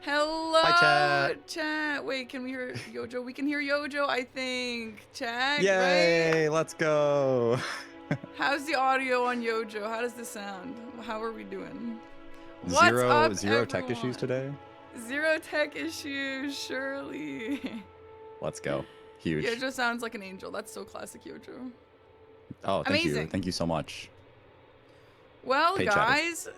Hello, Hi, chat. Wait, can we hear Yojo? We can hear Yojo, I think. Chat, Yay, right? let's go. How's the audio on Yojo? How does this sound? How are we doing? What's Zero up, tech issues everyone? today. Zero tech issues, surely. Let's go. Huge. Yojo sounds like an angel. That's so classic Yojo. Oh, thank you. Amazing. Thank you so much. Well, Paid chatter. guys,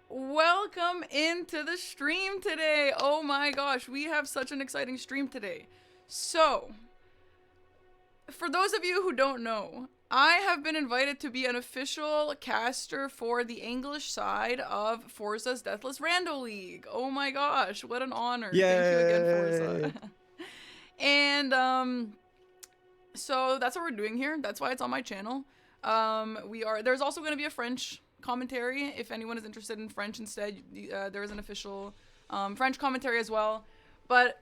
welcome into the stream today. Oh my gosh, we have such an exciting stream today. So, for those of you who don't know, I have been invited to be an official caster for the English side of Forsa's Deathless Rando League. Oh my gosh, what an honor. Yay. Thank you again, Forsa. And so that's what we're doing here. That's why it's on my channel. There's also going to be a French commentary if anyone is interested in French instead. There is an official French commentary as well. But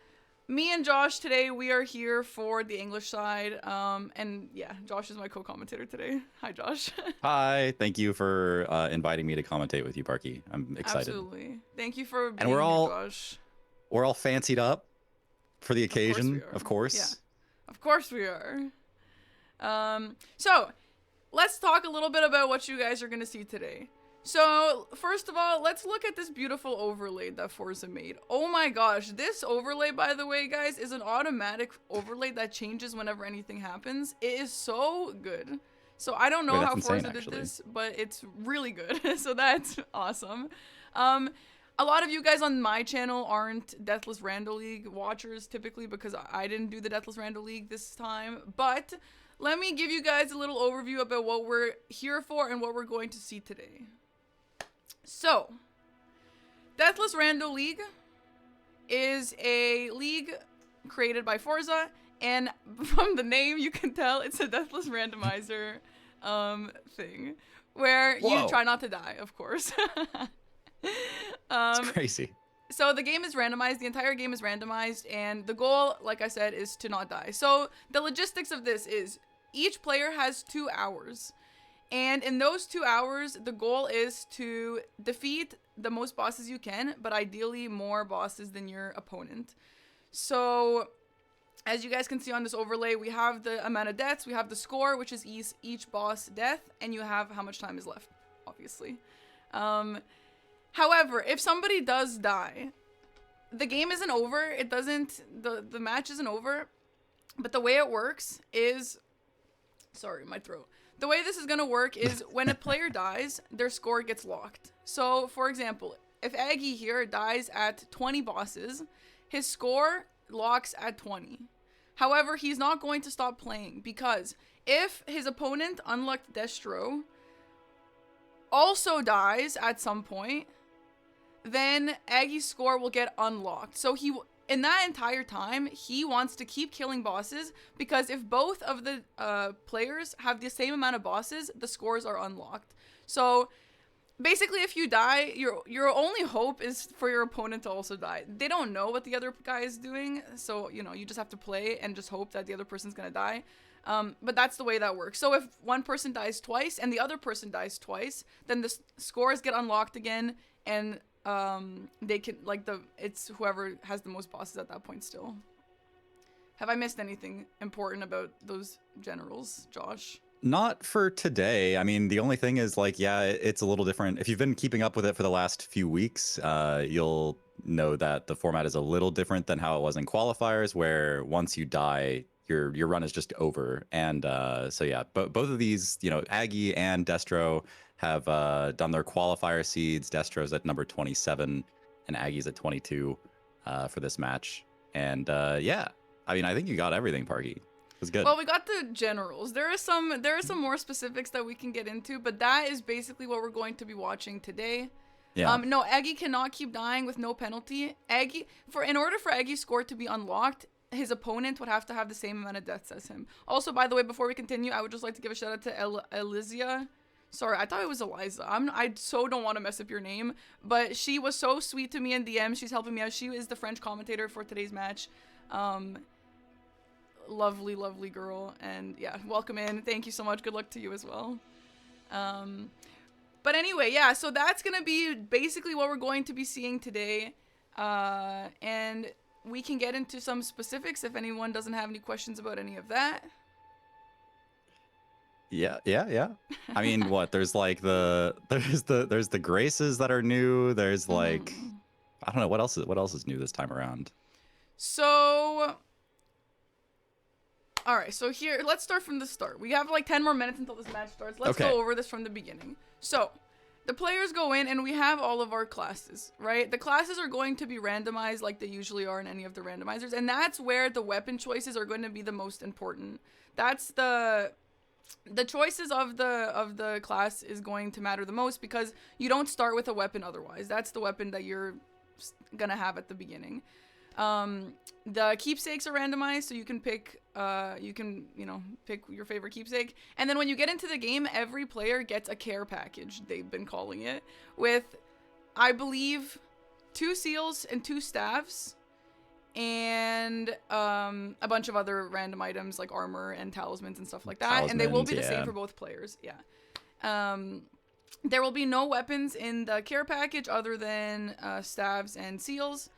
me and Josh today, we are here for the English side. And yeah, Josh is my co-commentator today. Hi, Josh. Hi. Thank you for inviting me to commentate with you, Parky. I'm excited. Absolutely. Thank you for being And we're all here, Josh. We're all fancied up for the occasion, of course. Yeah. Of course we are. So let's talk a little bit about what you guys are going to see today. So first of all, let's look at this beautiful overlay that Forza made. Oh my gosh, this overlay, by the way, guys, is an automatic overlay that changes whenever anything happens. It is so good. So I don't know how Forza did this, but it's really good. So that's awesome. A lot of you guys on my channel aren't Deathless Rando League watchers typically because I didn't do the Deathless Rando League this time. But let me give you guys a little overview about what we're here for and what we're going to see today. So, Deathless Rando League is a league created by Forza, and from the name you can tell it's a Deathless Randomizer thing, where you try not to die, of course. It's crazy. So the game is randomized, the entire game is randomized, and the goal, like I said, is to not die. So the logistics of this is each player has 2 hours. And in those 2 hours, the goal is to defeat the most bosses you can, but ideally more bosses than your opponent. So as you guys can see on this overlay, we have the amount of deaths, we have the score, which is each boss death, and you have how much time is left, obviously. However, if somebody does die, the game isn't over. It doesn't, the match isn't over. But the way it works is, sorry, my throat. The way this is going to work is when a player dies, their score gets locked. So, for example, if Aggie here dies at 20 bosses, his score locks at 20. However, he's not going to stop playing because if his opponent, unlocked Destro, also dies at some point, then Aggie's score will get unlocked. So in that entire time, he wants to keep killing bosses because if both of the players have the same amount of bosses, the scores are unlocked. So basically, if you die, your only hope is for your opponent to also die. They don't know what the other guy is doing, so you just have to play and just hope that the other person's gonna die. But that's the way that works. So if one person dies twice and the other person dies twice, then the scores get unlocked again, and they can, it's whoever has the most bosses at that point still. Have I missed anything important about those generals, Josh? Not for today. I mean, the only thing is it's a little different. If you've been keeping up with it for the last few weeks, you'll know that the format is a little different than how it was in qualifiers, where once you die, your run is just over. And so yeah, but both of these, Aggie and Destro have done their qualifier seeds. Destro's at number 27 and Aggie's at 22 for this match. And yeah, I mean, I think you got everything, Parky. It was good. Well, we got the generals. There are some more specifics that we can get into, but that is basically what we're going to be watching today. Yeah. No, Aggie cannot keep dying with no penalty. In order for Aggie's score to be unlocked, his opponent would have to have the same amount of deaths as him. Also, by the way, before we continue, I would just like to give a shout out to Elysia. Sorry, I thought it was Eliza. I so don't want to mess up your name, but she was so sweet to me in DM. She's helping me out. She is the French commentator for today's match. Lovely, lovely girl. And yeah, welcome in. Thank you so much. Good luck to you as well. But anyway, yeah, so that's going to be basically what we're going to be seeing today. And we can get into some specifics if anyone doesn't have any questions about any of that. Yeah. I mean, what? There's like there's the graces that are new. There's like I don't know what else is new this time around. So, all right. So here, let's start from the start. We have like 10 more minutes until this match starts. Let's go over this from the beginning. So, the players go in and we have all of our classes, right? The classes are going to be randomized like they usually are in any of the randomizers, and that's where the weapon choices are going to be the most important. That's the choices of the class is going to matter the most because you don't start with a weapon otherwise. That's the weapon that you're gonna have at the beginning. The keepsakes are randomized, so you can pick pick your favorite keepsake. And then when you get into the game, every player gets a care package, they've been calling it, with, I believe, 2 seals and 2 staves, and a bunch of other random items like armor and talismans and stuff like that. And they will be the same for both players. Yeah. There will be no weapons in the care package other than staves and seals.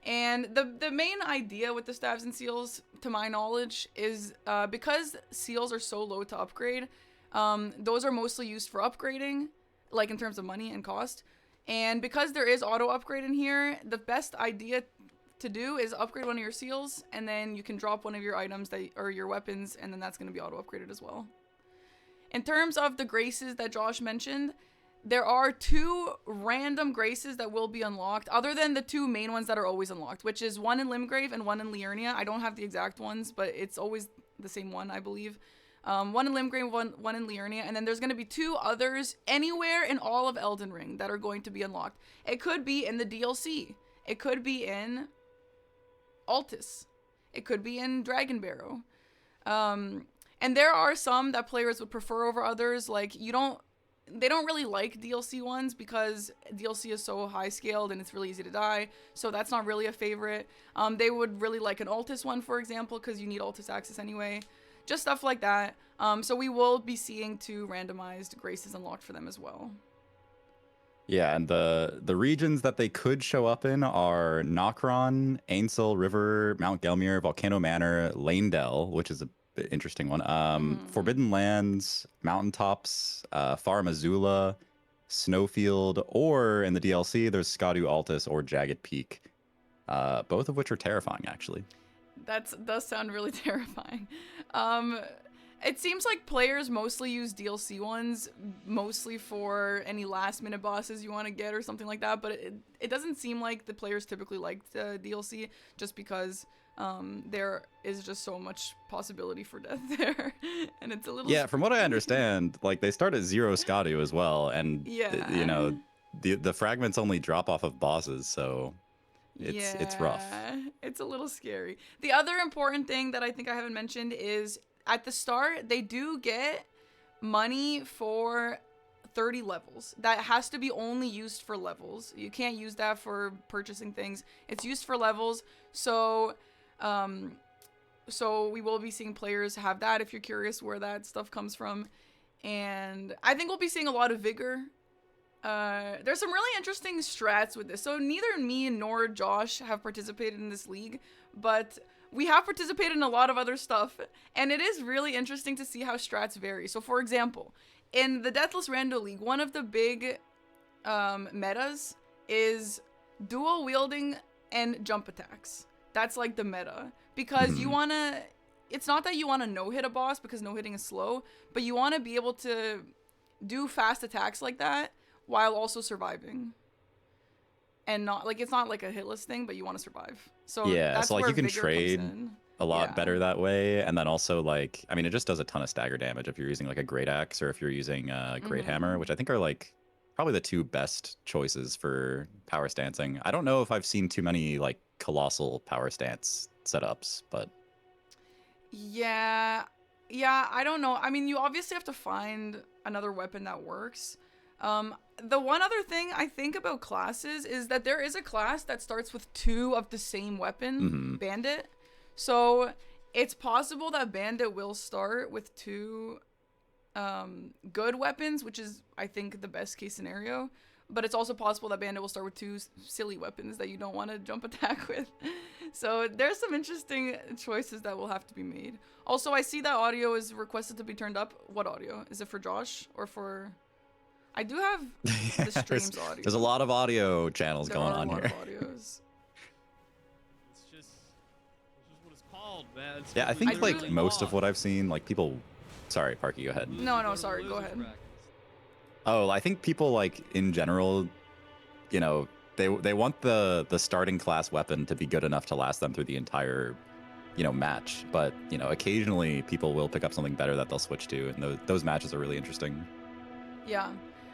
And the main idea with the staves and seals, to my knowledge, is because seals are so low to upgrade, those are mostly used for upgrading, like in terms of money and cost. And because there is auto upgrade in here, the best idea to do is upgrade one of your seals, and then you can drop one of your items or your weapons, and then that's going to be auto upgraded as well. In terms of the graces that Josh mentioned, there are 2 random graces that will be unlocked, other than the 2 main ones that are always unlocked, which is one in Limgrave and one in Liurnia. I don't have the exact ones, but it's always the same one, I believe. One in Limgrave, one in Liurnia, and then there's going to be 2 others anywhere in all of Elden Ring that are going to be unlocked. It could be in the DLC. It could be in Altus. It could be in Dragon Barrow. And there are some that players would prefer over others. Like, they don't really like DLC ones because DLC is so high scaled and it's really easy to die. So that's not really a favorite. They would really like an Altus one, for example, because you need Altus access anyway. Just stuff like that. So we will be seeing 2 randomized graces unlocked for them as well. Yeah, and the regions that they could show up in are Nokron, Ainsel River, Mount Gelmir, Volcano Manor, Lanedell, which is a interesting one. Forbidden Lands, Mountaintops, Far Missoula, Snowfield, or in the DLC, there's Skadu Altus or Jagged Peak, both of which are terrifying, actually. That does sound really terrifying. It seems like players mostly use DLC ones, mostly for any last-minute bosses you want to get or something like that, but it doesn't seem like the players typically like the DLC, just because there is just so much possibility for death there, and it's a little... Yeah, from what I understand, like, they start at 0 Skadu as well, and, you know, the fragments only drop off of bosses, so... It's rough. It's a little scary. The other important thing that I think I haven't mentioned is at the start, they do get money for 30 levels. That has to be only used for levels. You can't use that for purchasing things. It's used for levels. So we will be seeing players have that if you're curious where that stuff comes from. And I think we'll be seeing a lot of vigor. There's some really interesting strats with this. So neither me nor Josh have participated in this league, but we have participated in a lot of other stuff, and it is really interesting to see how strats vary. So for example, in the Deathless Rando League, one of the big metas is dual wielding and jump attacks. That's like the meta, because you want to, it's not that you want to no-hit a boss because no-hitting is slow, but you want to be able to do fast attacks like that while also surviving. And not like, it's not like a hitless thing, but you want to survive. So yeah, that's so like where you can vigor trade comes in. a lot better that way, and then also like, I mean, it just does a ton of stagger damage if you're using like a great axe or if you're using a great hammer, which I think are like probably the 2 best choices for power stancing. I don't know if I've seen too many like colossal power stance setups, but yeah, I don't know. I mean, you obviously have to find another weapon that works. The one other thing I think about classes is that there is a class that starts with 2 of the same weapon, Bandit. So it's possible that Bandit will start with 2 good weapons, which is, I think, the best case scenario. but it's also possible that Bandit will start with 2 silly weapons that you don't want to jump attack with. So there's some interesting choices that will have to be made. Also, I see that audio is requested to be turned up. What audio? Is it for Josh or for... I do have the stream's audio. There's a lot of audio channels There going are on a lot here. of audios. It's just what it's called, man. It's Yeah, I what we think do like really most of off. what I've seen, like people... Sorry, Parky, go ahead. No, sorry, go ahead. Oh, I think people like in general, you know, they want the starting class weapon to be good enough to last them through the entire, you know, match. But you know, occasionally people will pick up something better that they'll switch to, and those matches are really interesting. Yeah,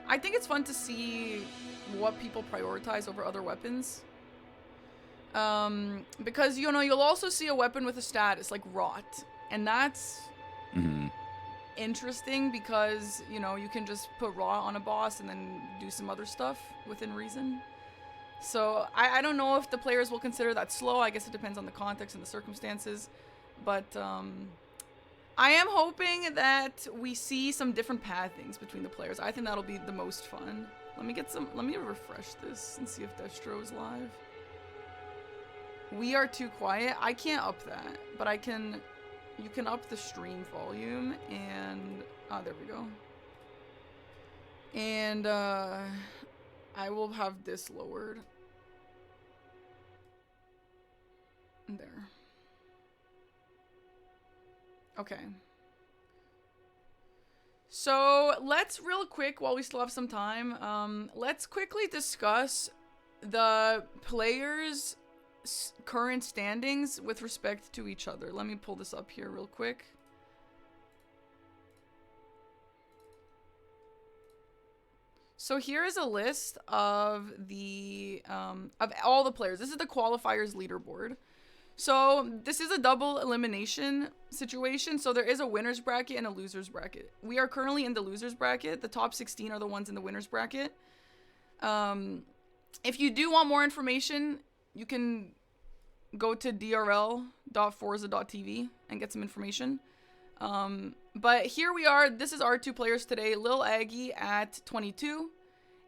I think it's fun to see what people prioritize over other weapons. Because you know, you'll also see a weapon with a status like rot, and that's interesting because, you know, you can just put raw on a boss and then do some other stuff within reason. So I don't know if the players will consider that slow. I guess it depends on the context and the circumstances. But I am hoping that we see some different pathings between the players. I think that'll be the most fun. Let me refresh this and see if Destro is live. We are too quiet. I can't up that, but you can up the stream volume and, there we go. And, I will have this lowered. There. Okay. So, let's real quick, while we still have some time, let's quickly discuss the players' current standings with respect to each other. Let me pull this up here real quick. So here is a list of the of all the players. This is the qualifiers leaderboard. So this is a double elimination situation. So there is a winner's bracket and a loser's bracket. We are currently in the loser's bracket. The top 16 are the ones in the winner's bracket. If you do want more information, you can go to drl.forza.tv and get some information. But here we are. This is our 2 players today. LilAggy at 22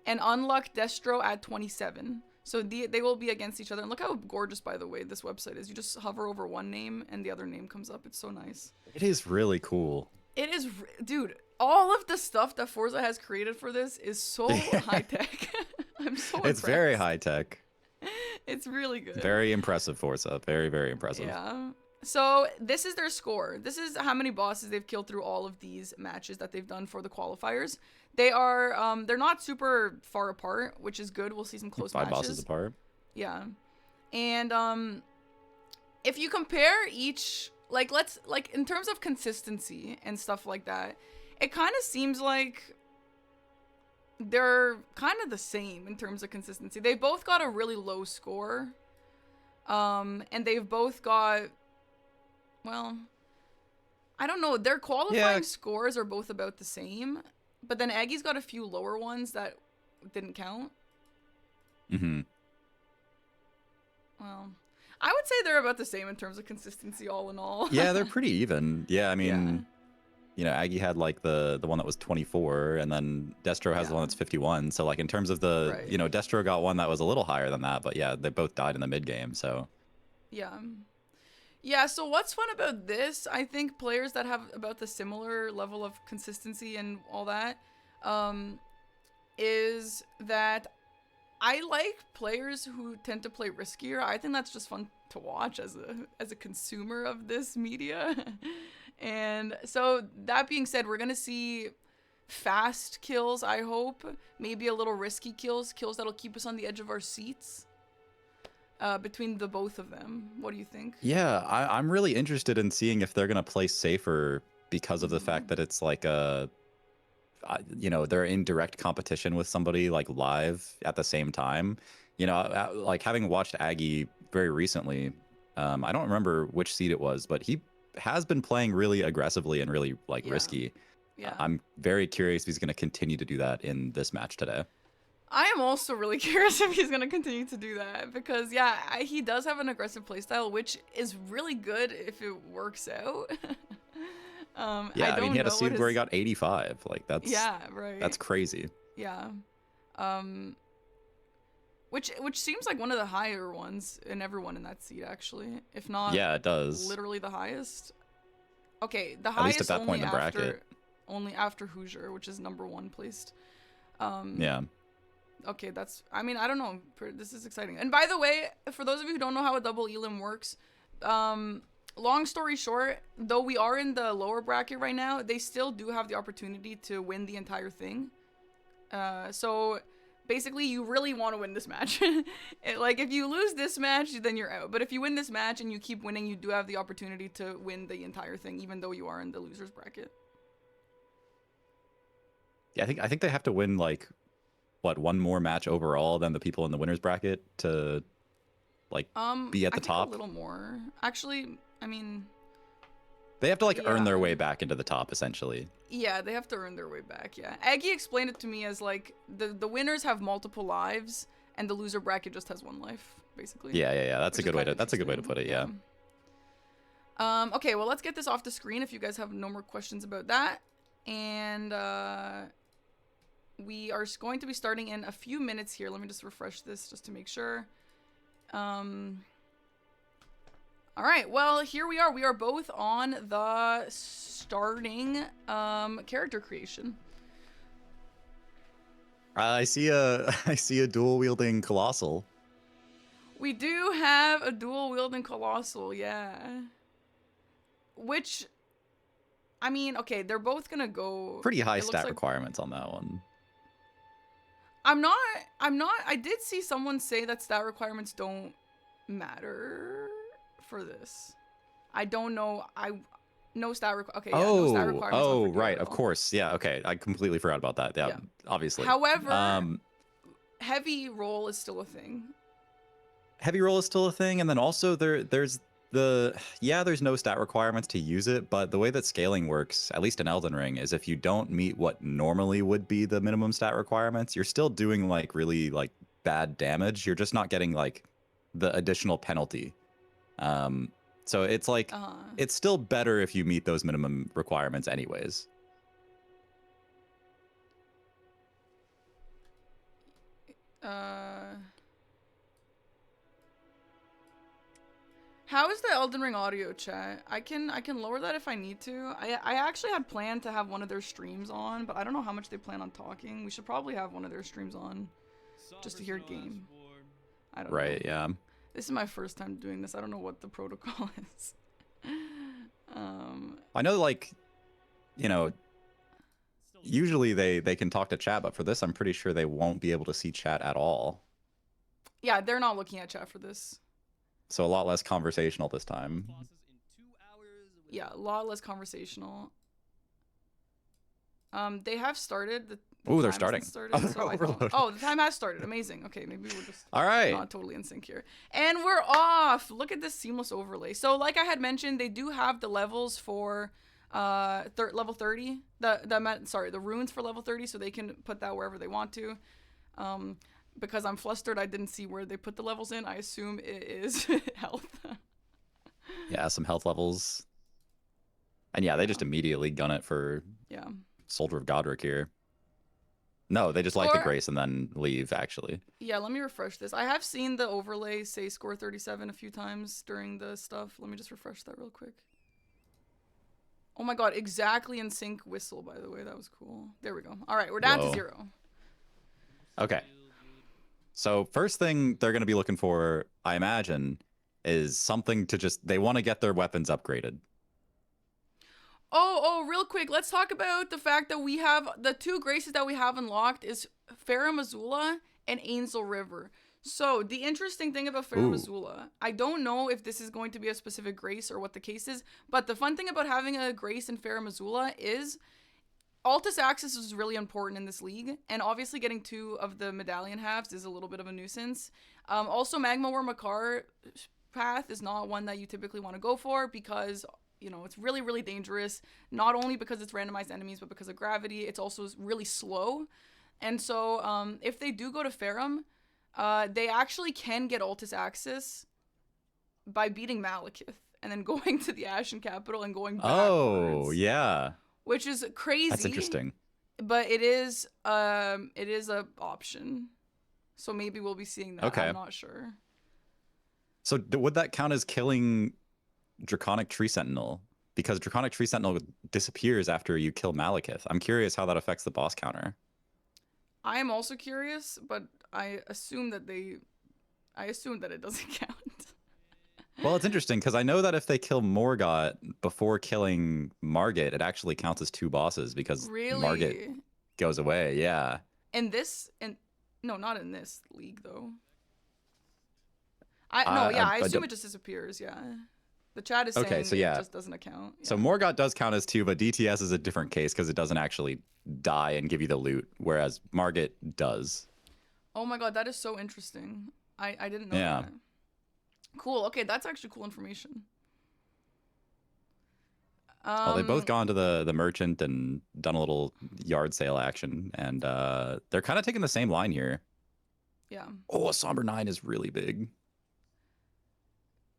and Unluck Destro at 27. So they will be against each other. And look how gorgeous, by the way, this website is. You just hover over one name and the other name comes up. It's so nice. It is really cool. It is, dude, all of the stuff that Forza has created for this is so high tech. I'm so impressed. It's very high tech. It's really good. Very impressive, Forza. Very, very impressive. Yeah. So this is their score. This is how many bosses they've killed through all of these matches that they've done for the qualifiers. They are, they're not super far apart, which is good. We'll see some close 5 matches. bosses apart. Yeah. And, if you compare each, like, in terms of consistency and stuff like that, it kind of seems like they're kind of the same in terms of consistency. They've both got a really low score. And they've both got, well, I don't know. Their qualifying scores are both about the same. But then Aggy's got a few lower ones that didn't count. Mm-hmm. Well, I would say they're about the same in terms of consistency all in all. Yeah, they're pretty even. Yeah, I mean, you know, Aggy had like the one that was 24, and then Destro has the one that's 51. So like in terms of the, you know, Destro got one that was a little higher than that, but yeah, they both died in the mid game. So yeah. Yeah, so what's fun about this, I think players that have about the similar level of consistency and all that, is that I like players who tend to play riskier. I think that's just fun to watch as a consumer of this media. And so that being said, we're going to see fast kills, I hope. Maybe a little risky kills that'll keep us on the edge of our seats. Between the both of them. What do you think? yeah, I'm really interested in seeing if they're gonna play safer because of the fact that it's like you know, they're in direct competition with somebody like live at the same time. You know, like having watched Aggy very recently, I don't remember which seed it was, but he has been playing really aggressively and really like risky. Yeah. I'm very curious if he's gonna continue to do that in this match today. I am also really curious if he's going to continue to do that because, yeah, he does have an aggressive playstyle, which is really good if it works out. Yeah, I mean, he had a seed where he got 85. Like, that's... Yeah, right. That's crazy. Yeah. Which seems like one of the higher ones in everyone in that seat, actually, if not. Yeah, it does. Literally the highest. Okay, the At highest least at that point in the bracket. Only after Hoosier, which is number 1 placed. Yeah. Okay, that's. I mean, I don't know. This is exciting. And by the way, for those of you who don't know how a double elim works, long story short, though we are in the lower bracket right now, they still do have the opportunity to win the entire thing. So basically, you really want to win this match. Like, if you lose this match, then you're out. But if you win this match and you keep winning, you do have the opportunity to win the entire thing, even though you are in the losers bracket. Yeah, I think they have to win like what, one more match overall than the people in the winners bracket to like be at the top. A little more. Actually, I mean, they have to like earn their way back into the top essentially. Yeah, they have to earn their way back. Yeah, Aggie explained it to me as like the winners have multiple lives and the loser bracket just has 1 life, basically. Yeah. That's a good way to put it. Yeah. Okay, well, let's get this off the screen if you guys have no more questions about that. And we are going to be starting in a few minutes here. Let me just refresh this just to make sure. All right, well, here we are. We are both on the starting character creation. I see a dual wielding colossal. We do have a dual wielding colossal, yeah. Which, I mean, okay, they're both gonna go pretty high stat requirements on that one. I did see someone say that stat requirements don't matter for this. I don't know. No stat okay. Yeah, no stat requirements. Oh, right. Of course. Yeah. Okay. I completely forgot about that. Yeah. Obviously. However, heavy roll is still a thing. Heavy roll is still a thing, and then also there's no stat requirements to use it, but the way that scaling works, at least in Elden Ring, is if you don't meet what normally would be the minimum stat requirements, you're still doing like really like bad damage. You're just not getting like the additional penalty. So it's like it's still better if you meet those minimum requirements anyways. How is the Elden Ring audio chat? I can lower that if I need to. I actually had planned to have one of their streams on, but I don't know how much they plan on talking. We should probably have one of their streams on just to hear game. I don't know. Right, yeah. This is my first time doing this. I don't know what the protocol is. I know, like, you know, usually they can talk to chat, but for this, I'm pretty sure they won't be able to see chat at all. Yeah, they're not looking at chat for this. So a lot less conversational this time. Yeah, a lot less conversational. They have started. Oh, they're starting. Oh, the time has started. Amazing. Okay, maybe we're just all right. Not totally in sync here. And we're off. Look at this seamless overlay. So like I had mentioned, they do have the levels for level 30. The runes for level 30, so they can put that wherever they want to. Because I'm flustered, I didn't see where they put the levels in. I assume it is health. Yeah, some health levels. And yeah, they just immediately gun it for Soldier of Godric here. No, they just like the grace and then leave, actually. Yeah, let me refresh this. I have seen the overlay say score 37 a few times during the stuff. Let me just refresh that real quick. Oh my god, exactly in sync whistle, by the way. That was cool. There we go. All right, we're down to 0. Okay. So first thing they're going to be looking for, I imagine, is something to just... They want to get their weapons upgraded. Oh, real quick, let's talk about the fact that we have the 2 graces that we have unlocked is Farum Azula and Ainsel River. So the interesting thing about Farum Azula, I don't know if this is going to be a specific grace or what the case is, but the fun thing about having a grace in Farum Azula is Altus access is really important in this league, and obviously getting 2 of the medallion halves is a little bit of a nuisance. Also, Magma War Makar path is not one that you typically want to go for because... You know, it's really, really dangerous, not only because it's randomized enemies, but because of gravity. It's also really slow. And so if they do go to Farum, they actually can get Altus access by beating Malekith and then going to the Ashen Capital and going backwards. Oh, yeah. Which is crazy. That's interesting. but it is a option. So maybe we'll be seeing that. Okay. I'm not sure. So would that count as killing Draconic Tree Sentinel? Because Draconic Tree Sentinel disappears after you kill Malekith. I'm curious how that affects the boss counter. I am also curious, but I assume that it doesn't count. Well, it's interesting because I know that if they kill Morgott before killing Margit, it actually counts as 2 bosses because Really? Margit goes away. Yeah. No, not in this league though. I I assume don't- it just disappears. Yeah, the chat is Okay, saying so yeah. it just doesn't account. So Yeah. Morgott does count as 2, but DTS is a different case because it doesn't actually die and give you the loot, whereas Margit does. Oh my god, that is so interesting. I didn't know Yeah. that. Cool. Okay, that's actually cool information. Well, they've both gone to the merchant and done a little yard sale action, and they're kind of taking the same line here. Yeah. Oh, a Somber 9 is really big.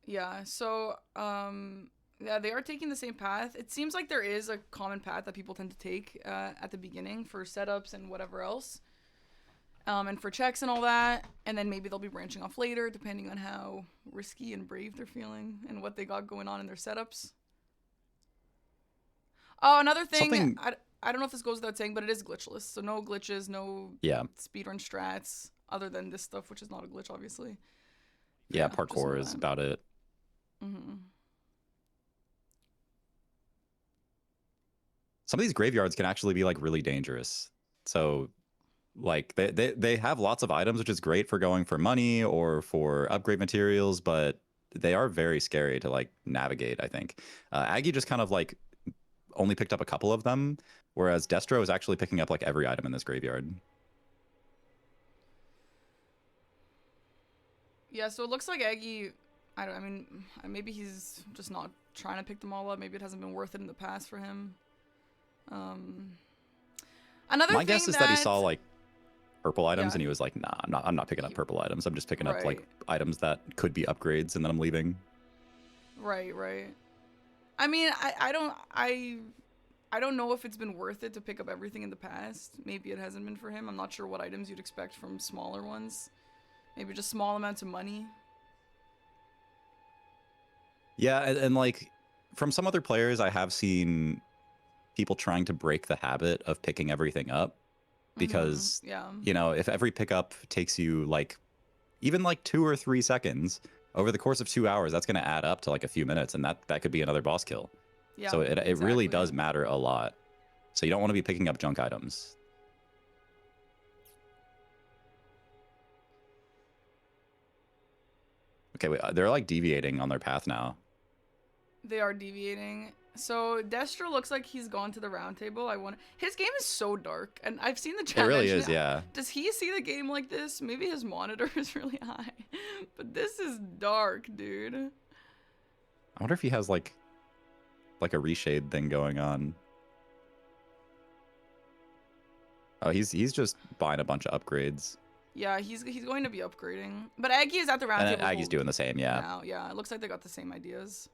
Yeah. So yeah, they are taking the same path. It seems like there is a common path that people tend to take at the beginning for setups and whatever else. And for checks and all that, and then maybe they'll be branching off later depending on how risky and brave they're feeling and what they got going on in their setups. Oh, another thing, I don't know if this goes without saying, but it is glitchless, so no glitches, no speedrun strats other than this stuff, which is not a glitch, obviously. Yeah, parkour is about it. Some of these graveyards can actually be like really dangerous. So like they have lots of items, which is great for going for money or for upgrade materials, but they are very scary to like navigate, I think. Aggie just kind of like only picked up a couple of them, whereas Destro is actually picking up like every item in this graveyard. Yeah, so it looks like Aggie, I mean, maybe he's just not trying to pick them all up. Maybe it hasn't been worth it in the past for him. My guess is that he saw like purple items Yeah. and he was like, nah, I'm not picking up purple items. I'm just picking up like Right. items that could be upgrades and then I'm leaving. Right. I mean, I don't know if it's been worth it to pick up everything in the past. Maybe it hasn't been for him. I'm not sure what items you'd expect from smaller ones. Maybe just small amounts of money. Yeah, and like from some other players, I have seen people trying to break the habit of picking everything up because, Yeah. you know, if every pickup takes you like even like 2 or 3 seconds over the course of 2 hours, that's going to add up to like a few minutes, and that could be another boss kill. Yeah. So it really exactly. does matter a lot. So you don't want to be picking up junk items. Okay, wait, they're like deviating on their path now. They are deviating. So Destro looks like he's gone to the round table. His game is so dark, and I've seen the chat. It really mention is, yeah. Does he see the game like this? Maybe his monitor is really high, but this is dark, dude. I wonder if he has like a reshade thing going on. Oh, he's just buying a bunch of upgrades. Yeah, he's going to be upgrading. But Aggie is at the round And table. Aggie's doing the same, yeah. Now. Yeah, it looks like they got the same ideas.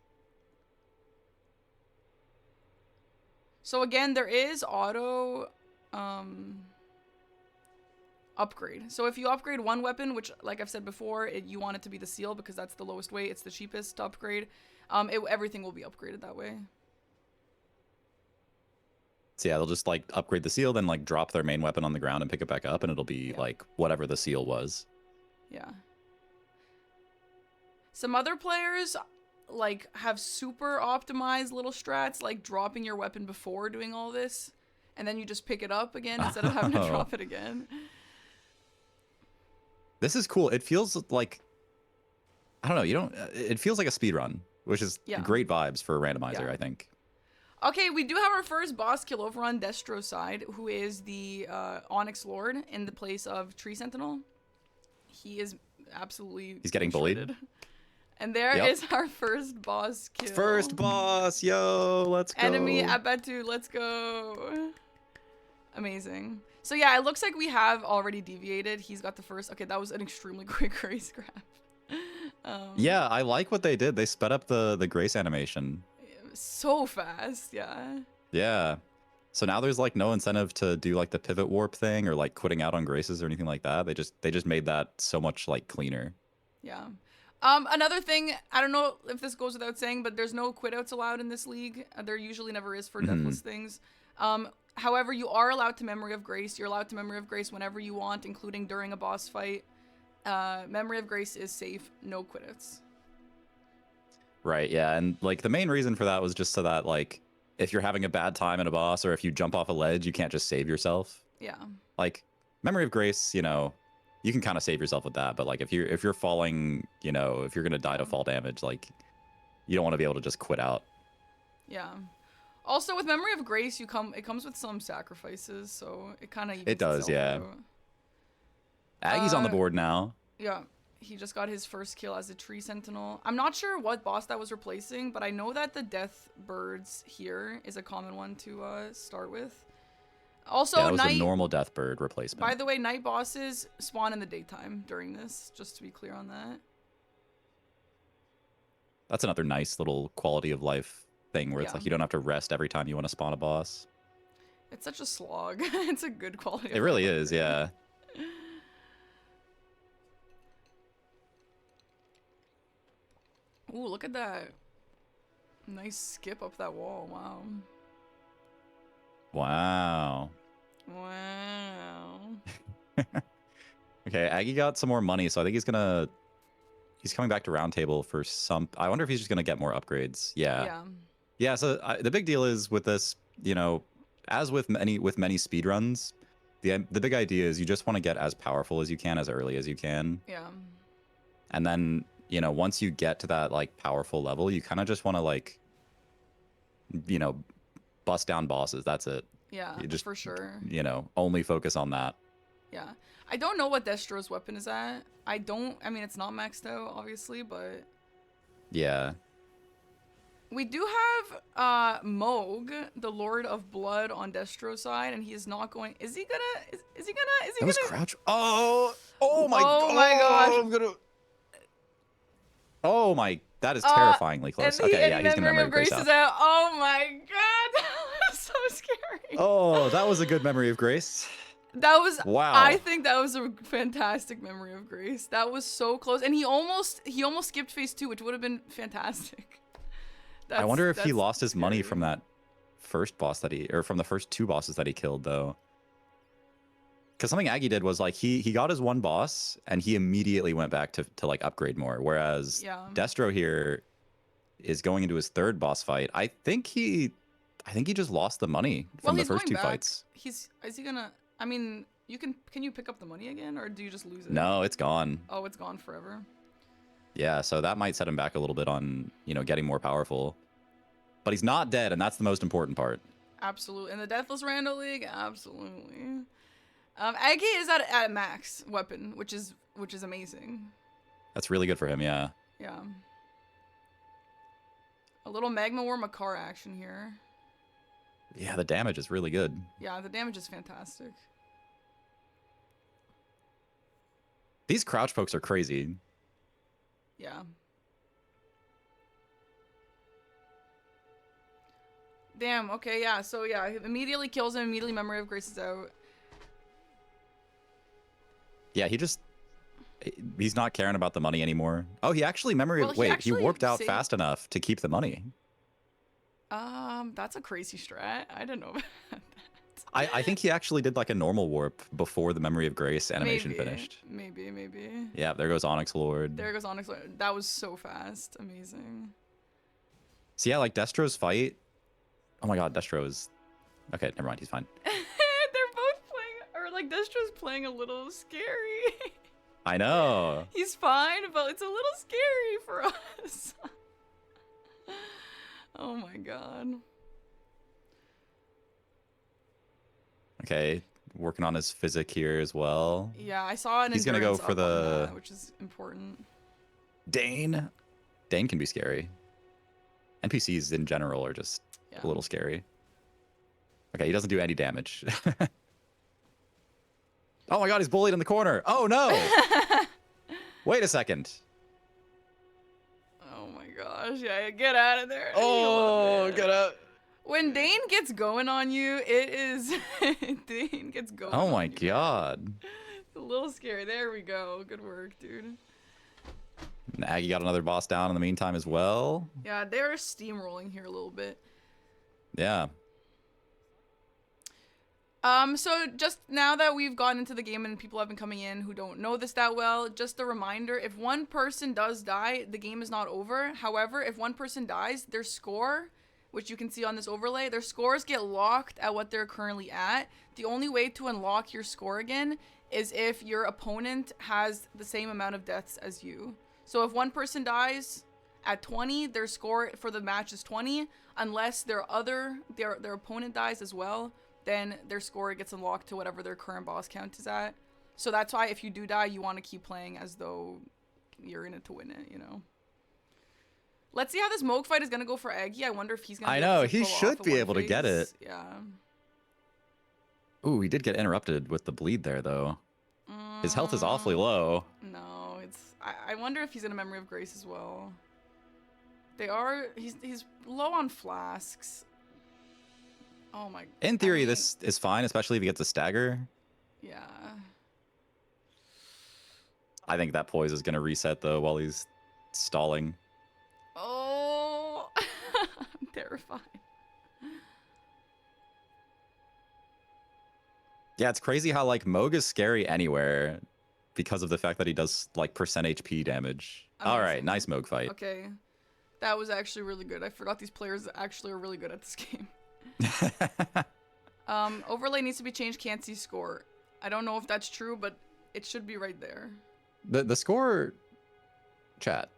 So again, there is auto upgrade. So if you upgrade one weapon, which like I've said before, you want it to be the seal because that's the lowest weight, it's the cheapest to upgrade. Everything will be upgraded that way. So yeah, they'll just like upgrade the seal, then like drop their main weapon on the ground and pick it back up, and it'll be like whatever the seal was. Yeah. Some other players like have super optimized little strats, like dropping your weapon before doing all this, and then you just pick it up again instead of having to drop it again. This is cool. It feels like, I don't know, it feels like a speed run, which is great vibes for a randomizer, I think. Okay, we do have our first boss kill over on Destro's side, who is the Onyx Lord in the place of Tree Sentinel. He is absolutely He's getting bullied. shredded. And there is our first boss kill. First boss, yo, let's go. Enemy Abatu, let's go. Amazing. So yeah, it looks like we have already deviated. He's got the first. Okay, that was an extremely quick grace grab. Yeah, I like what they did. They sped up the grace animation. So fast, yeah. Yeah. So now there's like no incentive to do like the pivot warp thing or like quitting out on graces or anything like that. They just made that so much like cleaner. Yeah. Another thing, I don't know if this goes without saying, but there's no quit outs allowed in this league. There usually never is for deathless things. However, you are allowed to Memory of Grace. You're allowed to Memory of Grace whenever you want, including during a boss fight. Memory of Grace is safe, no quit outs. Right, yeah, and like the main reason for that was just so that like if you're having a bad time in a boss or if you jump off a ledge, you can't just save yourself. Yeah. Like Memory of Grace, you know, you can kind of save yourself with that, but like if you're falling, you know, if you're gonna die to fall damage, like you don't want to be able to just quit out. Yeah. Also, with Memory of Grace, it comes with some sacrifices, so it kind of It does, yeah. Aggie's on the board now. Yeah. He just got his first kill as a tree sentinel. I'm not sure what boss that was replacing, but I know that the death birds here is a common one to start with. Also, yeah, it was a normal death bird replacement. By the way, night bosses spawn in the daytime during this, just to be clear on that. That's another nice little quality of life thing where it's like you don't have to rest every time you want to spawn a boss. It's such a slog. It's a good quality. It really is, yeah. Ooh, look at that. Nice skip up that wall. Wow. Wow. Wow. Okay, Aggie got some more money, so I think he's coming back to round table for some. I wonder if he's just gonna get more upgrades. Yeah. Yeah. So the big deal is with this, you know, as with many speedruns, the big idea is you just want to get as powerful as you can as early as you can. Yeah. And then, you know, once you get to that like powerful level, you kind of just want to like, you know, bust down bosses. That's it. Yeah, you just, for sure. You know, only focus on that. Yeah. I don't know what Destro's weapon is at. I mean, it's not maxed out, obviously, but... Yeah. We do have Moog, the Lord of Blood, on Destro's side, and he is not going... Is he gonna... Is he gonna... was crouch... Oh my god! Oh my gosh! I'm gonna... Oh my... That is terrifyingly close. Okay, yeah, he's gonna Memory of Grace out. Oh my god! That was so scary. Oh, that was a good Memory of Grace. That was... Wow. I think that was a fantastic Memory of Grace. That was so close. And he almost skipped phase 2, which would have been fantastic. I wonder if he lost his money from that first boss or from the first 2 bosses that he killed, though. Because something Aggie did was like he got his 1 boss and he immediately went back to like upgrade more. Whereas Destro here is going into his 3rd boss fight. I think he just lost the money from the first 2 fights. Is he gonna? I mean, can you pick up the money again, or do you just lose it? No, it's gone. Oh, it's gone forever. Yeah, so that might set him back a little bit on, you know, getting more powerful. But he's not dead, and that's the most important part. Absolutely. In the Deathless Randomizer League, absolutely. Aggie is at max weapon, which is amazing. That's really good for him, yeah. Yeah. A little Magma War Makar action here. Yeah, the damage is really good. Yeah, the damage is fantastic. These crouch pokes are crazy. Yeah. Damn, okay, yeah. So, yeah, he immediately kills him, immediately Memory of Grace is out. Yeah, he's not caring about the money anymore. Oh, he actually he warped out fast enough to keep the money. That's a crazy strat. I didn't know about that. I think he actually did like a normal warp before the Memory of Grace animation finished. Maybe. Yeah, there goes Onyx Lord. There goes Onyx Lord. That was so fast. Amazing. So yeah, like Destro's fight. Oh my god, Destro is... Okay, never mind, he's fine. They're both playing... Or like, Destro's playing a little scary. I know. He's fine, but it's a little scary for us. Oh my god. Okay, working on his physic here as well. Yeah, I saw an. He's gonna go for the... which is important. Dane. Dane can be scary. NPCs in general are just a little scary. Okay, he doesn't do any damage. Oh my god, he's bullied in the corner. Oh no! Wait a second. Oh my gosh, yeah, get out of there. Oh, get out. When Dane gets going on you, it is Dane gets going. Oh my on you. god. It's a little scary. There we go. Good work, dude. And Aggie got another boss down in the meantime as well. Yeah, they're steamrolling here a little bit. Yeah. So just now that we've gotten into the game and people have been coming in who don't know this that well, just a reminder, if one person does die, the game is not over. However, if one person dies, their score, which you can see on this overlay, their scores get locked at what they're currently at. The only way to unlock your score again is if your opponent has the same amount of deaths as you. So if one person dies at 20, their score for the match is 20, unless their opponent dies as well. Then their score gets unlocked to whatever their current boss count is at. So that's why if you do die, you want to keep playing as though you're in it to win it, you know? Let's see how this Moog fight is going to go for Aggie. I wonder if he's going to I know, he should be able to get it. Yeah. Ooh, he did get interrupted with the bleed there, though. His health is awfully low. No, it's... I wonder if he's in a Memory of Grace as well. He's low on flasks. Oh my... In theory, this is fine, especially if he gets a stagger. Yeah. I think that poise is going to reset, though, while he's stalling. Oh, I'm terrified. Yeah, it's crazy how, like, Moog is scary anywhere because of the fact that he does, like, percent HP damage. All right, nice Moog fight. Okay. That was actually really good. I forgot these players actually are really good at this game. Overlay needs to be changed, can't see score. I don't know if that's true, but it should be right there. The score, chat.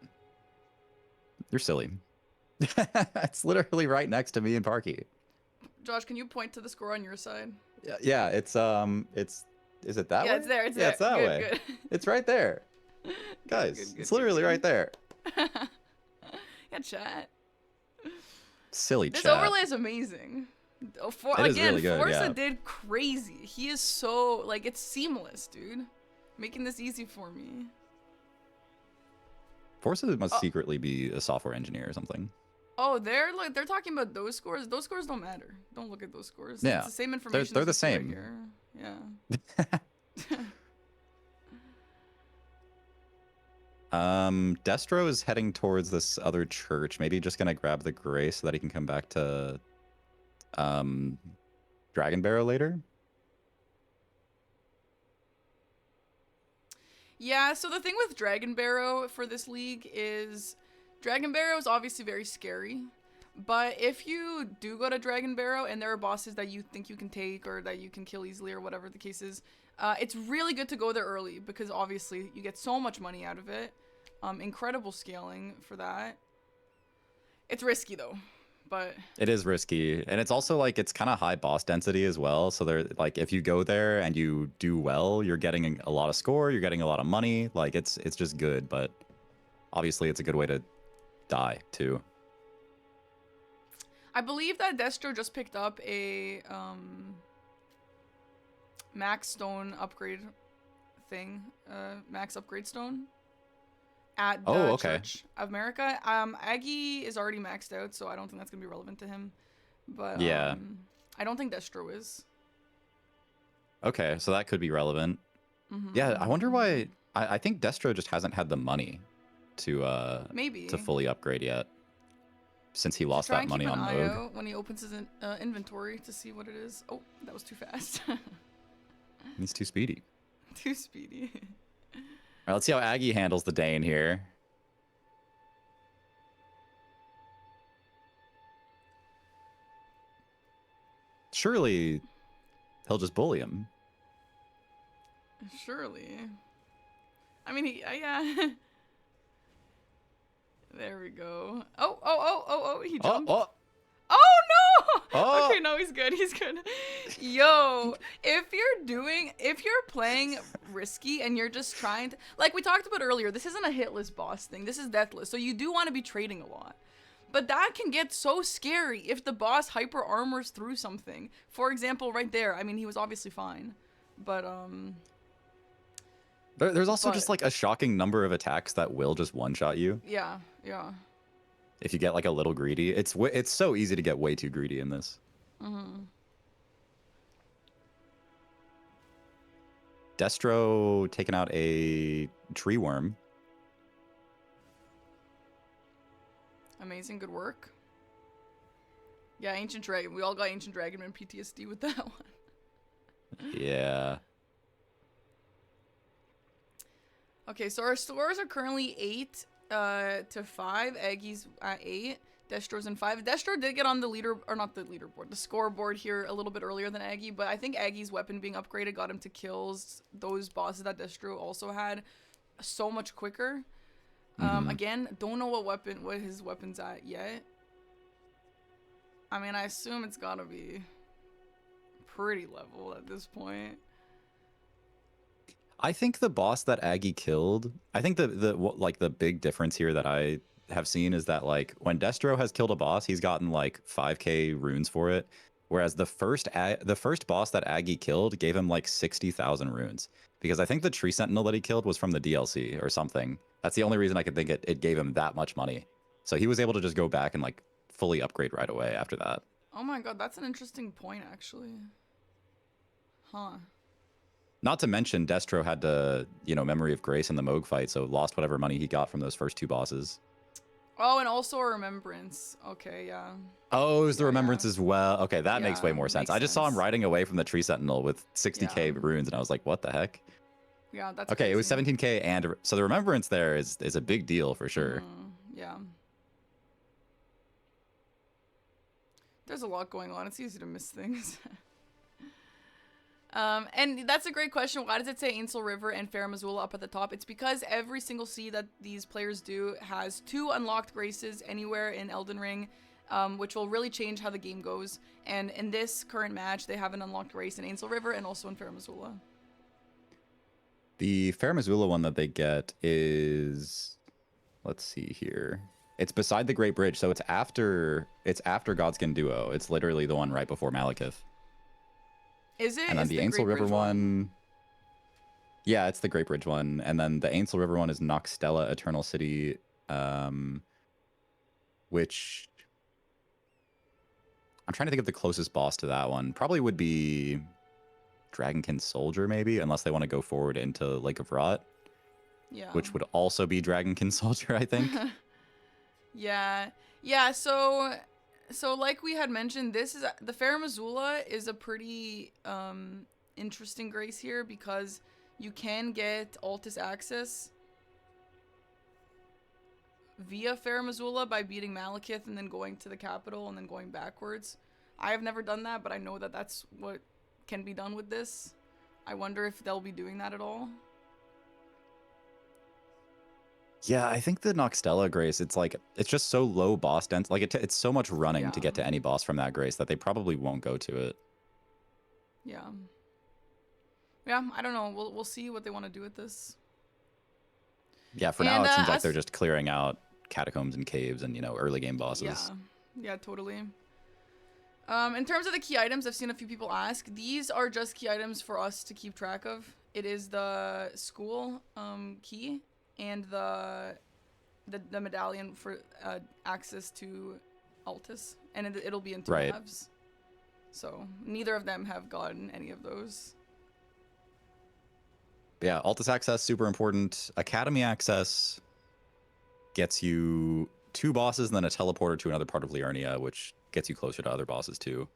You're silly. It's literally right next to me and Parky. Josh, can you point to the score on your side? Yeah, it's is it that way? Yeah, it's there. It's yeah, there. it's that Good, way. good. It's right there. Guys, it's literally right there. Yeah, chat. Silly This chat. overlay is amazing. It is really good, Forsa yeah. did crazy. He is so, like, it's seamless, dude. Making this easy for me. Forsa must secretly be a software engineer or something. Oh, they're talking about those scores. Those scores don't matter. Don't look at those scores. Yeah, It's the same information. they're the as right same. here. Yeah. Destro is heading towards this other church. Maybe just gonna grab the grace so that he can come back to Dragon Barrow later. Yeah, so the thing with Dragon Barrow for this league is Dragon Barrow is obviously very scary. But if you do go to Dragon Barrow and there are bosses that you think you can take or that you can kill easily or whatever the case is, it's really good to go there early because obviously you get so much money out of it. Incredible scaling for that. It's risky though, but... It is risky. And it's also like, it's kind of high boss density as well. So they're like, if you go there and you do well, you're getting a lot of score, you're getting a lot of money. Like it's just good, but obviously it's a good way to die too. I believe that Destro just picked up a max stone upgrade thing, max upgrade stone at the Church of America. Aggie is already maxed out, so I don't think that's gonna be relevant to him. But yeah, I don't think Destro is. Okay, so that could be relevant. Yeah, I wonder why. I think Destro just hasn't had the money to maybe to fully upgrade yet. Since he lost that money on Moog. When he opens his inventory to see what it is. Oh, that was too fast. He's too speedy. Too speedy. All right, let's see how Aggie handles the Dane here. Surely he'll just bully him. Surely. I mean, yeah. There we go. Oh, he jumped. Oh no! Oh. Okay, no, he's good. He's good. Yo, if you're playing risky and you're just trying to, like we talked about earlier, this isn't a hitless boss thing. This is deathless. So you do want to be trading a lot. But that can get so scary if the boss hyper armors through something. For example, right there. I mean, he was obviously fine. But There's also just like a shocking number of attacks that will just one-shot you. Yeah, yeah. if you get like a little greedy. It's so easy to get way too greedy in this. Destro taking out a tree worm. Amazing, good work. Yeah, Ancient Dragon. We all got Ancient Dragon and PTSD with that one. Yeah. Okay, so our scores are currently 8 to 5. Aggies at 8. Destro's in 5. Destro did get on the the scoreboard here a little bit earlier than Aggie, but I think Aggie's weapon being upgraded got him to kills those bosses that Destro also had so much quicker. Again, don't know what his weapon's at yet. I mean, I assume it's gotta be pretty level at this point. I think the boss that Aggie killed, I think the big difference here that I have seen is that like when Destro has killed a boss, he's gotten like 5k runes for it, whereas the first boss that Aggie killed gave him like 60,000 runes, because I think the tree sentinel that he killed was from the DLC or something. That's the only reason I could think it gave him that much money. So he was able to just go back and like fully upgrade right away after that. Oh my god, that's an interesting point actually. Huh. Not to mention Destro had to, Memory of Grace in the Moog fight, so lost whatever money he got from those first 2 bosses. Oh, and also a remembrance. Okay, yeah. Oh, it was the remembrance as well. Okay, that makes way more sense. I just saw him sense. riding away from the tree sentinel with 60k runes, and I was like, what the heck? Yeah, that's okay. crazy. It was 17k, and so the remembrance there is a big deal for sure. Yeah. There's a lot going on. It's easy to miss things. And that's a great question. Why does it say Ainsel River and Farum Azula up at the top? It's because every single seed that these players do has 2 unlocked graces anywhere in Elden Ring, which will really change how the game goes. And in this current match, they have an unlocked grace in Ainsel River and also in Farum Azula. The Farum Azula one that they get is, let's see here. It's beside the Great Bridge, so it's after Godskin Duo. It's literally the one right before Malekith. Is it? And then the Ainsel River one. Yeah, it's the Great Bridge one. And then the Ainsel River one is Noxtella Eternal City, which I'm trying to think of the closest boss to that one. Probably would be Dragonkin Soldier, maybe, unless they want to go forward into Lake of Rot. Yeah. Which would also be Dragonkin Soldier, I think. Yeah. So like we had mentioned, the Farum Azula is a pretty interesting grace here because you can get Altus access via Farum Azula by beating Malekith and then going to the capital and then going backwards. I have never done that, but I know that that's what can be done with this. I wonder if they'll be doing that at all. Yeah, I think the Noxtella Grace, it's just so low boss dense. Like it's so much running to get to any boss from that Grace that they probably won't go to it. Yeah. Yeah, I don't know. We'll see what they want to do with this. Yeah, for now it seems like they're just clearing out catacombs and caves and, early game bosses. Yeah, totally. In terms of the key items, I've seen a few people ask. These are just key items for us to keep track of. It is the school key and the medallion for access to Altus, and it'll be in 2 halves. So neither of them have gotten any of those. Yeah, Altus access, super important. Academy access gets you 2 bosses and then a teleporter to another part of Liurnia, which gets you closer to other bosses too.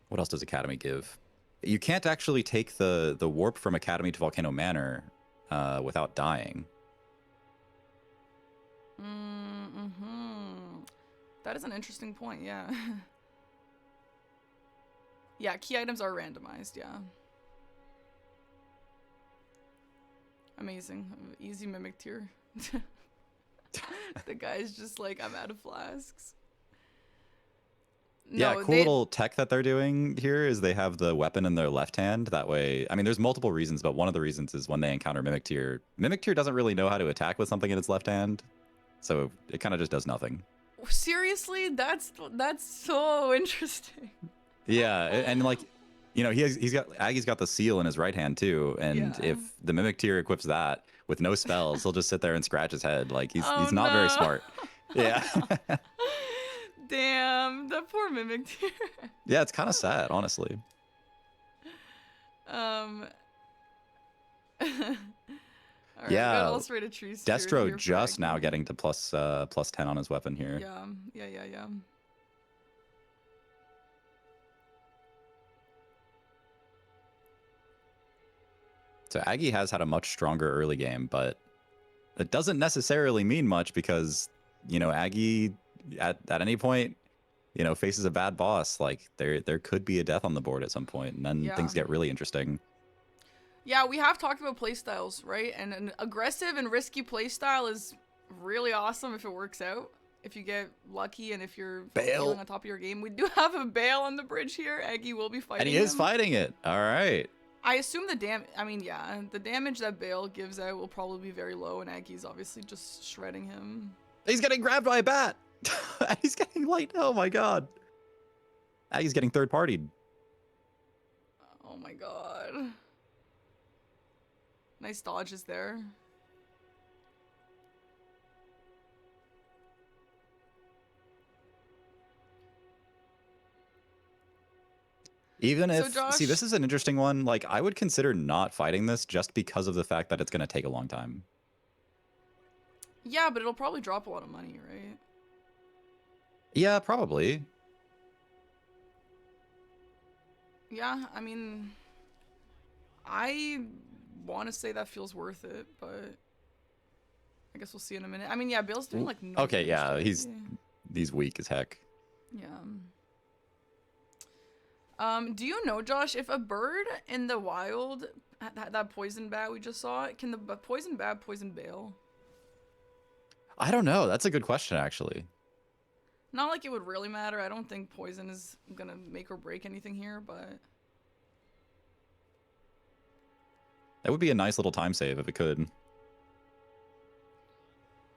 What else does Academy give? You can't actually take the warp from Academy to Volcano Manor without dying. That is an interesting point, yeah. Yeah, key items are randomized, yeah. Amazing. Easy mimic tier. The guy's just like, I'm out of flasks. No, yeah, cool little tech that they're doing here is they have the weapon in their left hand. That way, I mean, there's multiple reasons, but one of the reasons is when they encounter Mimic Tier doesn't really know how to attack with something in its left hand. So it kind of just does nothing. Seriously? That's so interesting. Yeah, and like you know, he's got Aggie's got the seal in his right hand too, and Yeah. if the mimic tier equips that with no spells, he'll just sit there and scratch his head. Like Oh he's not very no. smart. Yeah. Damn, the poor mimic tier. Yeah, it's kind of sad, honestly. All right, Yeah, got ulcerated tree spirit Destro here for just now Aggie. getting to plus 10 on his weapon here. Yeah. So Aggie has had a much stronger early game, but it doesn't necessarily mean much because, you know, Aggie at any point, you know, faces a bad boss. Like there could be a death on the board at some point, and then Yeah. things get really interesting. Yeah, we have talked about playstyles, right? And an aggressive and risky playstyle is really awesome if it works out. If you get lucky and if you're Bail. feeling on top of your game. We do have a Bail on the bridge here. Aggie will be fighting And he is him. fighting it. All right. I assume the the damage that Bail gives out will probably be very low, and Aggie's obviously just shredding him. He's getting grabbed by a bat. He's getting light. Oh my god. Aggie's getting third partied. Oh my god. Nice dodges there. Even So, if, Josh- see, this is an interesting one. Like, I would consider not fighting this just because of the fact that it's going to take a long time. Yeah, but it'll probably drop a lot of money, right? Yeah, probably. Yeah, I mean, I want to say that feels worth it, but I guess we'll see in a minute. I mean, yeah, Bill's doing like no Okay, yeah, damage he's weak as heck. Yeah. Do you know, Josh, if a bird in the wild, that poison bat we just saw, can the poison bat poison Bale? I don't know. That's a good question, actually. Not like it would really matter. I don't think poison is gonna make or break anything here, but That would be a nice little time save if it could.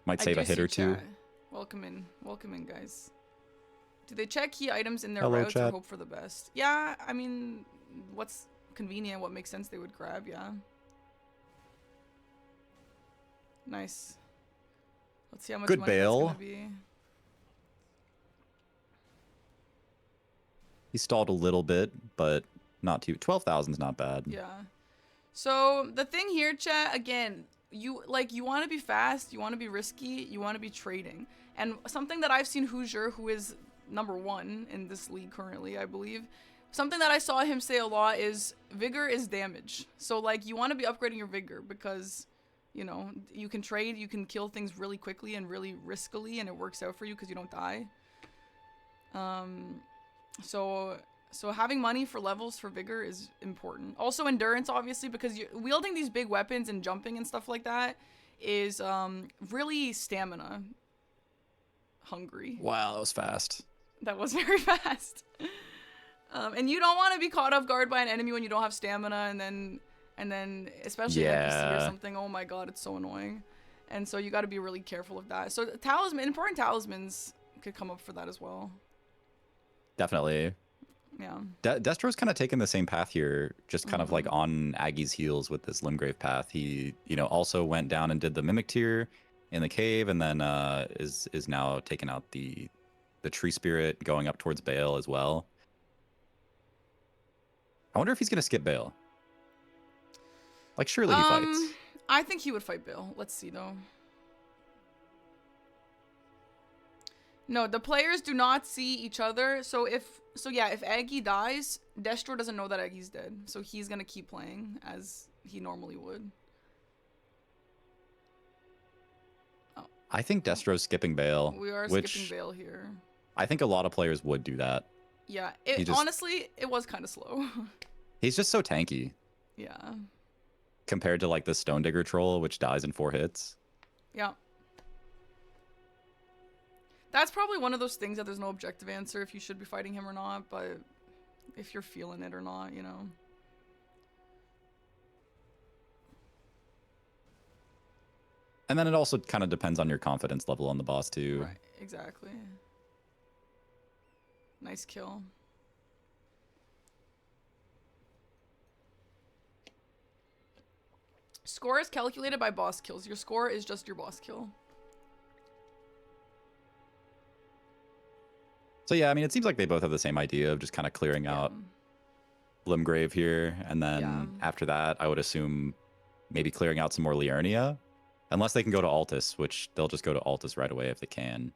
Might save I a do hit see or two. chat. Welcome in, guys. Do they check key items in their Hello, routes or chat. hope for the best? Yeah, I mean, what's convenient, what makes sense they would grab, yeah. Nice. Let's see how much Good money bail. that's gonna be. He stalled a little bit, but not too. 12,000 is not bad. Yeah. So the thing here, chat, again, you want to be fast, you want to be risky, you want to be trading. And something that I've seen Hoosier, who is #1 in this league currently, I believe, something that I saw him say a lot is vigor is damage. So like you want to be upgrading your vigor because, you know, you can trade, you can kill things really quickly and really riskily, and it works out for you because you don't die. So having money for levels for vigor is important. Also endurance, obviously, because you're wielding these big weapons and jumping and stuff like that is really stamina hungry. Wow, that was fast. That was very fast. And you don't want to be caught off guard by an enemy when you don't have stamina, and then especially an NPC or Yeah. something. Oh my god, it's so annoying. And so you got to be really careful of that. So important talismans could come up for that as well. Definitely. Yeah. Destro's kind of taken the same path here, just kind of like on Aggie's heels with this Limgrave path. He, you know, also went down and did the Mimic Tier in the cave, and then is now taking out the Tree Spirit, going up towards Bale as well. I wonder if he's gonna skip Bale. Like, surely he fights. I think he would fight Bill. Let's see though. No, the players do not see each other. So if Aggie dies, Destro doesn't know that Aggie's dead. So he's gonna keep playing as he normally would. I think Destro's skipping Bale. We are which skipping Bale here. I think a lot of players would do that. Yeah, honestly, it was kind of slow. He's just so tanky Yeah. compared to like the Stone Digger troll, which dies in 4 hits. Yeah. That's probably one of those things that there's no objective answer if you should be fighting him or not, but if you're feeling it or not, you know. And then it also kind of depends on your confidence level on the boss too. Right, exactly. Nice kill. score is calculated by boss kills. Your score is just your boss kill. So yeah, I mean, it seems like they both have the same idea of just kind of clearing out Limgrave here, and then after that, I would assume maybe clearing out some more Liurnia, unless they can go to Altus, which they'll just go to Altus right away if they can.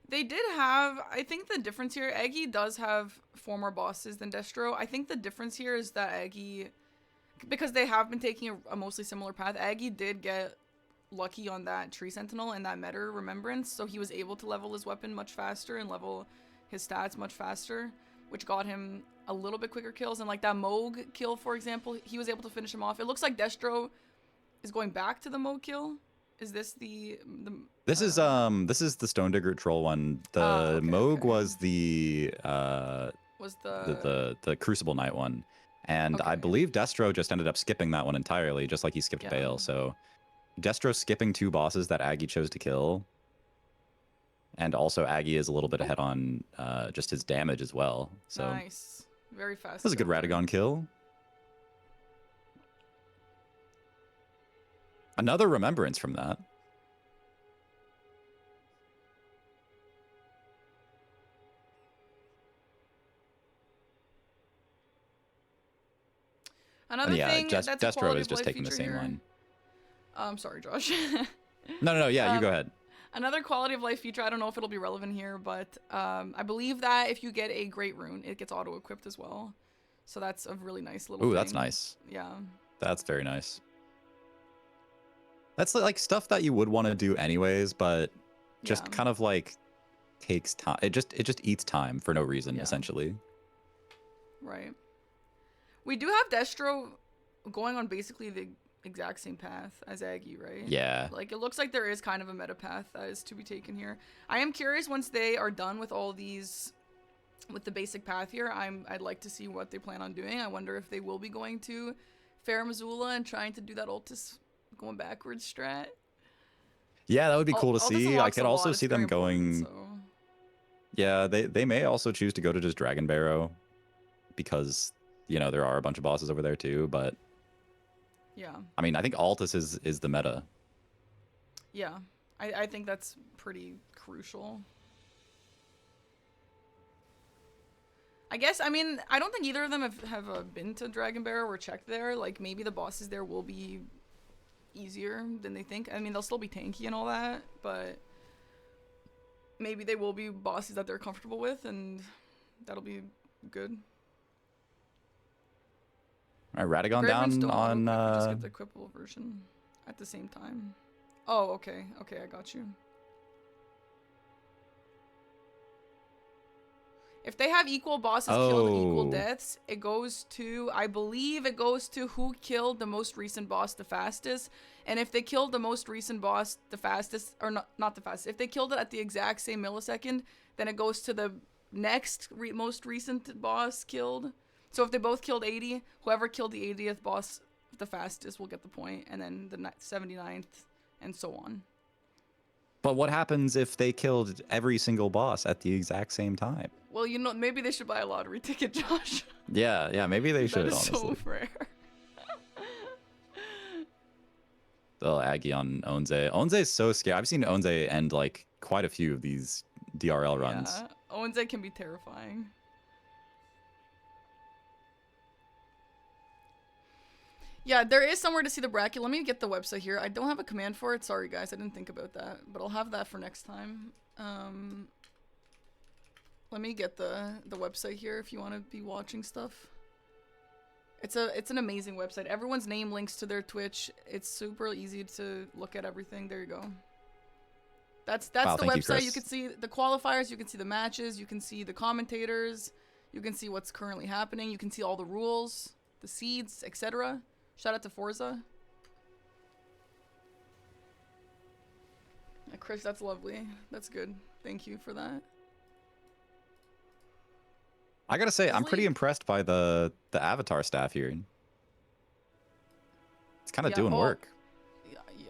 They did have, I think the difference here, LilAggy does have 4 more bosses than Destro. I think the difference here is that LilAggy, because they have been taking a mostly similar path, LilAggy did get lucky on that Tree Sentinel and that Meta Remembrance, so he was able to level his weapon much faster and level his stats much faster, which got him a little bit quicker kills. And like that Moog kill, for example, he was able to finish him off. It looks like Destro is going back to the Moog kill. Is this the This is the Stone Digger Troll one. The Moog was the Crucible Knight one, and I believe Destro just ended up skipping that one entirely, just like he skipped Bale. So Destro skipping 2 bosses that LilAggy chose to kill, and also LilAggy is a little bit ahead on just his damage as well. So nice, very fast. That was a good Radagon kill. Another remembrance from that. Another thing that's Destro is just taking the same line. I'm sorry, Josh. No, yeah, you go ahead. Another quality of life feature, I don't know if it'll be relevant here, but I believe that if you get a great rune, it gets auto-equipped as well. So that's a really nice little thing. That's nice. Yeah. That's very nice. That's like stuff that you would want to do anyways, but just kind of like takes time. It just eats time for no reason, essentially. Right. We do have Destro going on basically the exact same path as LilAggy, right? Yeah. Like it looks like there is kind of a meta path that is to be taken here. I am curious once they are done with all these, with the basic path here. I'd like to see what they plan on doing. I wonder if they will be going to Fair Missoula and trying to do that Altus going backwards strat. Yeah, that would be cool to see. I could also see them going. So. Yeah, they may also choose to go to just Dragon Barrow, because there are a bunch of bosses over there too. But yeah, I mean, I think Altus is the meta. Yeah, I think that's pretty crucial. I guess, I mean, I don't think either of them have been to Dragon Barrow or checked there. Like, maybe the bosses there will be easier than they think. I mean, they'll still be tanky and all that, but maybe they will be bosses that they're comfortable with, and that'll be good. All right, Radagon down on... Just get the equipable version at the same time. Oh, okay. Okay, I got you. If they have equal bosses killed and equal deaths, it goes to, I believe it goes to who killed the most recent boss the fastest. And if they killed the most recent boss the fastest, or not the fastest, if they killed it at the exact same millisecond, then it goes to the next most recent boss killed. So if they both killed 80, whoever killed the 80th boss the fastest will get the point, and then the 79th, and so on. But what happens if they killed every single boss at the exact same time? Well, maybe they should buy a lottery ticket, Josh. Yeah, maybe they should, honestly. So rare. LilAggy on Onze. Onze is so scary. I've seen Onze end like quite a few of these DRL runs. Yeah, Onze can be terrifying. Yeah, there is somewhere to see the bracket. Let me get the website here. I don't have a command for it. Sorry, guys. I didn't think about that. But I'll have that for next time. Let me get the website here if you want to be watching stuff. It's an amazing website. Everyone's name links to their Twitch. It's super easy to look at everything. There you go. That's the website. You can see the qualifiers. You can see the matches. You can see the commentators. You can see what's currently happening. You can see all the rules, the seeds, etc. Shout out to Forsa. Yeah, Chris, that's lovely. That's good. Thank you for that. I gotta say, I'm pretty impressed by the avatar staff here. It's kind of doing work.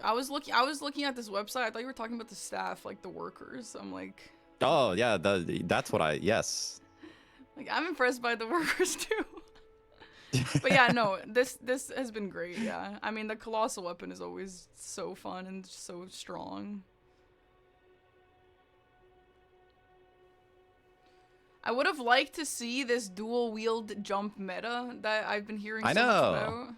I was looking at this website. I thought you were talking about the staff, like the workers. I'm like, oh yeah, that's what yes. Like, I'm impressed by the workers too. But yeah, no, this has been great. Yeah, I mean the colossal weapon is always so fun and so strong. I would have liked to see this dual wield jump meta that I've been hearing I so much know.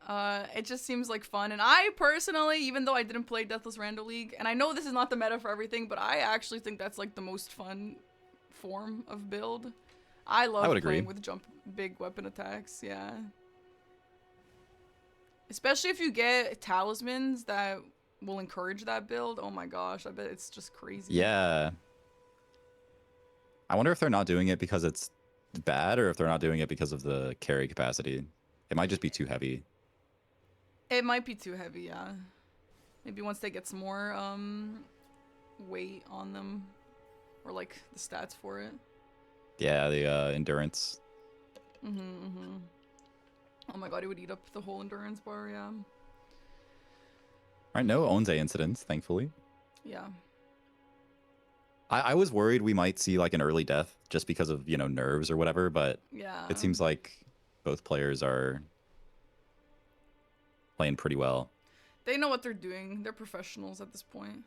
about. It just seems like fun, and I personally, even though I didn't play Deathless Rando League, and I know this is not the meta for everything, but I actually think that's like the most fun form of build. I love would playing agree. with jump big weapon attacks, yeah. Especially if you get talismans that will encourage that build. Oh my gosh, I bet it's just crazy. Yeah. I wonder if they're not doing it because it's bad or if they're not doing it because of the carry capacity. It might just be too heavy. It might be too heavy, yeah. Maybe once they get some more weight on them, or like the stats for it. Yeah, the endurance. Oh my god, it would eat up the whole endurance bar, yeah. Right, no Onze incidents, thankfully. Yeah. I was worried we might see like an early death just because of, you know, nerves or whatever, but Yeah. it seems like both players are playing pretty well. They know what they're doing. They're professionals at this point.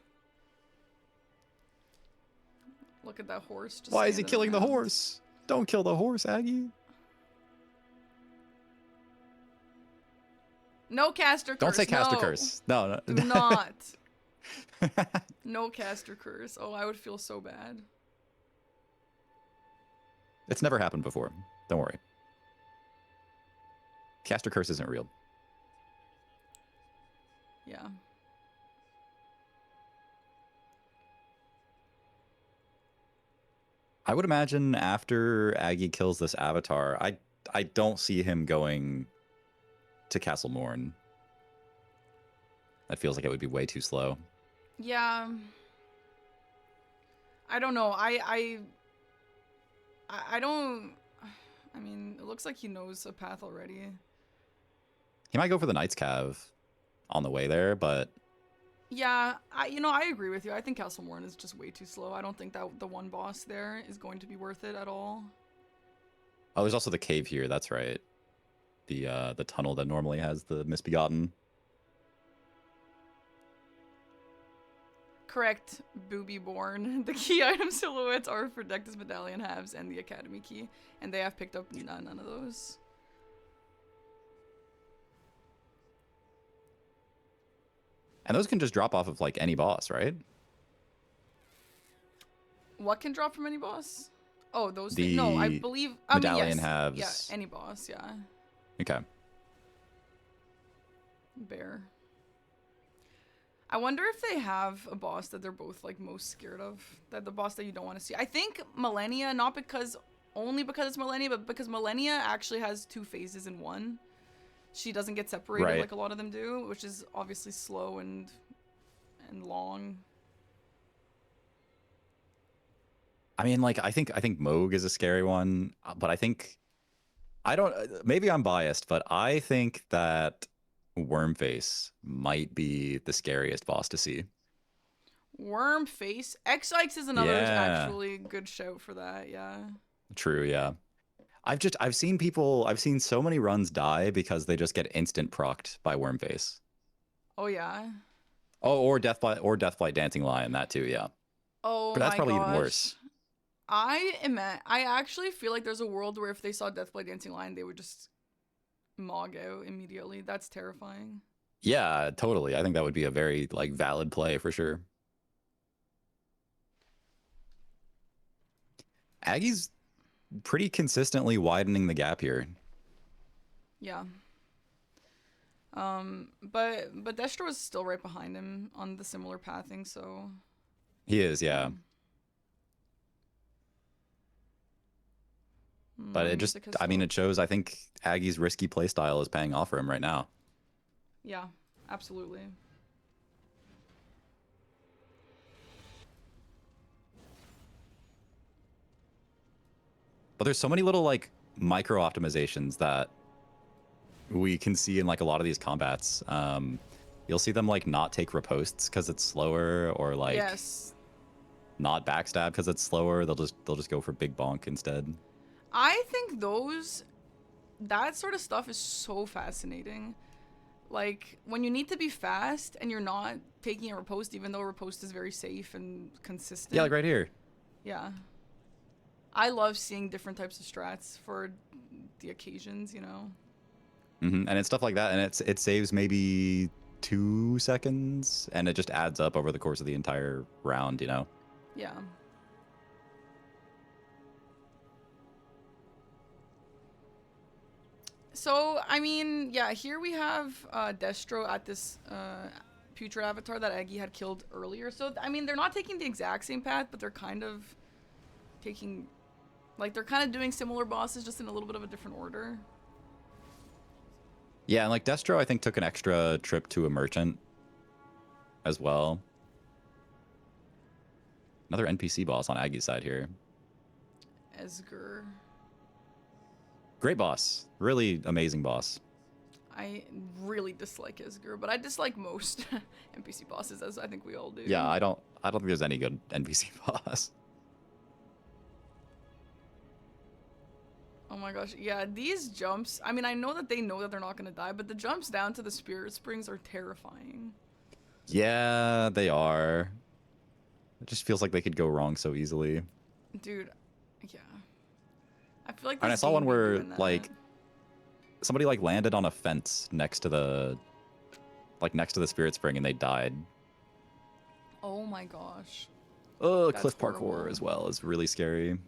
Look at that horse. Just Why is he standing killing the around. horse? Don't kill the horse, Aggie. No caster curse. Don't say caster no. curse. No, no. Do not. No caster curse. Oh, I would feel so bad. It's never happened before. Don't worry. Caster curse isn't real. Yeah. I would imagine after Aggie kills this avatar, I don't see him going to Castle Morn. That feels like it would be way too slow. Yeah. I don't know. I don't. I mean, it looks like he knows a path already. He might go for the Knight's Cav on the way there, but Yeah, I agree with you. I think Castle Morn is just way too slow. I don't think that the one boss there is going to be worth it at all. oh, there's also the cave here. That's right. The tunnel that normally has the Misbegotten. Correct, Booby Born. The key item silhouettes are for Dectus Medallion halves and the Academy key, and they have picked up none of those. And those can just drop off of like any boss, right? What can drop from any boss? Oh, those The things. No, I believe. I mean, medallion yes. halves. Yeah, any boss. Yeah. Okay. Bear. I wonder if they have a boss that they're both like most scared of. That the boss that you don't want to see. I think Millennia, not only because it's Millennia, but because Millennia actually has 2 phases in one. She doesn't get separated Right. like a lot of them do, which is obviously slow and long. I mean, like I think Moog is a scary one, but maybe I'm biased, but I think that Wormface might be the scariest boss to see. Worm face. X-Ikes is another Yeah. actually good shout for that. Yeah. True, yeah. I've seen so many runs die because they just get instant procced by Wormface. Oh yeah. Oh, or Deathblight Dancing Lion, that too, yeah. Oh But that's my probably gosh. even worse. I actually feel like there's a world where if they saw Deathblade Dancing Lion, they would just mog out immediately. That's terrifying. Yeah, totally. I think that would be a very like valid play for sure. Aggie's pretty consistently widening the gap here. Yeah. But Destro is still right behind him on the similar pathing, so He is, yeah. But it just, music has I mean, stopped. it shows, I think Aggie's risky playstyle is paying off for him right now. Yeah, absolutely. But there's so many little like micro optimizations that we can see in like a lot of these combats. You'll see them like not take ripostes because it's slower, or like Yes. not backstab because it's slower. They'll just go for big bonk instead. I think those that sort of stuff is so fascinating. Like, when you need to be fast and you're not taking a riposte, even though riposte is very safe and consistent. Yeah, like right here. Yeah. I love seeing different types of strats for the occasions, you know? And it's stuff like that, and it saves maybe 2 seconds, and it just adds up over the course of the entire round, you know? Yeah. So, I mean, yeah, here we have Destro at this putrid avatar that Aggie had killed earlier. So, I mean, they're not taking the exact same path, but they're kind of taking... Like, they're kind of doing similar bosses, just in a little bit of a different order. Yeah, and like Destro, I think, took an extra trip to a merchant as well. Another NPC boss on Aggie's side here. Esger. Great boss. Really amazing boss. I really dislike Esger, but I dislike most NPC bosses, as I think we all do. Yeah, I don't think there's any good NPC boss. Oh my gosh, yeah, these jumps, I mean, I know that they're not gonna die, but the jumps down to the spirit springs are terrifying. Yeah, they are. It just feels like they could go wrong so easily. Dude, yeah. I feel like And I this saw game one be where, doing that. like, somebody, like, landed on a fence next to the spirit spring, and they died. Oh my gosh. Oh, That's cliff parkour horrible. as well is really scary.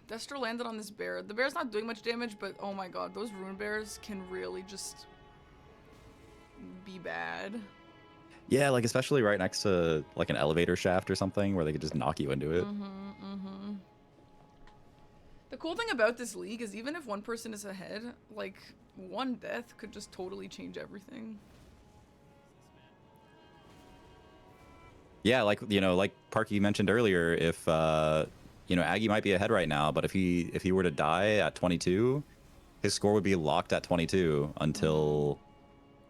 Destro landed on this bear. The bear's not doing much damage, but oh my god, those rune bears can really just be bad. Yeah, like, especially right next to, like, an elevator shaft or something where they could just knock you into it. The cool thing about this league is even if one person is ahead, like, one death could just totally change everything. Yeah, like, you know, like Parky mentioned earlier, if you know, Aggie might be ahead right now, but if he were to die at 22, his score would be locked at 22 until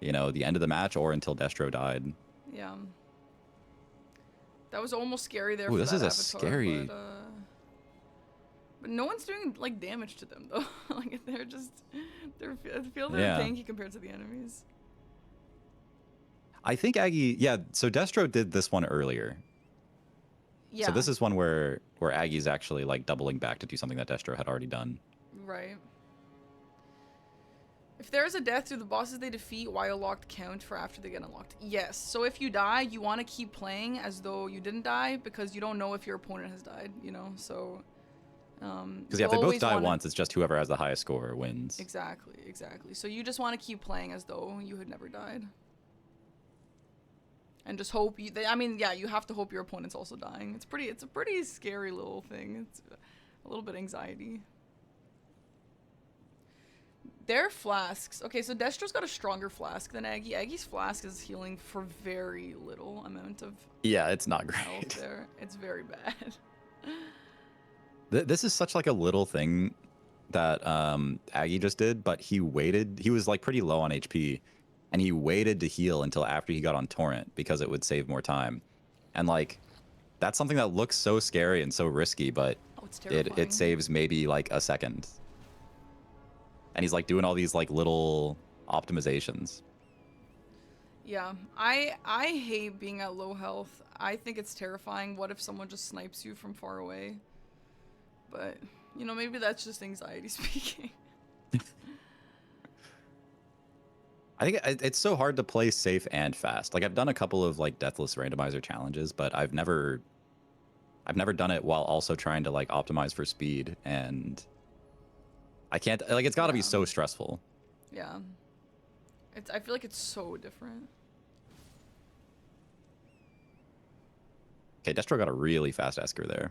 you know, the end of the match or until Destro died. Yeah. That was almost scary there. Ooh, for this that is a avatar, scary. But no one's doing like damage to them though. Like they're just I feel they're Yeah. tanky compared to the enemies. I think Aggie, yeah, so Destro did this one earlier. Yeah. So this is one where Aggie's actually like doubling back to do something that Destro had already done. Right. If there is a death to the bosses they defeat, while locked count for after they get unlocked. Yes. So if you die, you want to keep playing as though you didn't die because you don't know if your opponent has died, you know? So Because yeah, if they both die once, it's just whoever has the highest score wins. Exactly, exactly. So you just want to keep playing as though you had never died. And just hope I mean, yeah, you have to hope your opponent's also dying. It's a pretty scary little thing. It's a little bit anxiety. Their flasks. Okay, so Destro's got a stronger flask than Aggie. Aggie's flask is healing for very little amount of Yeah, it's not health great. there. It's very bad. This is such like a little thing that Aggie just did, but he waited. He was like pretty low on HP, and he waited to heal until after he got on Torrent because it would save more time. And like, that's something that looks so scary and so risky, but Oh, it's terrifying. it saves maybe like a second. And he's like doing all these like little optimizations. Yeah, I hate being at low health. I think it's terrifying. What if someone just snipes you from far away? But, you know, maybe that's just anxiety speaking. I think it's so hard to play safe and fast. Like I've done a couple of like Deathless Randomizer challenges, but I've never done it while also trying to like optimize for speed, and I can't, like, it's got to be so stressful. Yeah. I feel like it's so different. Okay, Destro got a really fast Esker there.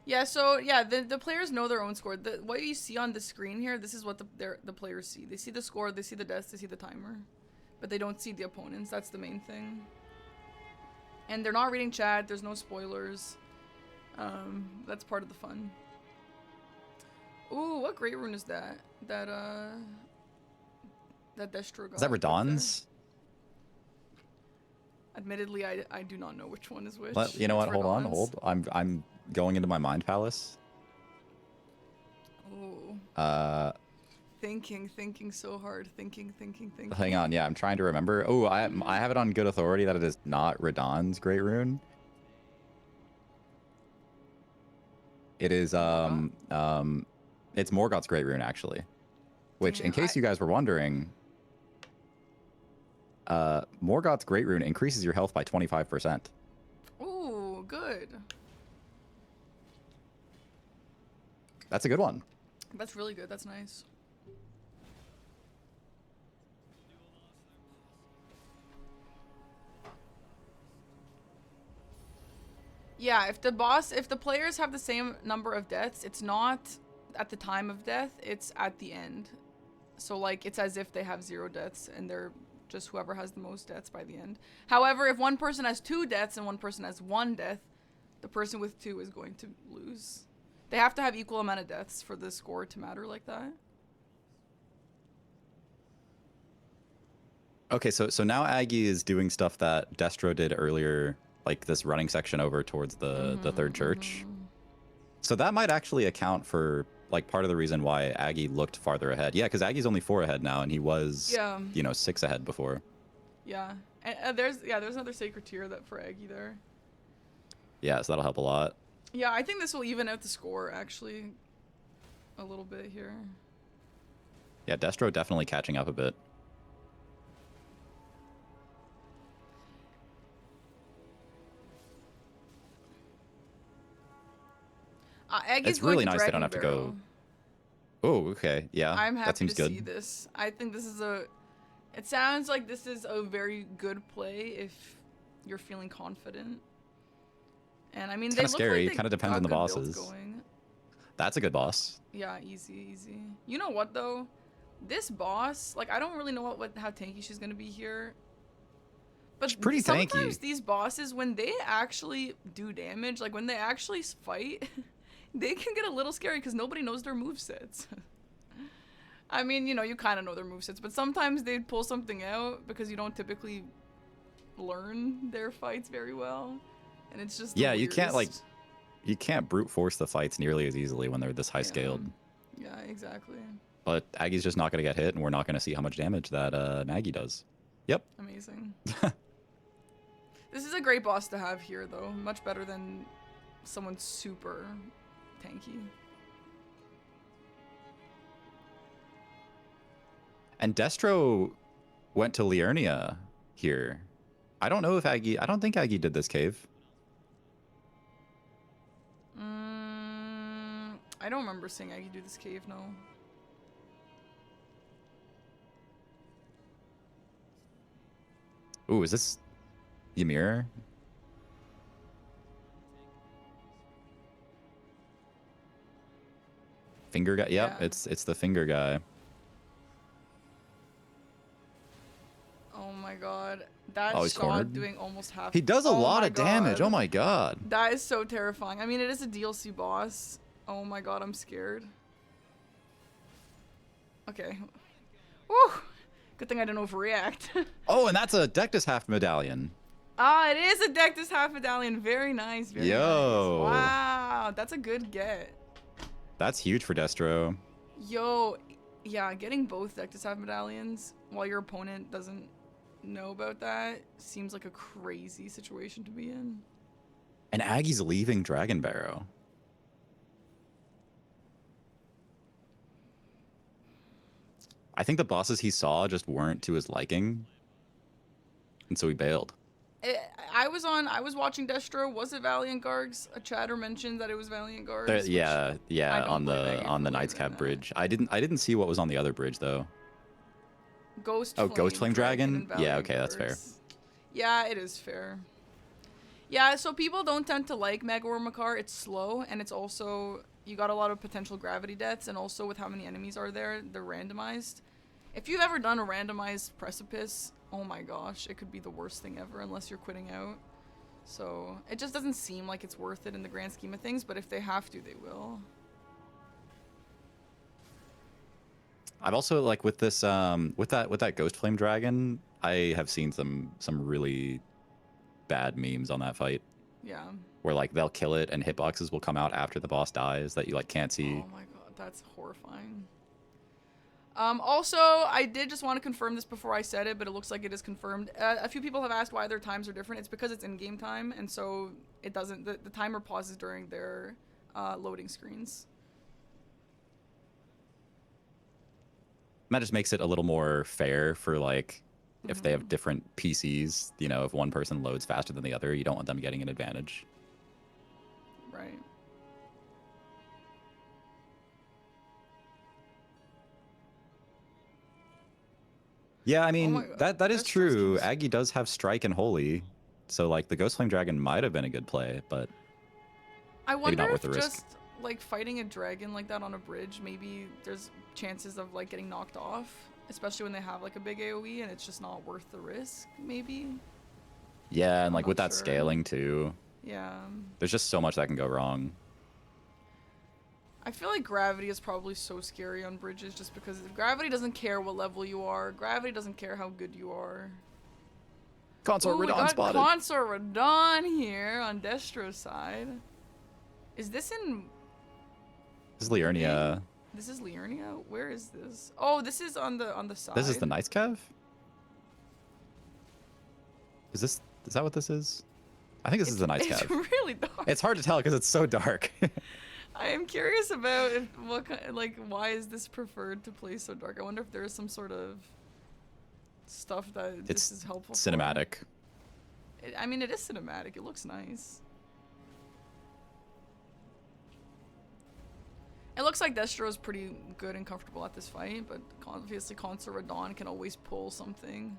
Yeah, so yeah, the players know their own score. What you see on the screen here, this is what the players see. They see the score, they see the deaths, they see the timer, but they don't see the opponents. That's the main thing. And they're not reading chat. There's no spoilers. That's part of the fun. Ooh, what great rune is that? That Destro got. Is that Radon's? Admittedly, I do not know which one is which. You know It's what? Hold on, Radon's. hold. I'm going into my mind palace. Ooh. Thinking so hard. Thinking. Hang on, yeah, I'm trying to remember. Oh, I have it on good authority that it is not Radon's great rune. It is it's Morgoth's great rune actually. Which, in case you guys were wondering, Morgoth's great rune increases your health by 25%. Ooh, good. That's a good one. That's really good. That's nice. Yeah, if the players have the same number of deaths, it's not at the time of death, it's at the end. So like it's as if they have 0 deaths and they're just whoever has the most deaths by the end. However, if one person has 2 deaths and one person has 1 death, the person with 2 is going to lose. They have to have equal amount of deaths for the score to matter like that. Okay, so now Aggie is doing stuff that Destro did earlier, like this running section over towards the third church. So that might actually account for like part of the reason why Aggie looked farther ahead. Yeah, because Aggie's only 4 ahead now, and he was, you know, 6 ahead before. Yeah, and there's another sacred tier that for Aggie there. Yeah, so that'll help a lot. Yeah, I think this will even out the score actually a little bit here. Yeah, Destro definitely catching up a bit. Aggie's it's really going to nice they don't have Dragon to go. Oh, okay. Yeah, I'm happy that seems to good. see this. I think this is it sounds like this is a very good play if you're feeling confident. And I mean, It's they kind of look scary. like It they kind of depends on the got good builds bosses. going. That's a good boss. Yeah, easy. You know what though? This boss, like I don't really know how tanky she's gonna be here. But She's pretty sometimes tanky. these bosses, when they actually do damage, like when they actually fight, they can get a little scary because nobody knows their movesets. I mean, you know, you kind of know their movesets, but sometimes they pull something out because you don't typically learn their fights very well. And it's just Yeah, you can't brute force the fights nearly as easily when they're this high scaled. Yeah, exactly. But Aggie's just not going to get hit, and we're not going to see how much damage that Maggie does. Yep. Amazing. This is a great boss to have here, though. Much better than someone super tanky. And Destro went to Liurnia here. I don't know if Aggie... I don't think Aggie did this cave. I don't remember seeing Aggie do this cave, no. Ooh, is this Ymir? Finger guy? Yep, Yeah. it's the finger guy. Oh my god. That he's shot cornered. doing almost half. He does a lot of damage. Oh my god. That is so terrifying. I mean, it is a DLC boss. Oh my god, I'm scared. Okay. Woo! Good thing I didn't overreact. Oh, and that's a Dectus half medallion. Ah, it is a Dectus half medallion. Very nice. Very Yo. nice. Wow, that's a good get. That's huge for Destro. Yo, yeah, getting both Dectus half medallions while your opponent doesn't know about that seems like a crazy situation to be in. And Aggie's leaving Dragon Barrow. I think the bosses he saw just weren't to his liking, and so he bailed. I was watching Destro. Was it Valiant Gargs? A chatter mentioned that it was Valiant Gargs. Yeah, on the Knight's Cap bridge. I didn't see what was on the other bridge though. Ghost Flame Dragon? and Yeah, Valiant okay, that's fair. Gargs. Yeah, it is fair. Yeah, so people don't tend to like Mega Makar. It's slow, and it's also, you got a lot of potential gravity deaths, and also with how many enemies are there, they're randomized. If you've ever done a randomized precipice, oh my gosh, it could be the worst thing ever unless you're quitting out. So it just doesn't seem like it's worth it in the grand scheme of things, but if they have to, they will. I've also like with this with that Ghost Flame Dragon, I have seen some really bad memes on that fight Yeah. where like they'll kill it and hitboxes will come out after the boss dies that you like can't see. Oh my god, that's horrifying. Also, I did just want to confirm this before I said it, but it looks like it is confirmed. A few people have asked why their times are different. It's because it's in-game time, and so it doesn't. The timer pauses during their loading screens. And that just makes it a little more fair for like if they have different PCs. You know, if one person loads faster than the other, you don't want them getting an advantage. Right. Yeah, I mean, my God. that is That's true. just- Aggie does have Strike and Holy. So, like, the Ghost Flame Dragon might have been a good play, but I wonder not if worth the risk. just like fighting a dragon like that on a bridge, maybe there's chances of like getting knocked off, especially when they have like a big AoE and it's just not worth the risk, maybe. yeah, and I'm like with not that sure. scaling too, Yeah. there's just so much that can go wrong. I feel like gravity is probably so scary on bridges just because gravity doesn't care what level you are. Gravity doesn't care how good you are. Consort Ooh, we Radon got spotted. Consort Radon here on Destro's side. Is this in... This is Liurnia. This is Liurnia? Where is this? Oh, this is on the side. This is the Nice Cav? Is that what this is? I think this is the Nice It's Cav. really dark. It's hard to tell because it's so dark. I am curious about why is this preferred to play so dark? I wonder if there is some sort of stuff that this is helpful for. Cinematic. I mean, it is cinematic. It looks nice. It looks like Destro is pretty good and comfortable at this fight, but obviously Consort Radon can always pull something.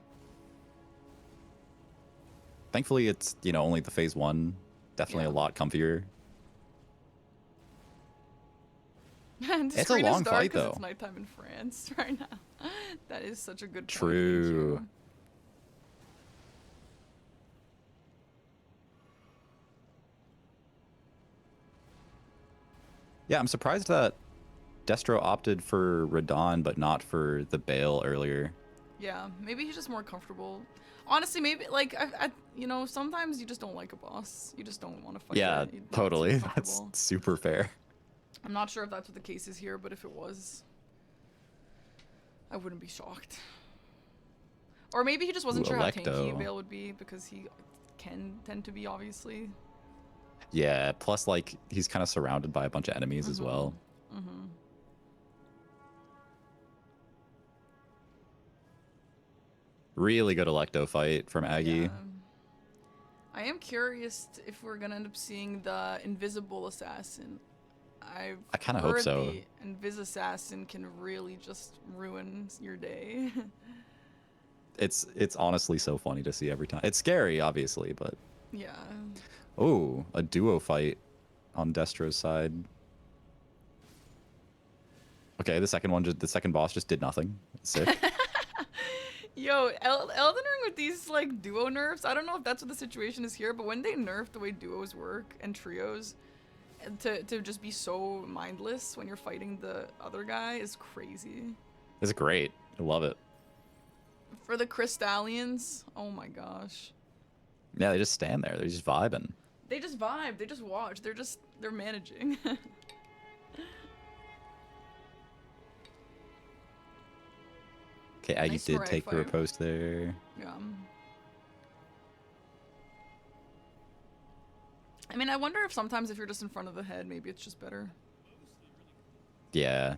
Thankfully, it's, you know, only the phase 1. Definitely Yeah. a lot comfier. Man, the It's a screen is long dark fight, 'cause though. It's nighttime in France right now. That is such a good point. True. Thank you. Yeah, I'm surprised that Destro opted for Radon, but not for the Bale earlier. Yeah, maybe he's just more comfortable. Honestly, maybe like you know, sometimes you just don't like a boss. You just don't want to fight. Yeah, it. It's totally. That's uncomfortable. super fair. I'm not sure if that's what the case is here, but if it was, I wouldn't be shocked. Or maybe he just wasn't Ooh, sure how Electo. tanky Bale would be because he can tend to be, obviously. Yeah, plus like he's kind of surrounded by a bunch of enemies as well. Mm-hmm. Really good Electo fight from Aggie. Yeah. I am curious if we're gonna end up seeing the Invisible Assassin. I kinda hope so. The Invis Assassin can really just ruin your day. It's honestly so funny to see every time. It's scary, obviously, but Yeah. oh, a duo fight on Destro's side. Okay, the second boss just did nothing. Sick. Yo, Elden Ring with these like duo nerfs. I don't know if that's what the situation is here, but when they nerf the way duos work and trios, to just be so mindless when you're fighting the other guy is crazy. It's great. I love it. For the Crystallians, oh my gosh. Yeah, they just stand there. They're just vibing. They just vibe. They just watch. They're managing. Okay, Aggie Nice did Mariah take the fight. riposte there. Yeah. I mean, I wonder if sometimes if you're just in front of the head, maybe it's just better. Yeah.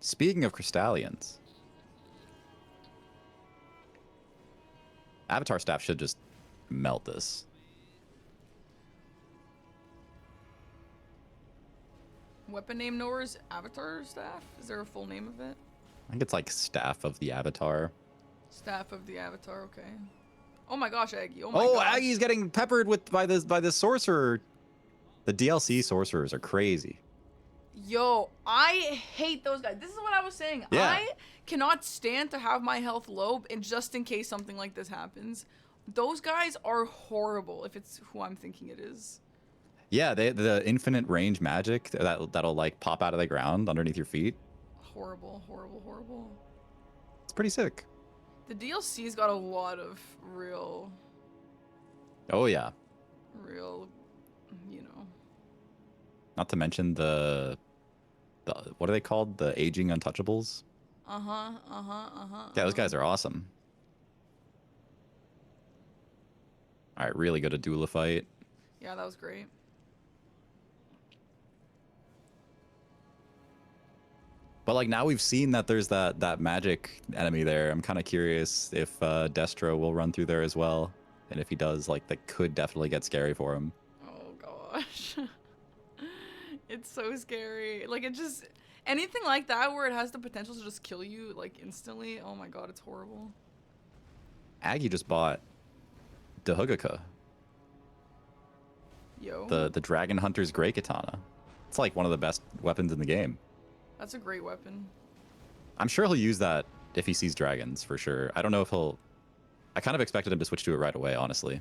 Speaking of Crystallians, Avatar staff should just melt this. Weapon name Noah's Avatar Staff? Is there a full name of it? I think it's like Staff of the Avatar. Staff of the Avatar, okay. Oh my gosh, Aggie. Oh my Oh, gosh. Aggie's getting peppered by this sorcerer. The DLC sorcerers are crazy. Yo, I hate those guys. This is what I was saying. Yeah. I cannot stand to have my health low, and just in case something like this happens. Those guys are horrible if it's who I'm thinking it is. Yeah, the infinite range magic that'll like pop out of the ground underneath your feet. horrible, horrible, horrible. It's pretty sick. The DLC's got a lot of real, Oh yeah. you know. Not to mention the what are they called? The aging untouchables. Yeah, those guys are awesome. All right, really good at duel fight. Yeah, that was great. But like now we've seen that there's that magic enemy there. I'm kind of curious if Destro will run through there as well, and if he does, like that could definitely get scary for him. Oh gosh. It's so scary. Like, it just, anything like that where it has the potential to just kill you, like, instantly. Oh my god, it's horrible. Aggie just bought the Hugaka, Yo. the Dragon Hunter's Grey Katana. It's like one of the best weapons in the game. That's a great weapon. I'm sure he'll use that if he sees dragons, for sure. I don't know if he'll... I kind of expected him to switch to it right away, honestly.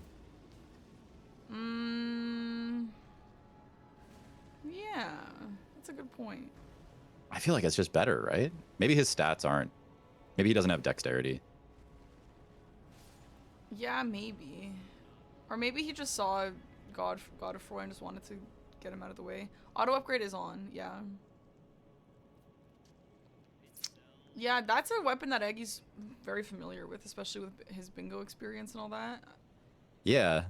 Yeah, that's a good point. I feel like it's just better, right? Maybe his stats aren't... Maybe he doesn't have dexterity. Yeah, maybe. Or maybe he just saw God of War and just wanted to get him out of the way. Auto upgrade is on, yeah. Yeah, that's a weapon that Eggy's very familiar with, especially with his bingo experience and all that. Yeah.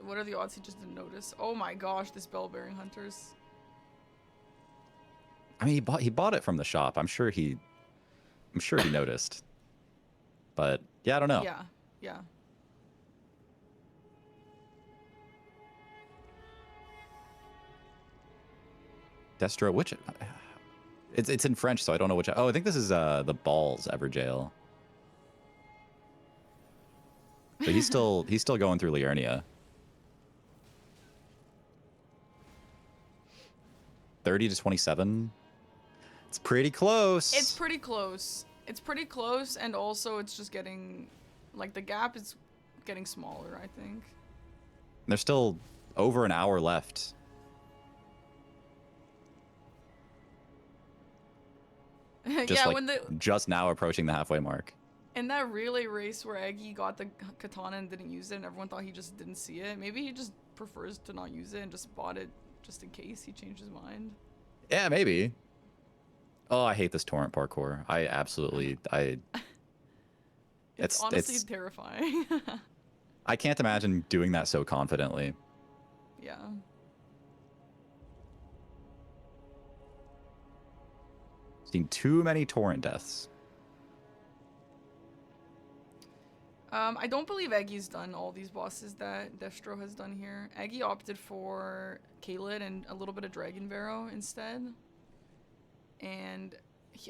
What are the odds he just didn't notice? Oh my gosh, this bell-bearing hunters. I mean, he bought it from the shop. I'm sure he noticed. But yeah, I don't know. Yeah, yeah. Destro, which it's in French, so I don't know which. Oh, I think this is the Balls Everjail. But he's still going through Liurnia. 30 to 27. It's pretty close. It's pretty close. It's pretty close, and also it's just getting, like, the gap is getting smaller, I think. There's still over an hour left. Just yeah, like when just now approaching the halfway mark. in that relay race where Eggy got the katana and didn't use it, and everyone thought he just didn't see it. Maybe he just prefers to not use it and just bought it just in case he changed his mind. Yeah, maybe. Oh, I hate this torrent parkour. I absolutely It's honestly terrifying. I can't imagine doing that so confidently. Yeah. Seen too many torrent deaths. I don't believe Eggy's done all these bosses that Destro has done here. Eggy opted for Kaled and a little bit of Dragon Barrow instead. And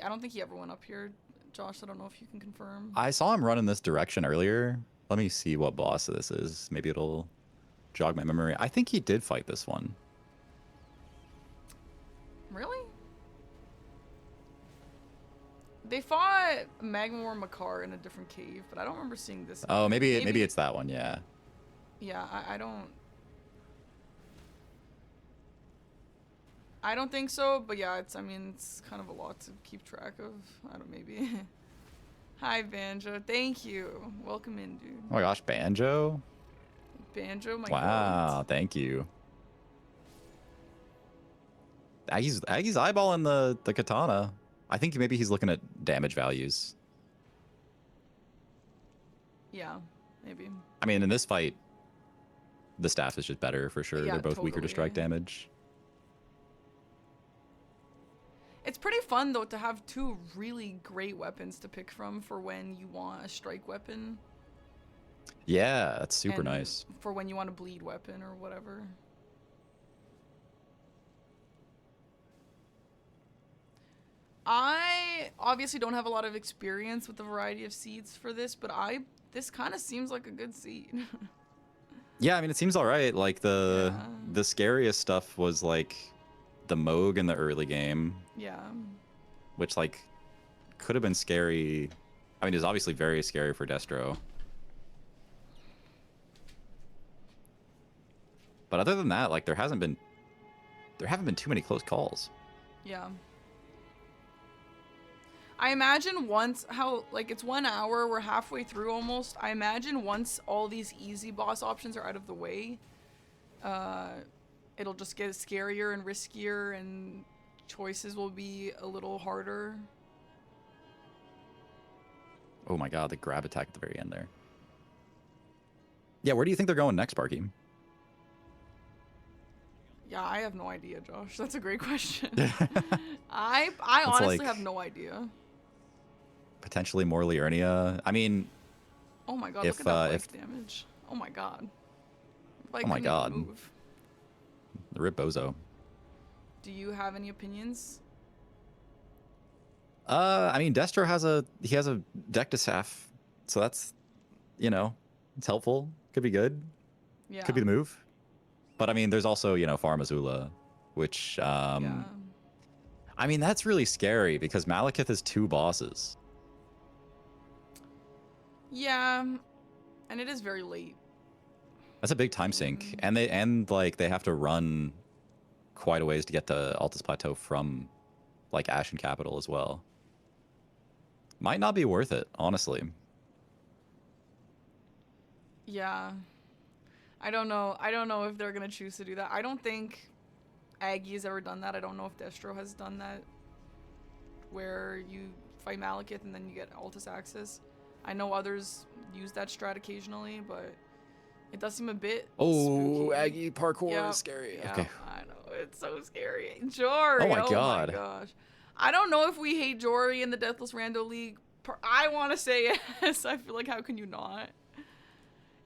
I don't think he ever went up here. Josh, I don't know if you can confirm. I saw him run in this direction earlier. Let me see what boss this is. Maybe it'll jog my memory. I think he did fight this one. Really? They fought Magmor Makar in a different cave, but I don't remember seeing this. Oh, maybe it's that one, yeah. Yeah, I don't think so, but yeah, it's kind of a lot to keep track of. I don't maybe. Hi Banjo, thank you. Welcome in, dude. Oh my gosh, Banjo? Banjo, my wow, goat. thank you. Aggie's eyeballing the katana. I think maybe he's looking at damage values. Yeah, maybe. I mean, in this fight, the staff is just better for sure. Yeah, They're both weaker to totally. strike damage. It's pretty fun though to have two really great weapons to pick from for when you want a strike weapon. Yeah, that's super and nice. For when you want a bleed weapon or whatever. I obviously don't have a lot of experience with the variety of seeds for this, but this kind of seems like a good seed. Yeah, I mean, it seems all right. Like the Yeah. scariest stuff was like the Moog in the early game, Yeah. which like could have been scary. I mean, it's obviously very scary for Destro. But other than that, like there haven't been too many close calls. Yeah. I imagine once how like it's 1 hour, we're halfway through almost. I imagine once all these easy boss options are out of the way, it'll just get scarier and riskier and choices will be a little harder. Oh my god, the grab attack at the very end there. Yeah, where do you think they're going next, Barky? Yeah, I have no idea, Josh. That's a great question. I honestly like, have no idea. Potentially more Liurnia. I mean, Oh my god, if, look at that bike damage. Oh my god. Bike oh my couldn't even god. move. Rip Bozo. Do you have any opinions? I mean, Destro has a deck to Saf, so that's, you know, it's helpful. Could be good. Yeah. Could be the move. But I mean, there's also, you know, Farm Azula, which Yeah. I mean, that's really scary because Malekith is 2 bosses. Yeah. And it is very late. That's a big time sink, and they have to run quite a ways to get to Altus Plateau from like Ashen Capital as well. Might not be worth it, honestly. Yeah. I don't know. I don't know if they're going to choose to do that. I don't think Aggie has ever done that. I don't know if Destro has done that, where you fight Malekith and then you get Altus access. I know others use that strat occasionally, but it does seem a bit spooky. Aggie parkour is scary. Yeah, Okay. I know. It's so scary. Jory. Oh my god. My gosh. I don't know if we hate Jory in the Deathless Rando League. I want to say yes. I feel like how can you not?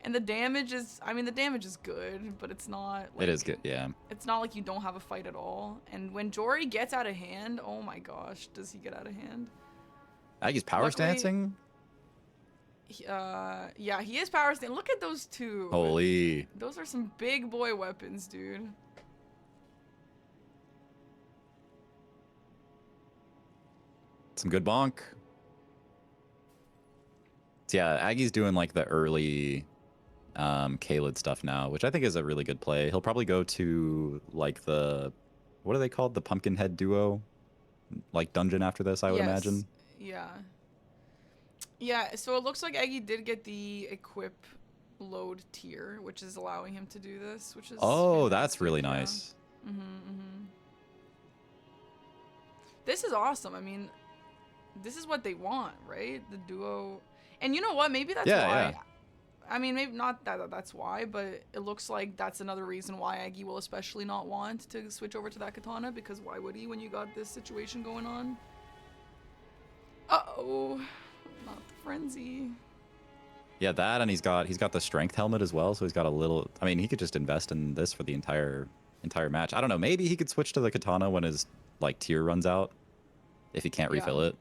And the damage is, I mean, the damage is good, but it's not like, It is good, yeah. It's not like you don't have a fight at all. And when Jory gets out of hand, oh my gosh, does he get out of hand? Aggie's power stancing? Yeah, he is power stancing. Look at those two. Holy. Those are some big boy weapons, dude. Some good bonk. So yeah, Aggie's doing like the early Kaled stuff now, which I think is a really good play. He'll probably go to like the, what are they called? The Pumpkinhead duo, like dungeon after this, I would imagine. Yeah. Yeah, so it looks like Aggie did get the equip load tier, which is allowing him to do this, which is that's really nice. This is awesome. I mean, this is what they want, right? The duo. And you know what? Maybe that's why. Yeah. I mean, maybe not that's why, but it looks like that's another reason why Aggie will especially not want to switch over to that katana, because why would he when you got this situation going on? Uh-oh. Not the frenzy. Yeah, that, and he's got the strength helmet as well, so he's got a little, I mean, he could just invest in this for the entire match. I don't know, maybe he could switch to the katana when his like tier runs out if he can't refill it.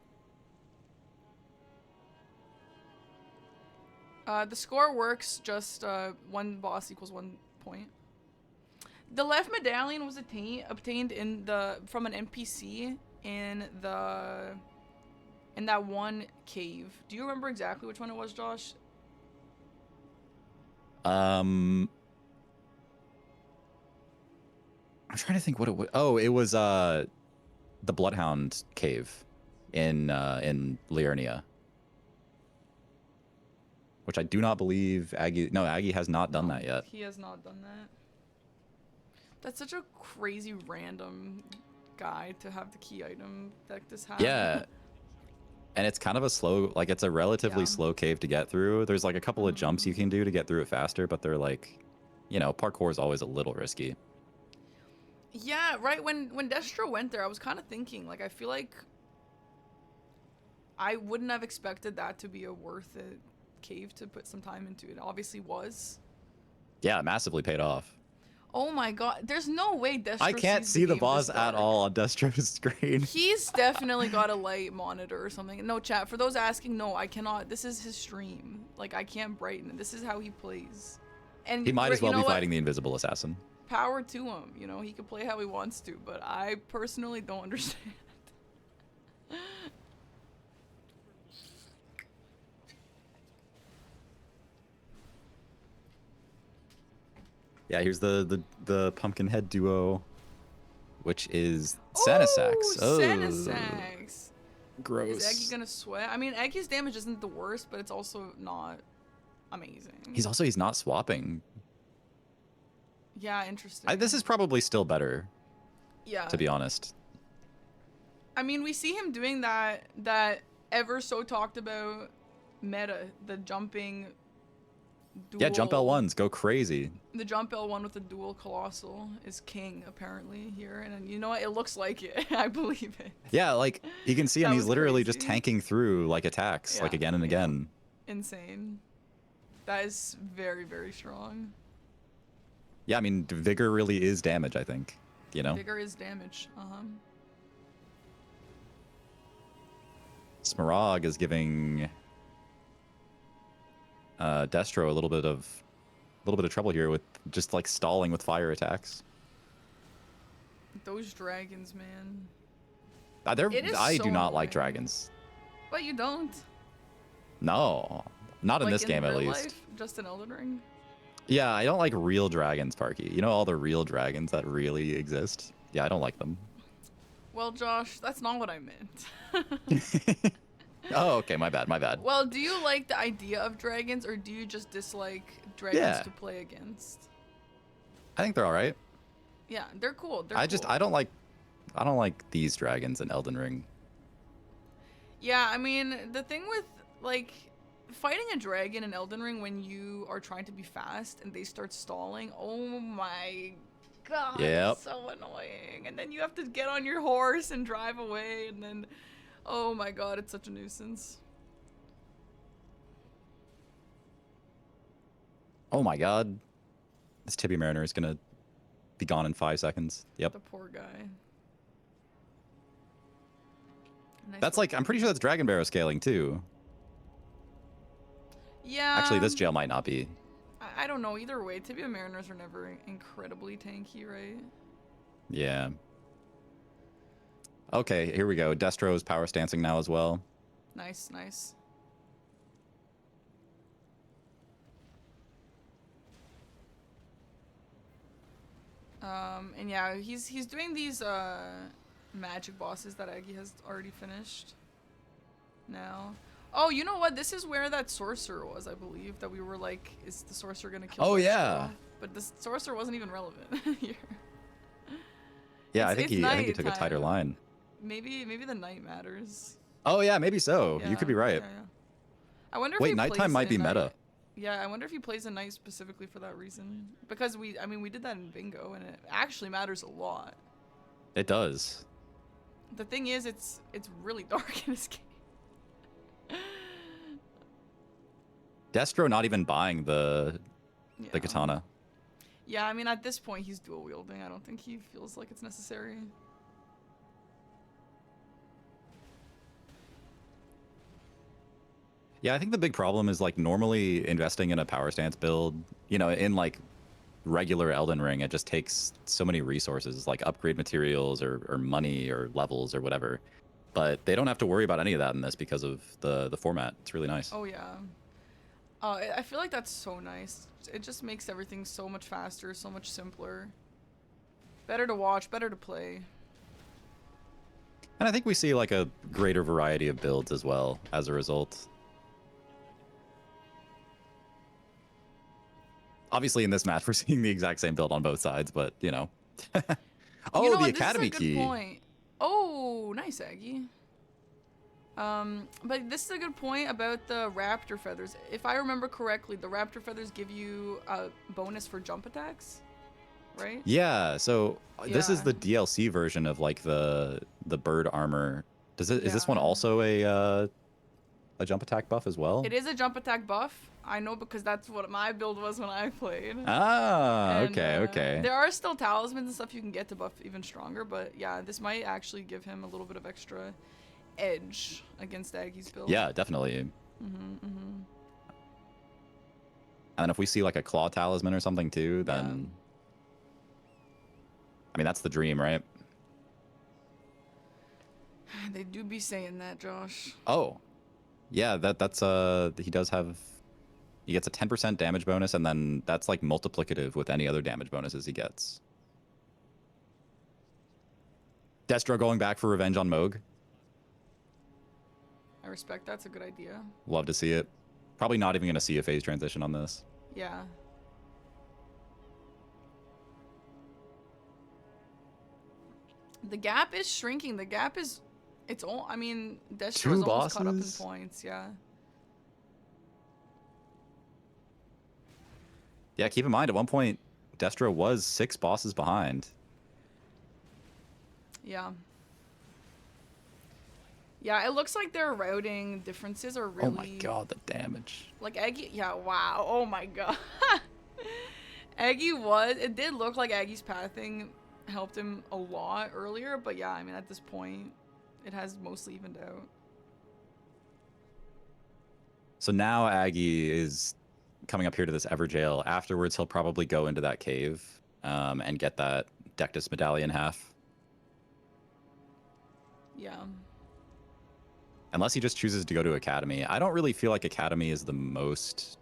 The score works just one boss equals 1 point. The left medallion was obtained from an NPC in that one cave. Do you remember exactly which one it was, Josh? I'm trying to think what it was. Oh, it was the Bloodhound cave in Liurnia. Which I do not believe Aggie has not done that yet. He has not done that. That's such a crazy random guy to have the key item deck this have. Yeah. And it's kind of a slow, like it's a relatively slow cave to get through. There's like a couple of jumps you can do to get through it faster, but they're like, you know, parkour is always a little risky. Yeah, right. When Destro went there, I was kind of thinking, like, I feel like I wouldn't have expected that to be a worth it cave to put some time into. It obviously was. Yeah, it massively paid off. Oh my god, there's no way Destro I can't see the boss at all on Destro's screen. He's definitely got a light monitor or something. No, chat, for those asking, no, I cannot. This is his stream. Like, I can't brighten it. This is how he plays. And he might as well be fighting the invisible assassin. Power to him. You know, he can play how he wants to, but I personally don't understand. Yeah, here's the pumpkin head duo, which is Sanisax. Oh, Sanisax. Gross. Is Eggy gonna sweat? I mean, Eggy's damage isn't the worst, but it's also not amazing. He's not swapping. Yeah, interesting. This is probably still better. Yeah. To be honest. I mean, we see him doing that ever so talked about meta, the jumping dual. Yeah, jump L1s, go crazy. The jump L1 with the dual colossal is king apparently here, and you know what? It looks like it. I believe it. Yeah, like you can see him. That He's was literally crazy. just tanking through like attacks, like Yeah, again and again. Insane. That is very, very strong. Yeah, I mean, vigor really is damage. I think, you know. Vigor is damage. Smaragd is giving Destro a little bit of trouble here with just like stalling with fire attacks. Those dragons, man. I do not like annoying. dragons. But you don't. No, not in Like this game at real least. life, just in Elden Ring. Yeah, I don't like real dragons, Parky. You know all the real dragons that really exist? Yeah, I don't like them. Well, Josh, that's not what I meant. Oh, okay, my bad. Well, do you like the idea of dragons, or do you just dislike dragons Yeah. to play against? I think they're all right. Yeah, they're cool. I don't like these dragons in Elden Ring. Yeah, I mean, the thing with, like, fighting a dragon in Elden Ring when you are trying to be fast and they start stalling, oh my god, Yep. it's so annoying. And then you have to get on your horse and drive away, and then, oh my god, it's such a nuisance. Oh my god. This Tibia Mariner is gonna be gone in 5 seconds. Yep. The poor guy. Nice That's little- like, I'm pretty sure that's Dragon Barrow scaling too. Yeah. Actually, this jail might not be. I don't know. Either way, Tibia Mariners are never incredibly tanky, right? Yeah. Okay, here we go. Destro is power stancing now as well. Nice, nice. And yeah, he's doing these magic bosses that Aggie has already finished. Now. Oh, you know what? This is where that sorcerer was, I believe. That we were like, is the sorcerer gonna kill? Oh, Destro? yeah. But the sorcerer wasn't even relevant here. Yeah, I It's- think it's he took a tighter nighttime. line. Maybe the night matters. Oh yeah, maybe so. You could be Yeah, right. yeah, yeah. I wonder if Wait, he nighttime plays might a be meta. night- Yeah, I wonder if he plays a night specifically for that reason. Because we did that in bingo, and it actually matters a lot. It does. The thing is, it's really dark in this game. Destro not even buying the Yeah. katana. Yeah, I mean, at this point, he's dual wielding. I don't think he feels like it's necessary. Yeah, I think the big problem is like normally investing in a power stance build, you know, in like regular Elden Ring, it just takes so many resources, like upgrade materials or money or levels or whatever. But they don't have to worry about any of that in this because of the format. It's really nice. Oh yeah. I feel like that's so nice. It just makes everything so much faster, so much simpler. Better to watch, better to play. And I think we see like a greater variety of builds as well as a result. Obviously in this match we're seeing the exact same build on both sides, but you know. Oh, You know the what? academy This is a key. good point. Oh, nice, Aggie. But this is a good point about the raptor feathers. If I remember correctly, the raptor feathers give you a bonus for jump attacks, right? Yeah, so this is Yeah. the DLC version of like the bird armor. Is this one Yeah. also a jump attack buff as well? It is a jump attack buff. I know because that's what my build was when I played. Ah, And, okay, okay. There are still talismans and stuff you can get to buff even stronger, but yeah, this might actually give him a little bit of extra edge against Aggie's build. Yeah, definitely. And if we see like a claw talisman or something too, then I mean that's the dream, right? They do be saying that, Josh. Oh, yeah, that's he does have He gets a 10% damage bonus, and then that's like multiplicative with any other damage bonuses he gets. Destro going back for revenge on Moog. I respect that's a good idea. Love to see it. Probably not even going to see a phase transition on this. Yeah. The gap is shrinking. The gap is, it's all. I mean, Destro is almost caught up in points. Yeah. Yeah, keep in mind at one point, Destro was 6 bosses behind. Yeah. Yeah, it looks like their routing differences are really. Oh my god, the damage. Like Aggie, yeah, wow. Oh my god. Aggie was. It did look like Aggie's pathing helped him a lot earlier, but yeah, I mean at this point, it has mostly evened out. So now Aggie is coming up here to this Everjail. Afterwards, he'll probably go into that cave and get that Dectus medallion half. Yeah. Unless he just chooses to go to Academy. I don't really feel like Academy is the most,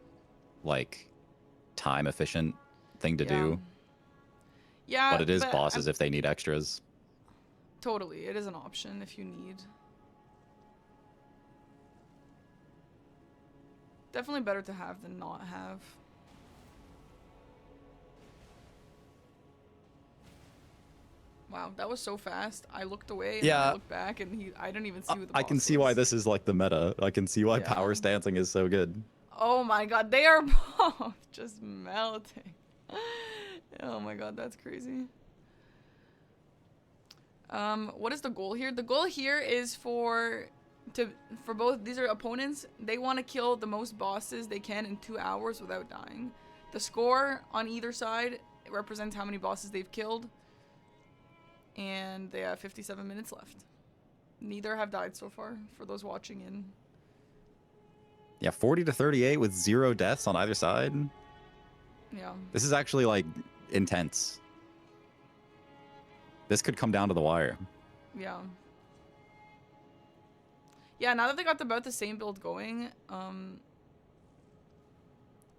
like, time-efficient thing to do. Yeah, but it is bosses if they need extras. Totally, it is an option if you need. Definitely better to have than not have. Wow, that was so fast. I looked away and then I looked back and I didn't even see who the boss I can see why this is like the meta. I can see why power stancing is so good. Oh my god, they are both just melting. Oh my god, that's crazy. What is the goal here? The goal here is for both, these are opponents, they want to kill the most bosses they can in 2 hours without dying. The score on either side represents how many bosses they've killed. And they have 57 minutes left. Neither have died so far, for those watching in. Yeah, 40 to 38 with 0 deaths on either side. Yeah. This is actually, like, intense. This could come down to the wire. Yeah. Yeah, now that they got about the same build going,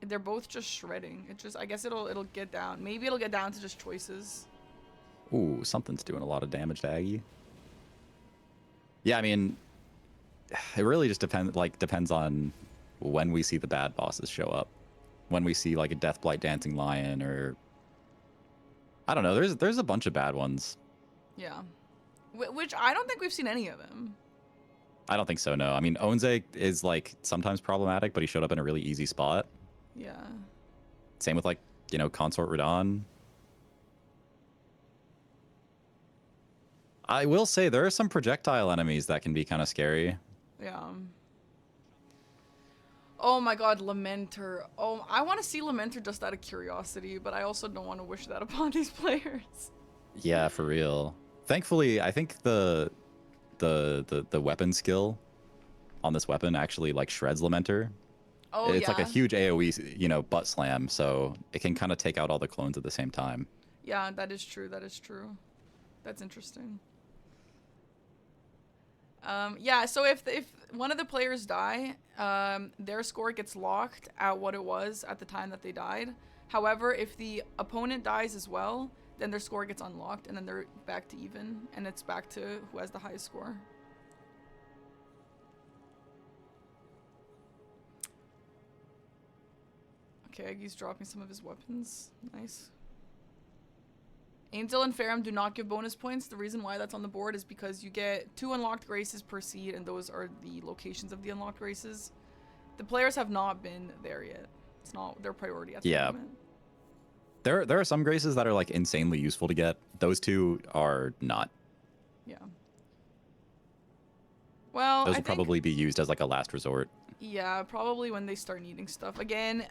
they're both just shredding. It just, I guess it'll get down. Maybe it'll get down to just choices. Ooh, something's doing a lot of damage to Aggie. Yeah, I mean, it really just depends on when we see the bad bosses show up. When we see like a Deathblight Dancing Lion or I don't know, there's a bunch of bad ones. Yeah. Which I don't think we've seen any of them. I don't think so, no. I mean, Onze is like sometimes problematic, but he showed up in a really easy spot. Yeah. Same with like, you know, Consort Radon. I will say there are some projectile enemies that can be kind of scary. Yeah. Oh my god, Lamenter. Oh, I want to see Lamenter just out of curiosity, but I also don't want to wish that upon these players. Yeah, for real. Thankfully, I think the weapon skill on this weapon actually like shreds Lamenter. Oh, it's like a huge AoE, you know, butt slam, so it can kind of take out all the clones at the same time. Yeah, that is true. That is true. That's interesting. Yeah, so if one of the players die, their score gets locked at what it was at the time that they died. However, if the opponent dies as well, then their score gets unlocked, and then they're back to even, and it's back to who has the highest score. Okay, he's dropping some of his weapons. Nice. Angel and Ferrum do not give bonus points. The reason why that's on the board is because you get 2 unlocked graces per seed, and those are the locations of the unlocked graces. The players have not been there yet. It's not their priority at the moment. There are some graces that are like insanely useful to get. Those 2 are not. Yeah. Well, those will probably be used as like a last resort. Yeah, probably when they start needing stuff. Again,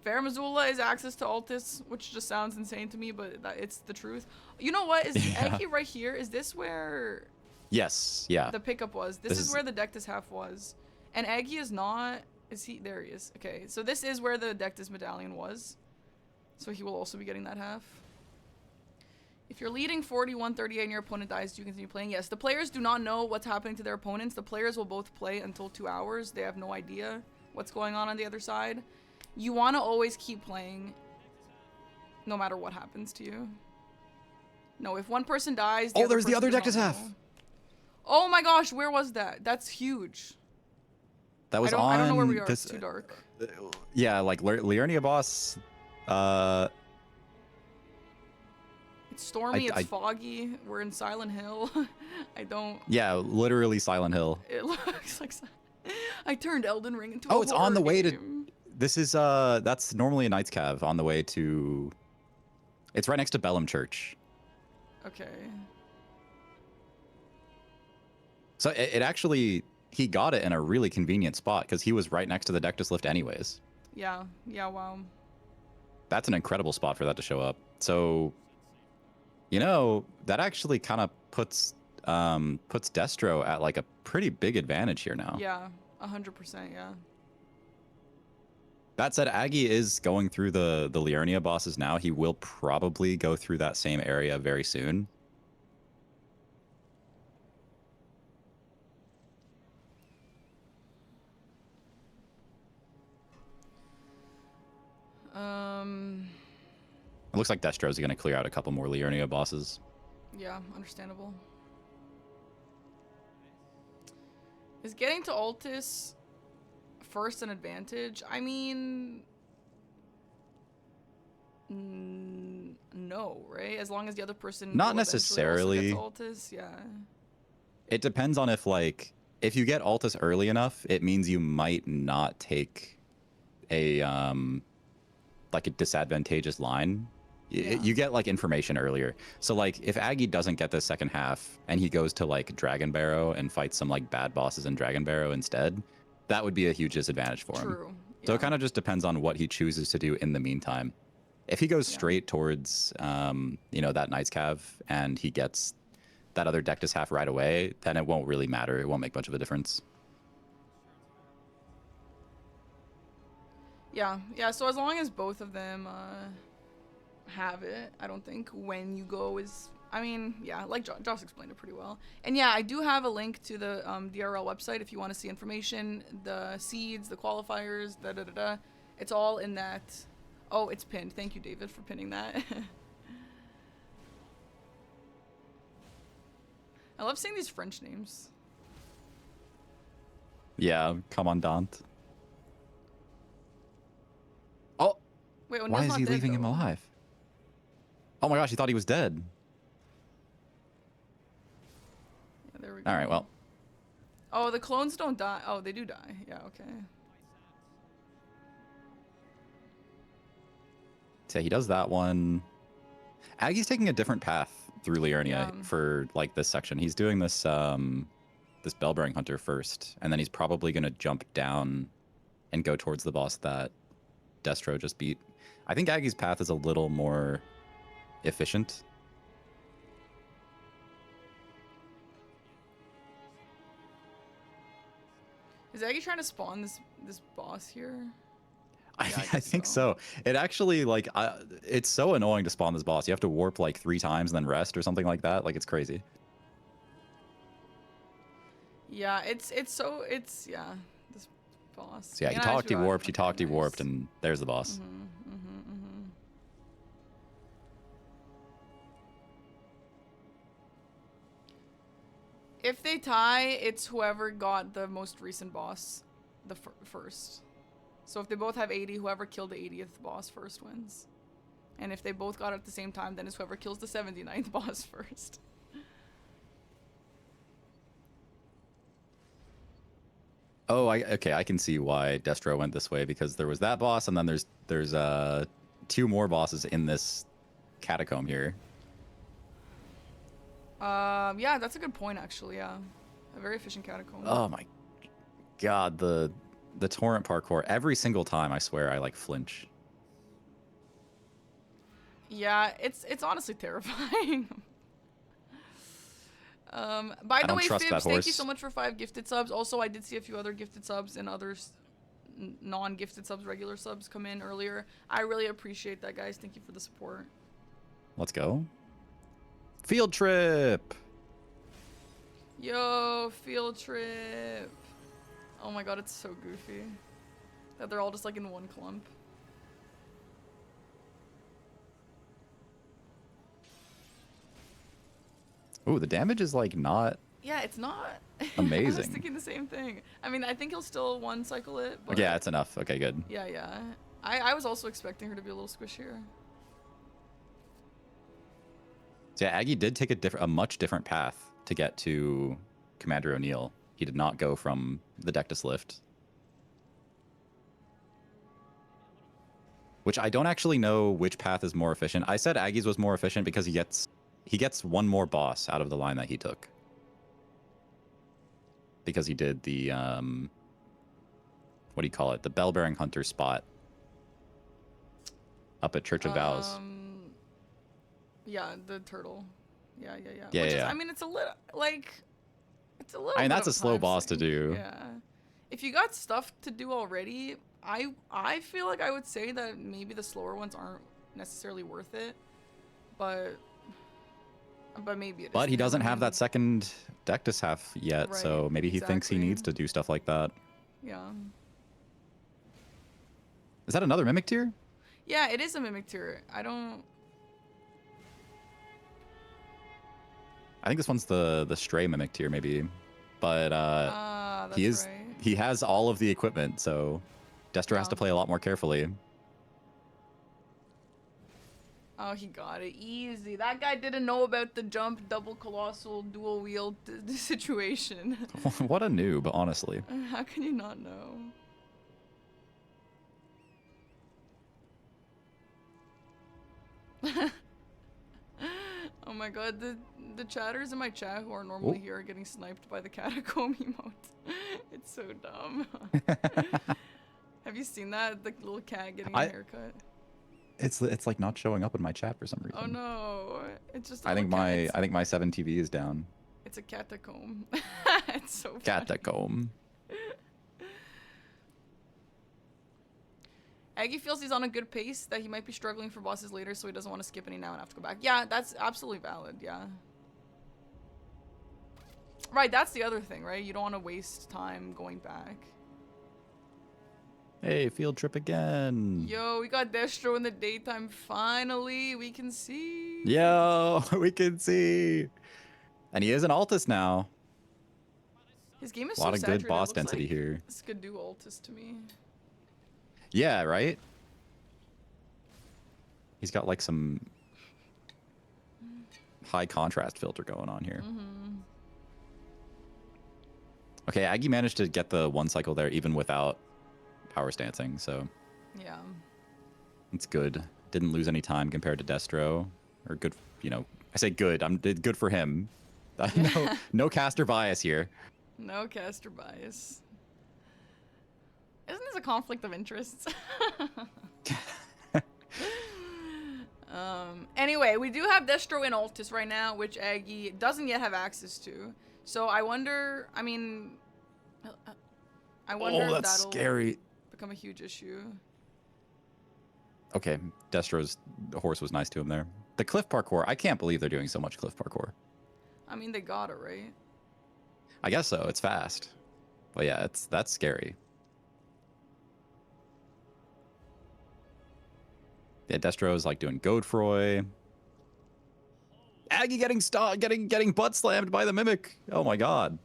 Fair Missoula is access to Altus, which just sounds insane to me, but it's the truth. You know what? Is Aggie right here? Is this where... Yes, yeah. The pickup was. This is where the Dectus half was. And Aggie is not... Is he... There he is. Okay, so this is where the Dectus medallion was. So he will also be getting that half. If you're leading 41-38 and your opponent dies, do you continue playing? Yes. The players do not know what's happening to their opponents. The players will both play until 2 hours. They have no idea. what's going on the other side. You want to always keep playing no matter what happens to you. No, if one person dies, Oh, there's the other person does Dectus not half. know. Oh my gosh, where was that? That's huge. That was I don't know where we are. this, It's too dark. yeah, like Liurnia boss. It's stormy, I- it's foggy. We're in Silent Hill. I don't... Yeah, literally Silent Hill. It looks like... I turned Elden Ring into a Oh, it's on the way game. to... This is, that's normally a Knight's Cav on the way to... It's right next to Bellum Church. Okay. So it actually... He got it in a really convenient spot because he was right next to the Dectus lift anyways. Yeah, wow. That's an incredible spot for that to show up. So, you know, that actually kind of puts Destro at like a pretty big advantage here now. Yeah, 100%, yeah. That said, Aggie is going through the Liurnia bosses now. He will probably go through that same area very soon. It looks like Destro's going to clear out a couple more Liurnia bosses. Yeah, understandable. Is getting to Altus first an advantage? I mean... no, right? As long as the other person... Not will eventually also necessarily. get to Altus, yeah. It depends on if, like, if you get Altus early enough, it means you might not take a, like a disadvantageous line. Yeah. You get, like, information earlier. So, like, if Aggie doesn't get the second half and he goes to, like, Dragon Barrow and fights some, like, bad bosses in Dragon Barrow instead, that would be a huge disadvantage for him. True. So Yeah. it kind of just depends on what he chooses to do in the meantime. If he goes straight towards, you know, that Knight's Cav and he gets that other Dectus half right away, then it won't really matter. It won't make much of a difference. Yeah, so as long as both of them have it, I don't think when you go is... I mean, yeah, like Josh explained it pretty well. And yeah, I do have a link to the DRL website if you want to see information, the seeds, the qualifiers, da-da-da-da. It's all in that... Oh, it's pinned. Thank you, David, for pinning that. I love saying these French names. Yeah, Commandant. Oh, Wait, why is he leaving him alive? Oh my gosh, he thought he was dead. Yeah, there we go. All right, well. Oh, the clones don't die. Oh, they do die. Yeah, okay. So he does that one. Aggie's taking a different path through Liurnia for like this section. He's doing this this Bellbearing Hunter first, and then he's probably gonna jump down and go towards the boss that Destro just beat. I think Aggie's path is a little more efficient. Is Aggie trying to spawn this boss here? I Yeah, think so. It actually, like, it's so annoying to spawn this boss. You have to warp like 3 times and then rest or something like that. Like, it's crazy. Yeah, it's yeah, this boss. So yeah, he talked, he warped, he talked, he warped, and there's the boss. If they tie, it's whoever got the most recent boss the first. So if they both have 80, whoever killed the 80th boss first wins. And if they both got it at the same time, then it's whoever kills the 79th boss first. Oh, okay, I can see why Destro went this way, because there was that boss, and then there's 2 more bosses in this catacomb here. Yeah, that's a good point, actually, yeah. A very efficient catacomb. Oh my god, the torrent parkour. Every single time, I swear, I like flinch. Yeah, it's honestly terrifying. By the way, Fibs, thank you so much for 5 gifted subs. Also, I did see a few other gifted subs and others non-gifted subs, regular subs come in earlier. I really appreciate that, guys. Thank you for the support. Let's go. Field trip. Yo, field trip. Oh my god, it's so goofy. That they're all just like in one clump. Ooh, the damage is like not Yeah, it's not. I was amazing. thinking the same thing. I mean, I think he'll still one cycle it. But Okay, yeah, it's enough. Okay, good. yeah, yeah. I was also expecting her to be a little squishier. So yeah, Aggie did take a much different path to get to Commander O'Neill. He did not go from the Deathless Lift. Which I don't actually know which path is more efficient. I said Aggie's was more efficient because he gets one more boss out of the line that he took. Because he did the what do you call it? The Bell-bearing Hunter spot up at Church of Vows. Yeah, the turtle. Yeah. Yeah, Which yeah. is, I mean, it's a little like, it's a little. I mean, bit that's of a slow time boss to sink. do. Yeah. If you got stuff to do already, I feel like I would say that maybe the slower ones aren't necessarily worth it, but maybe it is. But he You know doesn't what I have mean? that second Dectus half yet, Right, so maybe he thinks he exactly. needs to do stuff like that. Yeah. Is that another Mimic tier? Yeah, it is a mimic tier. I think this one's the stray Mimic tier, maybe. But that's he right. has all of the equipment, so Destro has Yeah. to play a lot more carefully. Oh, he got it easy. That guy didn't know about the jump, double colossal, dual wheel situation. What a noob, honestly. How can you not know? Oh my god, the chatters in my chat who are normally Ooh. here are getting sniped by the catacomb emote. It's so dumb. Have you seen that? The little cat getting a haircut. It's like not showing up in my chat for some reason. Oh no, it's just. I think my 7 TV is down. It's a catacomb. It's so funny. Catacomb. Aggie feels he's on a good pace, that he might be struggling for bosses later, so he doesn't want to skip any now and have to go back. Yeah, that's absolutely valid, yeah. Right, that's the other thing, right? You don't want to waste time going back. Hey, field trip again. Yo, we got Destro in the daytime. Finally, we can see. Yo, we can see. And he is an Altus now. His game is A lot so of saturated, good it boss looks density like here. this could do Altus to me. Yeah, right? He's got like some high contrast filter going on here. Mm-hmm. Okay, Aggie managed to get the one cycle there even without power stancing, so Yeah. it's good. Didn't lose any time compared to Destro. Or good, you know, I say good. I'm good for him. No caster bias here. No caster bias. Isn't this a conflict of interests? Anyway, we do have Destro in Altus right now, which Aggie doesn't yet have access to. So I wonder, I mean, I wonder if that's that'll scary. become a huge issue. Okay, Destro's horse was nice to him there. The cliff parkour, I can't believe they're doing so much cliff parkour. I mean, they got it, right? I guess so, it's fast. But yeah, that's scary. Yeah, Destro's like doing Godefroy. Aggie getting butt slammed by the Mimic. Oh my god.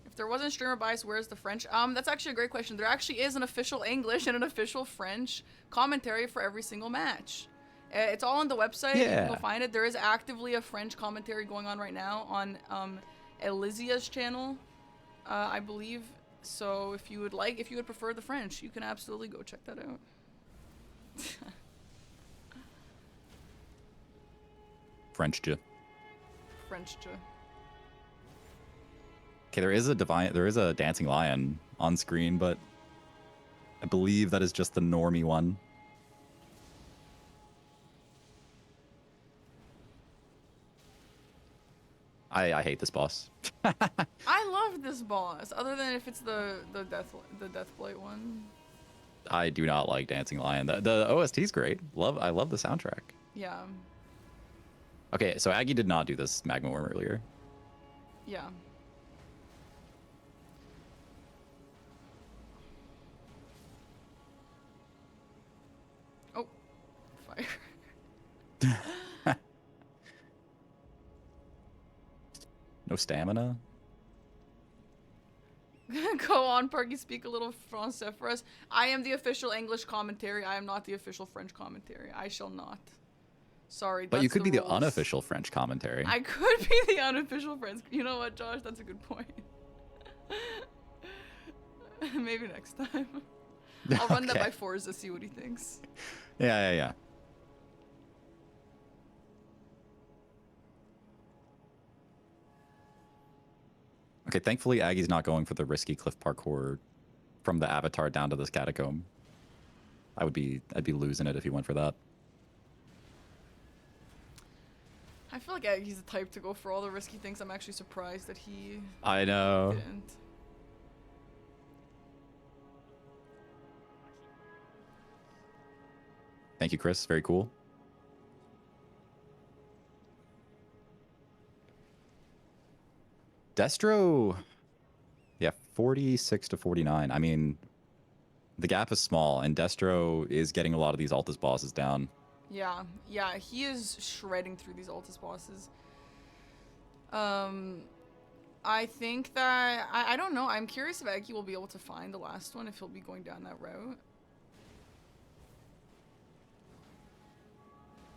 If there wasn't streamer bias, where's the French? That's actually a great question. There actually is an official English and an official French commentary for every single match. It's all on the website. You can go find it. There is actively a French commentary going on right now on Elysia's channel, I believe. So if you would prefer the French, you can absolutely go check that out. French. French. Okay, there is a dancing lion on screen, but I believe that is just the normie one. I hate this boss. I love this boss, other than if it's the Deathblight one. I do not like Dancing Lion. The OST's great. I love the soundtrack. Yeah. Okay, so Aggie did not do this Magma Worm earlier. Yeah. No stamina? Go on, Parky, speak a little Francais for us. I am the official English commentary. I am not the official French commentary. I shall not. Sorry, But you that's could be the rules. unofficial French commentary. I could be the unofficial French. You know what, Josh? That's a good point. Maybe next time. I'll run that by Forsa, see what he thinks. Yeah. Okay, thankfully Aggie's not going for the risky cliff parkour from the avatar down to this catacomb. I'd be losing it if he went for that. I feel like Aggie's the type to go for all the risky things. I'm actually surprised that he I know. didn't. Thank you, Chris. Very cool. Destro, yeah, 46 to 49. I mean, the gap is small, and Destro is getting a lot of these Altus bosses down. Yeah, he is shredding through these Altus bosses. I think that I don't know. I'm curious if Aggie will be able to find the last one, if he'll be going down that route.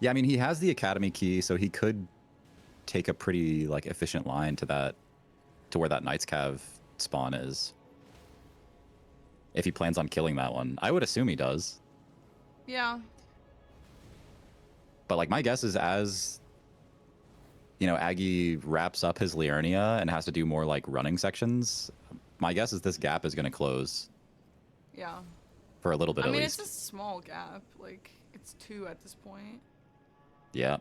Yeah, I mean, he has the Academy key, so he could take a pretty like efficient line to where that Knight's Cav spawn is. If he plans on killing that one. I would assume he does. Yeah. But like my guess is as you know, Aggie wraps up his Liurnia and has to do more like running sections, my guess is this gap is going to close. Yeah. For a little bit at least. I mean, it's a small gap. Like, it's 2 at this point. Yeah.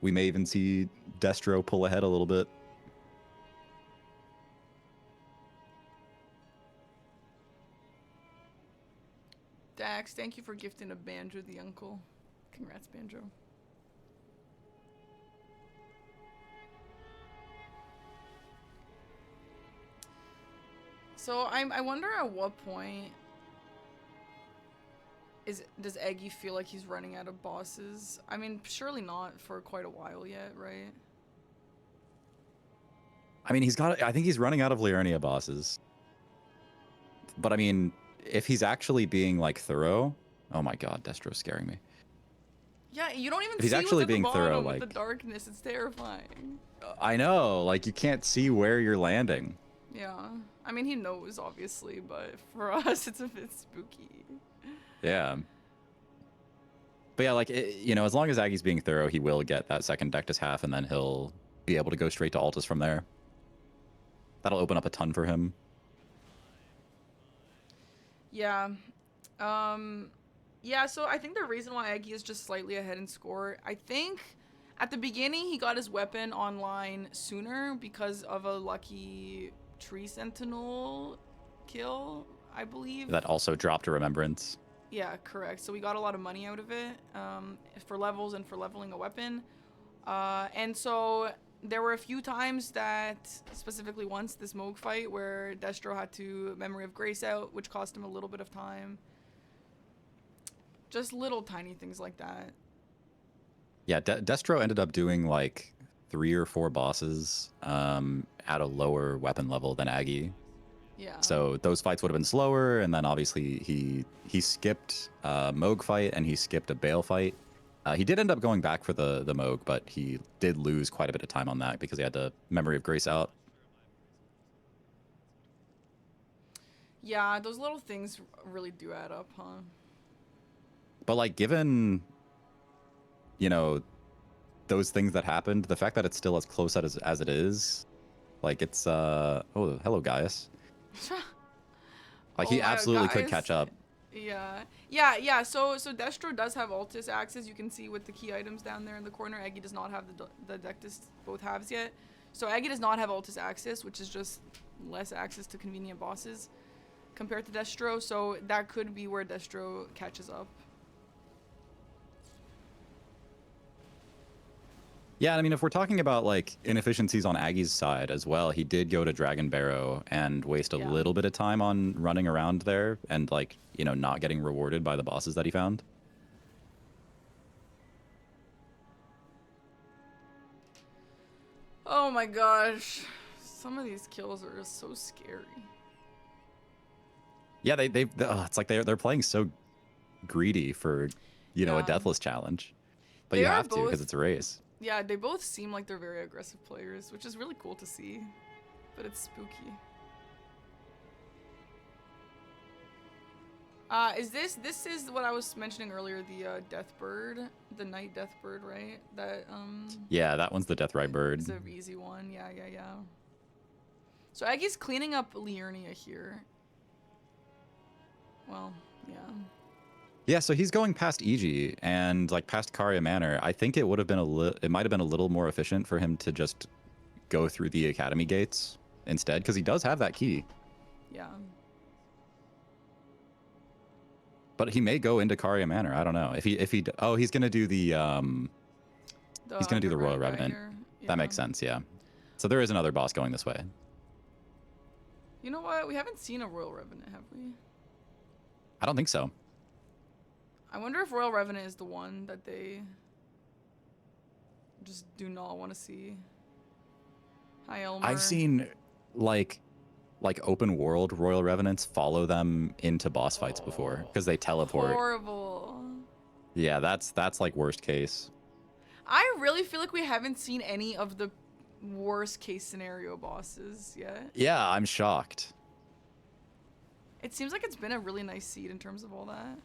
We may even see Destro pull ahead a little bit. Dax, thank you for gifting a Banjo the uncle. Congrats, Banjo. So I wonder at what point does Aggie feel like he's running out of bosses? I mean, surely not for quite a while yet, right? I mean, I think he's running out of Liurnia bosses. But I mean, if he's actually being like thorough, oh my god, Destro's scaring me. Yeah, you don't even If he's see actually what's at being the bottom thorough, with the like darkness. It's terrifying. I know, like you can't see where you're landing. Yeah, I mean he knows obviously, but for us it's a bit spooky. Yeah. But yeah, like you know, as long as Aggie's being thorough, he will get that second Dectus half, and then he'll be able to go straight to Altus from there. That'll open up a ton for him. Yeah. Yeah, so I think the reason why Aggie is just slightly ahead in score, I think at the beginning he got his weapon online sooner because of a lucky Tree Sentinel kill, I believe. That also dropped a Remembrance. Yeah, correct. So we got a lot of money out of it for levels and for leveling a weapon. And so there were a few times that, specifically once, this Moog fight where Destro had to Memory of Grace out, which cost him a little bit of time. Just little tiny things like that. Yeah, Destro ended up doing like 3 or 4 bosses at a lower weapon level than Aggie. Yeah. So those fights would have been slower, and then obviously he skipped Moog fight and he skipped a Bale fight. He did end up going back for the Moog, but he did lose quite a bit of time on that because he had the Memory of Grace out. Yeah, those little things really do add up, huh? But like, given, you know, those things that happened, the fact that it's still as close as it is, like it's oh, hello Gaius. Like he absolutely could catch up. Yeah. So Destro does have Altus access. You can see with the key items down there in the corner. Aggie does not have the Dectus both halves yet. So Aggie does not have Altus access, which is just less access to convenient bosses compared to Destro. So that could be where Destro catches up. Yeah, I mean, if we're talking about like inefficiencies on Aggie's side as well, he did go to Dragon Barrow and waste a little bit of time on running around there and like, you know, not getting rewarded by the bosses that he found. Oh my gosh. Some of these kills are just so scary. Yeah, it's like they're playing so greedy for, you know, a Yeah. deathless challenge. But They you are have to because both- it's a race. Yeah, they both seem like they're very aggressive players, which is really cool to see. But it's spooky. This is what I was mentioning earlier, the death bird, the night death bird, right? That Yeah, that one's the death right bird. It's an easy one. Yeah. So Aggie's cleaning up Liurnia here. Well, yeah. Yeah, so he's going past EG and like past Karia Manor. I think it would have been it might have been a little more efficient for him to just go through the academy gates instead, because he does have that key. Yeah. But he may go into Karia Manor. I don't know. He's gonna do the he's gonna do the Royal underground guy Revenant. here. Yeah. That makes sense, yeah. So there is another boss going this way. You know what? We haven't seen a Royal Revenant, have we? I don't think so. I wonder if Royal Revenant is the one that they just do not want to see. Hi, Elmer. I've seen like open world Royal Revenants follow them into boss fights before because they teleport. Horrible. Yeah, that's like worst case. I really feel like we haven't seen any of the worst case scenario bosses yet. Yeah, I'm shocked. It seems like it's been a really nice seed in terms of all that.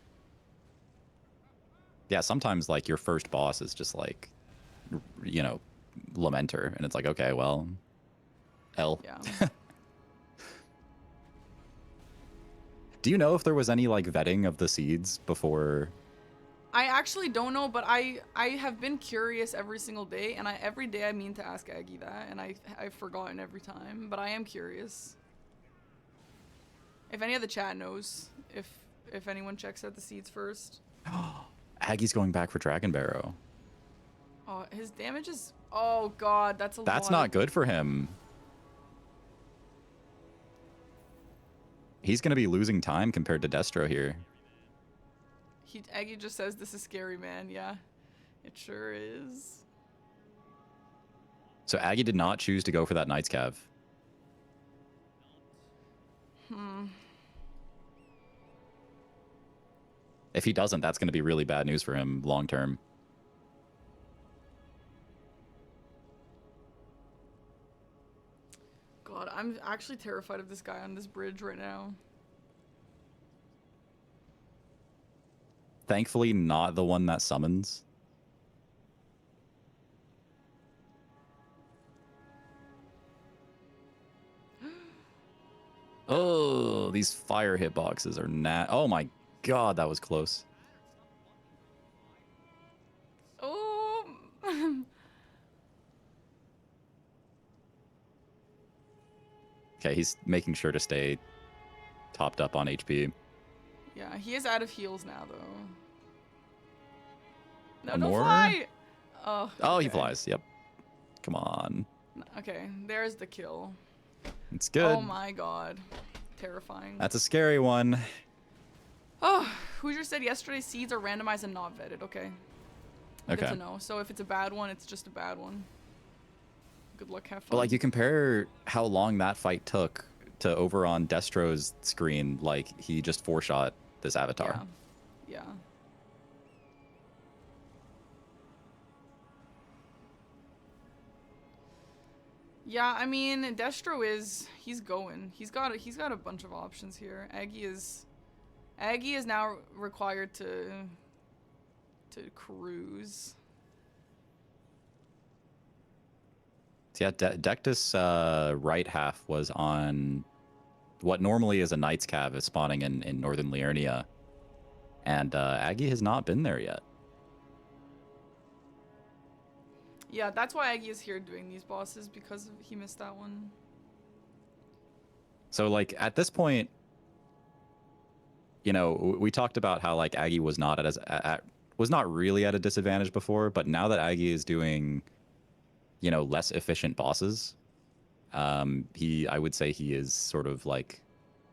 Yeah, sometimes like your first boss is just like, you know, Lamenter, and it's like, okay, well, L. Yeah. Do you know if there was any like vetting of the seeds before? I actually don't know, but I have been curious every single day, and every day I mean to ask Aggie that, and I've forgotten every time, but I am curious. If any of the chat knows, if anyone checks out the seeds first. Aggie's going back for Dragon Barrow. Oh, his damage is... Oh, God, that's a lot. That's not good for him. He's going to be losing time compared to Destro here. Aggie just says, this is scary, man. Yeah, it sure is. So Aggie did not choose to go for that Knight's Cav. If he doesn't, that's going to be really bad news for him long term. God, I'm actually terrified of this guy on this bridge right now. Thankfully, not the one that summons. Oh, these fire hitboxes are oh my god, that was close. Oh. Okay, he's making sure to stay topped up on HP. Yeah, he is out of heals now, though. No, One don't more? fly! Oh, Oh, he okay. flies. Yep. Come on. Okay, there's the kill. It's good. Oh my god. Terrifying. That's a scary one. Oh, Hoosier said yesterday seeds are randomized and not vetted. Okay. Good Okay. to know. So if it's a bad one, it's just a bad one. Good luck, have fun. But like you compare how long that fight took to over on Destro's screen, like he just four-shot this avatar. Yeah. Yeah. Yeah, I mean, Destro he's going. He's got a bunch of options here. Aggie is now required to cruise. So yeah, Dectus right half was on what normally is a Knight's Cav is spawning in northern Liurnia. And Aggie has not been there yet. Yeah, that's why Aggie is here doing these bosses, because he missed that one. So like at this point, you know, we talked about how like Aggie was not was not really at a disadvantage before, but now that Aggie is doing, you know, less efficient bosses, I would say he is sort of like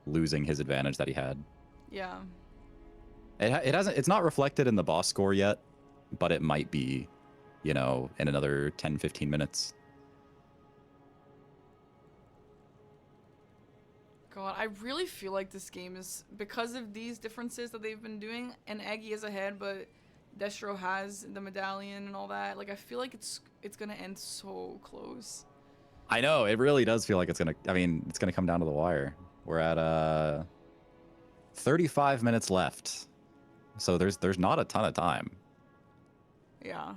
losing his advantage that he had. Yeah. It's not reflected in the boss score yet, but it might be, you know, in another 10-15 minutes. God, I really feel like this game is, because of these differences that they've been doing, and Aggie is ahead, but Destro has the medallion and all that. Like, I feel like it's gonna end so close. I know, it really does feel like it's gonna, I mean, it's gonna come down to the wire. We're at 35 minutes left. So there's not a ton of time. Yeah.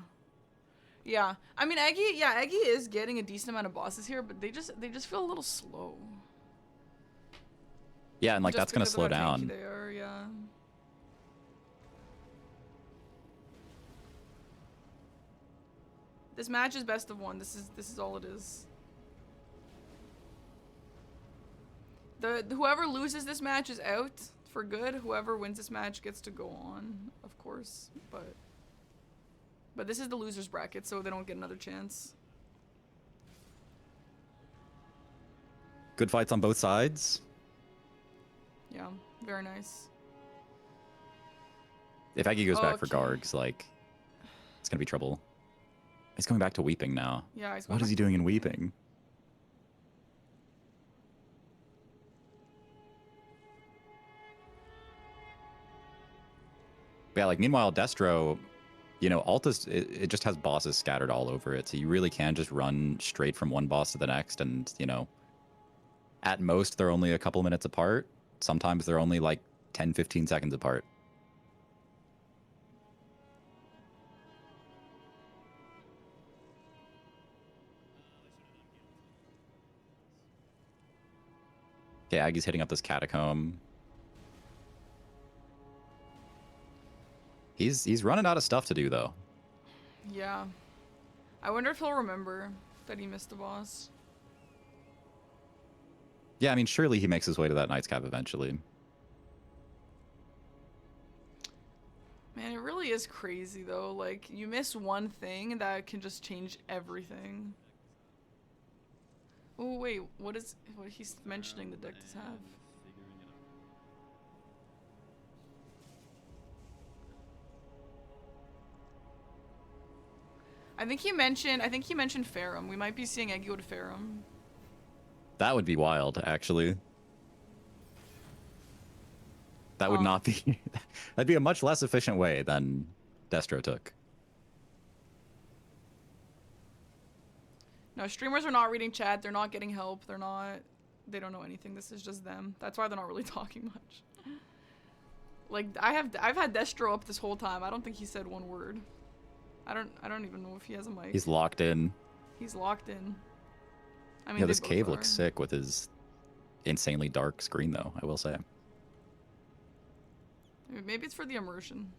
Yeah. I mean, Aggie is getting a decent amount of bosses here, but they just feel a little slow. Yeah, and like Just that's gonna because of slow how tanky down. They are, yeah. This match is best of one. This is all it is. Whoever loses this match is out for good. Whoever wins this match gets to go on, of course. But this is the losers bracket, so they don't get another chance. Good fights on both sides. Yeah, very nice. If Aggie goes back for Okay. Gargs, like, it's gonna be trouble. He's going back to Weeping now. Yeah, he's What is he doing in Weeping? Yeah, like, meanwhile, Destro, you know, Altus, it just has bosses scattered all over it, so you really can just run straight from one boss to the next, and, you know, at most, they're only a couple minutes apart. Sometimes they're only, like, 10, 15 seconds apart. Okay, Aggie's hitting up this catacomb. He's running out of stuff to do, though. Yeah. I wonder if he'll remember that he missed the boss. Yeah, I mean, surely he makes his way to that Knight's Cap eventually. Man, it really is crazy though. Like, you miss one thing that can just change everything. Oh wait, what he's mentioning the deck does have? I think he mentioned Ferrum. We might be seeing Eggy go to Ferrum. That would be wild, actually. That would not be... That'd be a much less efficient way than Destro took. No, streamers are not reading chat. They're not getting help. They don't know anything. This is just them. That's why they're not really talking much. Like, I've had Destro up this whole time. I don't think he said one word. I don't even know if he has a mic. He's locked in. He's locked in. I mean, Yeah, they this both cave are. looks sick with his insanely dark screen, though, I will say. Maybe it's for the immersion.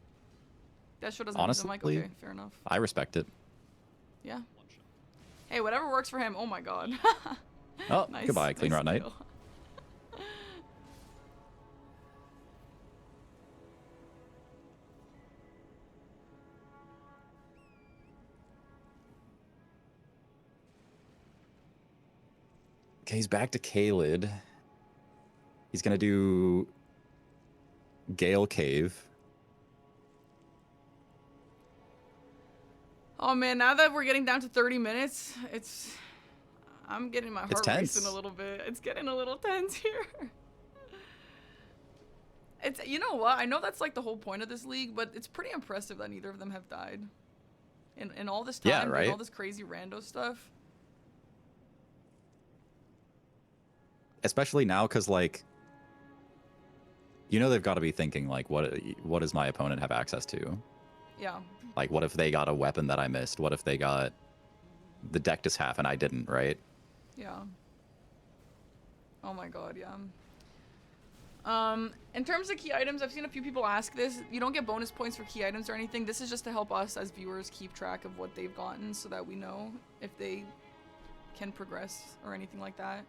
Destro doesn't use a mic. Honestly, Okay, fair enough. I respect it. Yeah. Hey, whatever works for him. Oh my god. Oh, Nice, goodbye, Clean nice Rot Knight. kill. Okay, he's back to Kaled. He's gonna do Gale Cave. Oh man, now that we're getting down to 30 minutes, I'm getting my It's heart tense. racing a little bit. It's getting a little tense here. You know what? I know that's like the whole point of this league, but it's pretty impressive that neither of them have died. In all this time, Yeah, doing right? all this crazy rando stuff. Especially now, because, like, you know they've got to be thinking, like, what does my opponent have access to? Yeah. Like, what if they got a weapon that I missed? What if they got the deck to half and I didn't, right? Yeah. Oh my god, yeah. In terms of key items, I've seen a few people ask this. You don't get bonus points for key items or anything. This is just to help us as viewers keep track of what they've gotten so that we know if they can progress or anything like that.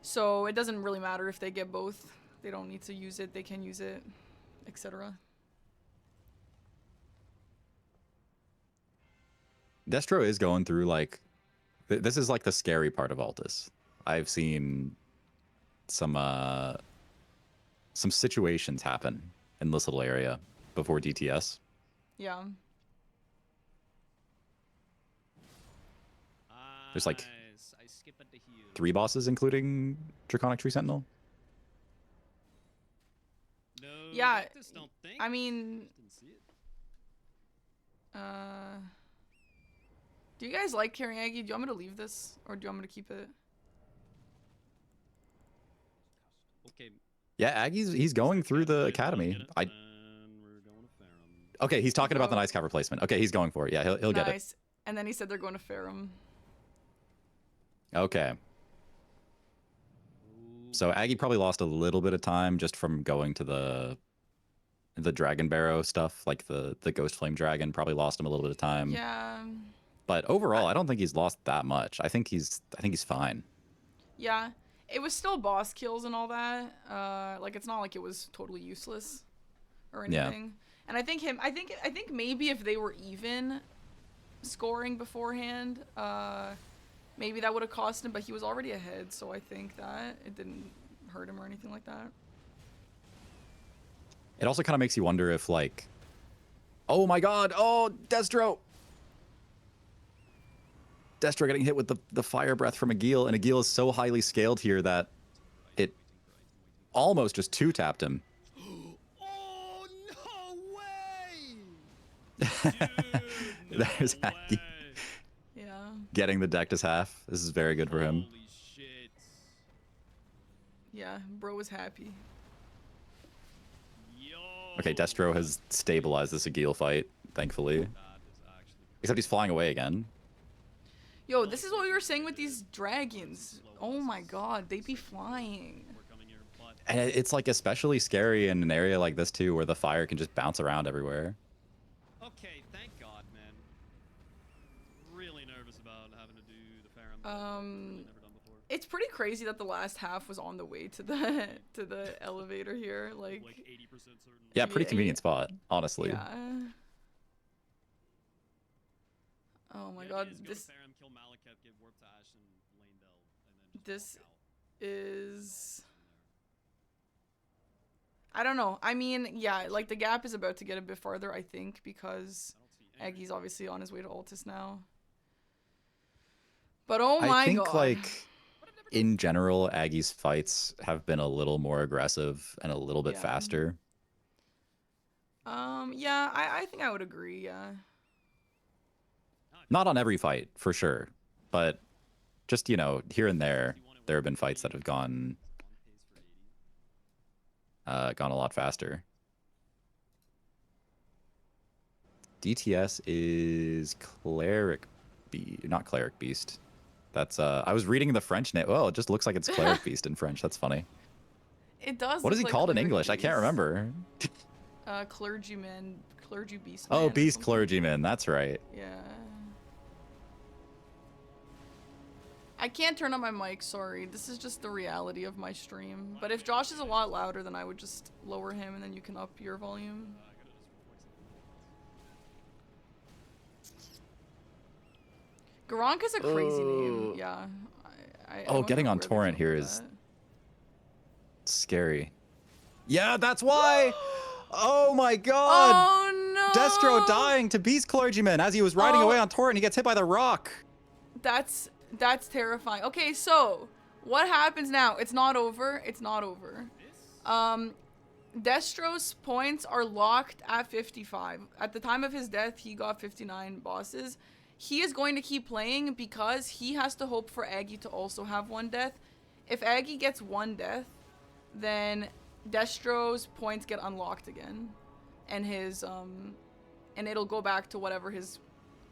So it doesn't really matter if they get both. They don't need to use it. They can use it, etc. Destro is going through, like, this is like the scary part of Altus. I've seen some situations happen in this little area before DTS. Yeah. There's, like, I skip at the heel. 3 bosses, including Draconic Tree Sentinel. No, Yeah, Deathless don't think. I mean, Didn't see it. do you guys like carrying Aggie? Do you want me to leave this, or do you want me to keep it? Okay. Yeah, he's going through the academy. And we're going to Ferrum. Okay, he's talking about the Go. nice cap replacement. Okay, he's going for it. Yeah, he'll get it. Nice. And then he said they're going to Ferrum. Okay. So Aggie probably lost a little bit of time just from going to the Dragon Barrow stuff, like the Ghost Flame Dragon probably lost him a little bit of time. Yeah. But overall, I don't think he's lost that much. I think he's fine. Yeah. It was still boss kills and all that. Like it's not like it was totally useless or anything. Yeah. And I think maybe if they were even scoring beforehand, maybe that would have cost him, but he was already ahead, so I think that it didn't hurt him or anything like that. It also kind of makes you wonder if, like, oh my god, oh, Destro getting hit with the fire breath from Agil, and Agil is so highly scaled here that it almost just 2-tapped him. Oh, no way! Dude, There's Aggie. Yeah. Getting the deck to half. This is very good for him. Holy shit. Yeah, bro was happy. Yo. Okay, Destro has stabilized this Agil fight, thankfully. That is actually Except he's flying away again. Yo, this is what we were saying with these dragons. Oh my god, they be flying. we're coming here, but And it's like especially scary in an area like this too, where the fire can just bounce around everywhere. okay, thank God, man. Really nervous about having to do the Ferrum. Really never done before. It's pretty crazy that the last half was on the way to the elevator here. Like 80% certain. Yeah, pretty Yeah, convenient spot, honestly. yeah. Oh my god, Go to this Ferrum, kill Malekith, give Warp to Ash and Lane Bell, and then just This walk out. is, I don't know. I mean, yeah, like the gap is about to get a bit farther, I think, because I don't see anything. Aggie's obviously on his way to Altus now. But oh my I think god. like in general, Aggie's fights have been a little more aggressive and a little bit Yeah. faster. Yeah, I think I would agree, yeah. Not on every fight, for sure. But just, you know, here and there have been fights that have gone a lot faster. DTS is not Cleric Beast. That's I was reading the French name. Oh, it just looks like it's Cleric Beast in French. That's funny. It does. What is he look like called in Cleric English? I can't Beast. remember. Clergyman, Clergy Beast. Oh, Man or Beast something. Clergyman. That's right. Yeah. I can't turn on my mic, sorry. This is just the reality of my stream. But if Josh is a lot louder, then I would just lower him and then you can up your volume. Garanka's a crazy name. Yeah. I Oh, don't getting know on where they torrent came up here with is that. scary. Yeah, that's why. Oh my god. Oh no! Destro dying to Beast Clergyman as he was riding Oh. away on torrent. He gets hit by the rock. That's terrifying. Okay, so what happens now? It's not over. It's not over. Destro's points are locked at 55. At the time of his death, he got 59 bosses. He is going to keep playing because he has to hope for Aggie to also have one death. If Aggie gets one death, then Destro's points get unlocked again, and his and it'll go back to whatever his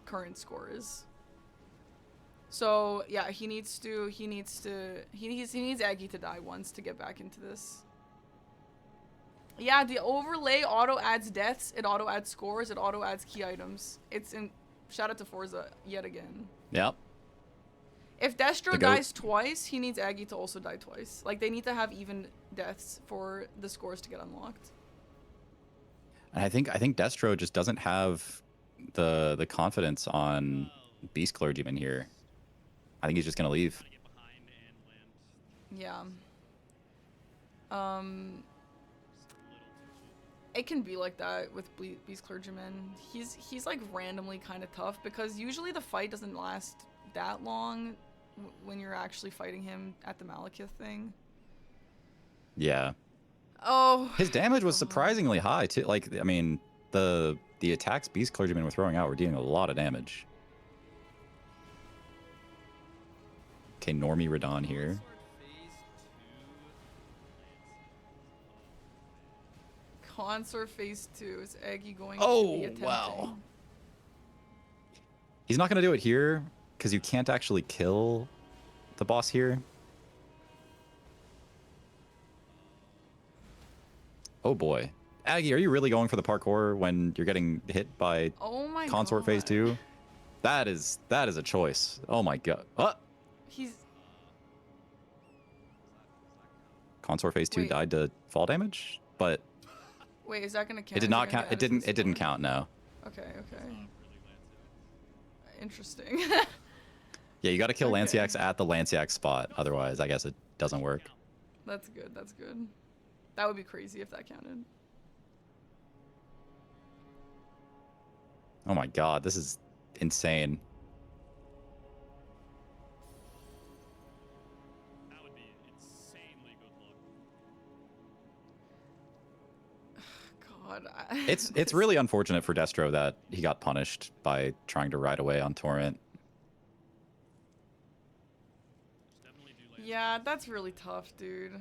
current score is. So yeah, he needs Aggie to die once to get back into this. Yeah, the overlay auto adds deaths, it auto adds scores, it auto adds key items. It's in shout out to Forsa yet again. Yep. If Destro The goat. dies twice, he needs Aggie to also die twice. Like they need to have even deaths for the scores to get unlocked. And I think Destro just doesn't have the confidence on Beast Clergyman here. I think he's just gonna leave. Trying to get behind and land. Yeah. Just a little too soon. It can be like that with Beast Clergyman. He's like randomly kind of tough because usually the fight doesn't last that long. when you're actually fighting him at the Malekith thing. Yeah. Oh. His damage was surprisingly high too. Like, I mean, the attacks Beast Clergymen were throwing out were dealing a lot of damage. Okay, Normie Radon here. Consort phase 2 is Aggie going Oh, to be attempting? wow. He's not going to do it here because you can't actually kill the boss here. Oh boy. Aggie, are you really going for the parkour when you're getting hit by Consort phase 2? That is a choice. Oh my god. He's Consort phase 2 died to fall damage, but wait, is that gonna count? it did not count. It didn't count. No. Okay. Interesting. Yeah, you got to kill Lanciax at the Lanciax spot. Otherwise, I guess it doesn't work. That's good. That would be crazy if that counted. Oh my god, this is insane. That would be insanely good luck. God. It's really unfortunate for Destro that he got punished by trying to ride away on Torrent. Yeah, that's really tough, dude.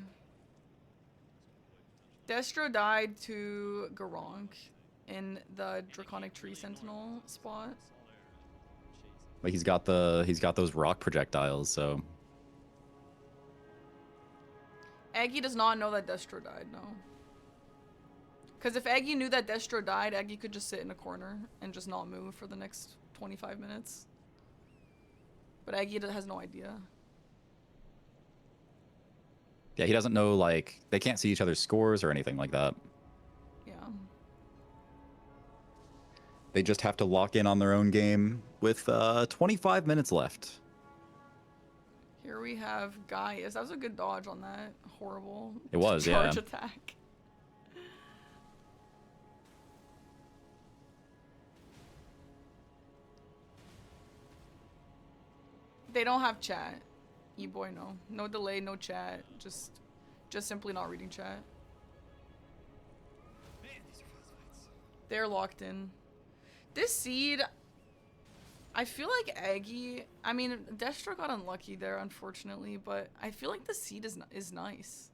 Destro died to Garronk in the Draconic Tree Sentinel spot. But he's got those rock projectiles, so Aggie does not know that Destro died, no. Because if Aggie knew that Destro died, Aggie could just sit in a corner and just not move for the next 25 minutes. But Aggie has no idea. yeah, he doesn't know, like, they can't see each other's scores or anything like that. Yeah. They just have to lock in on their own game with 25 minutes left. Here we have Gaius. That was a good dodge on that horrible It was, charge yeah. attack. They don't have chat. E-boy, no. No delay, no chat. Just simply not reading chat. They're locked in. This seed, I feel like Aggie, I mean, Destro got unlucky there, unfortunately, but I feel like the seed is nice.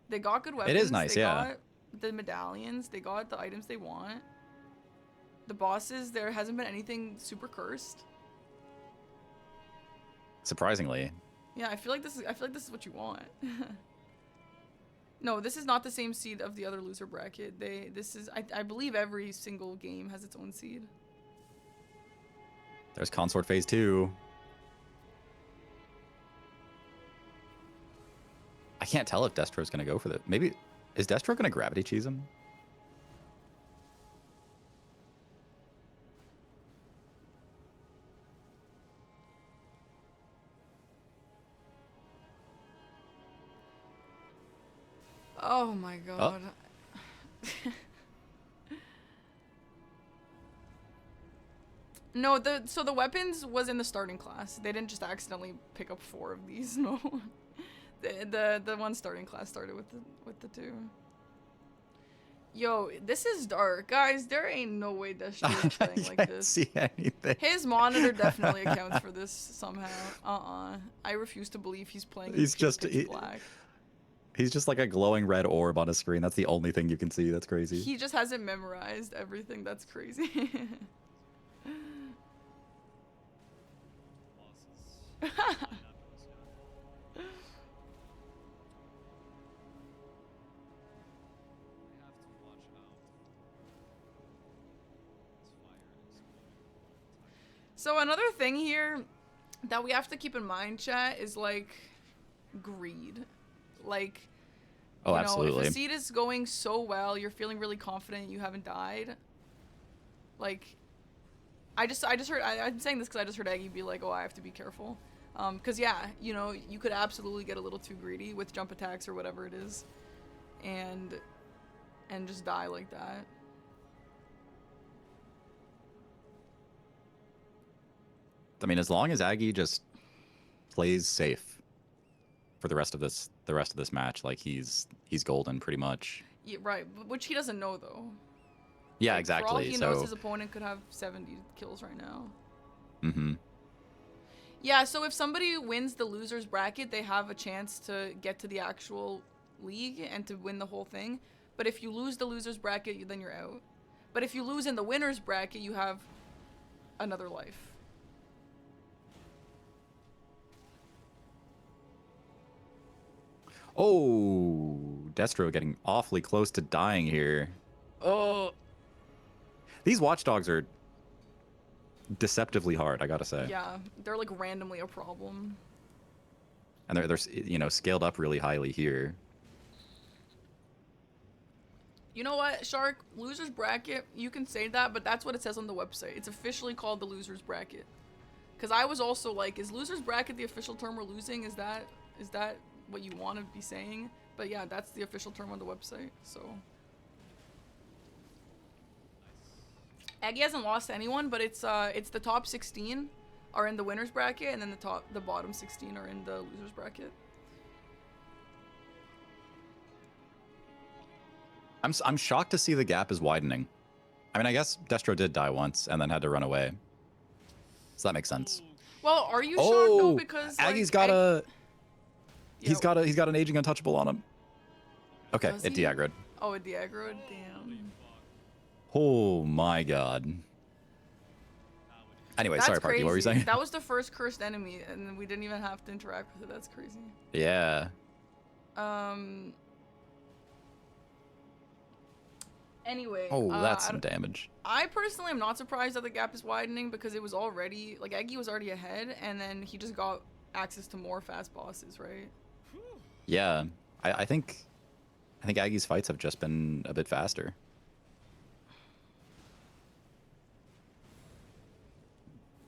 They got good weapons. It is nice, they yeah. got the medallions. They got the items they want. The bosses, there hasn't been anything super cursed. Surprisingly. Yeah, I feel like this is what you want. No, this is not the same seed of the other loser bracket. I believe every single game has its own seed. There's Consort phase 2. I can't tell if Destro's gonna go for that. Maybe is Destro gonna gravity cheese him? Oh my god. No, so the weapons was in the starting class. They didn't just accidentally pick up 4 of these. No, the one starting class started with the 2. Yo, this is dark, guys. There ain't no way Destro is playing like this. See anything. His monitor definitely accounts for this somehow. I refuse to believe he's playing. He's just black. He's just like a glowing red orb on a screen. That's the only thing you can see. That's crazy. He just hasn't memorized everything. That's crazy. So another thing here that we have to keep in mind, chat, is like greed. Like, oh, you absolutely. know, if a seed is going so well, you're feeling really confident you haven't died. Like, I just heard, I'm saying this because I just heard Aggie be like, oh, I have to be careful. Because, yeah, you know, you could absolutely get a little too greedy with jump attacks or whatever it is. And just die like that. I mean, as long as Aggie just plays safe for the rest of this match, like he's golden pretty much. Yeah, right, which he doesn't know though. Yeah, Like, exactly. For all he knows, his opponent could have 70 kills right now. Mm-hmm. Yeah, so if somebody wins the losers bracket, they have a chance to get to the actual league and to win the whole thing. But if you lose the losers bracket, then you're out. But if you lose in the winners bracket, you have another life. Oh, Destro getting awfully close to dying here. Oh, these watchdogs are deceptively hard, I gotta say. Yeah, they're like randomly a problem. And they're you know, scaled up really highly here. You know what, Shark? Losers bracket, you can say that, but that's what it says on the website. It's officially called the losers bracket. Because I was also like, is losers bracket the official term we're losing? Is that what you want to be saying? But yeah, that's the official term on the website, so. Aggie hasn't lost to anyone, but it's the top 16 are in the winners bracket, and then the bottom 16 are in the losers bracket. I'm shocked to see the gap is widening. I mean, I guess Destro did die once and then had to run away, so that makes sense. Well, are you shocked though? Because Aggie's like, got he's got an aging untouchable on him. Okay, it de-aggroed. Oh, it de-aggroed? Damn. Oh my god. Anyway, That's sorry, Parky, crazy. what were you saying? That was the first cursed enemy, and we didn't even have to interact with it. That's crazy. Yeah. Anyway. Oh, that's some damage. I personally am not surprised that the gap is widening because it was already, like, Aggie was already ahead, and then he just got access to more fast bosses, right? Yeah. I think Aggie's fights have just been a bit faster.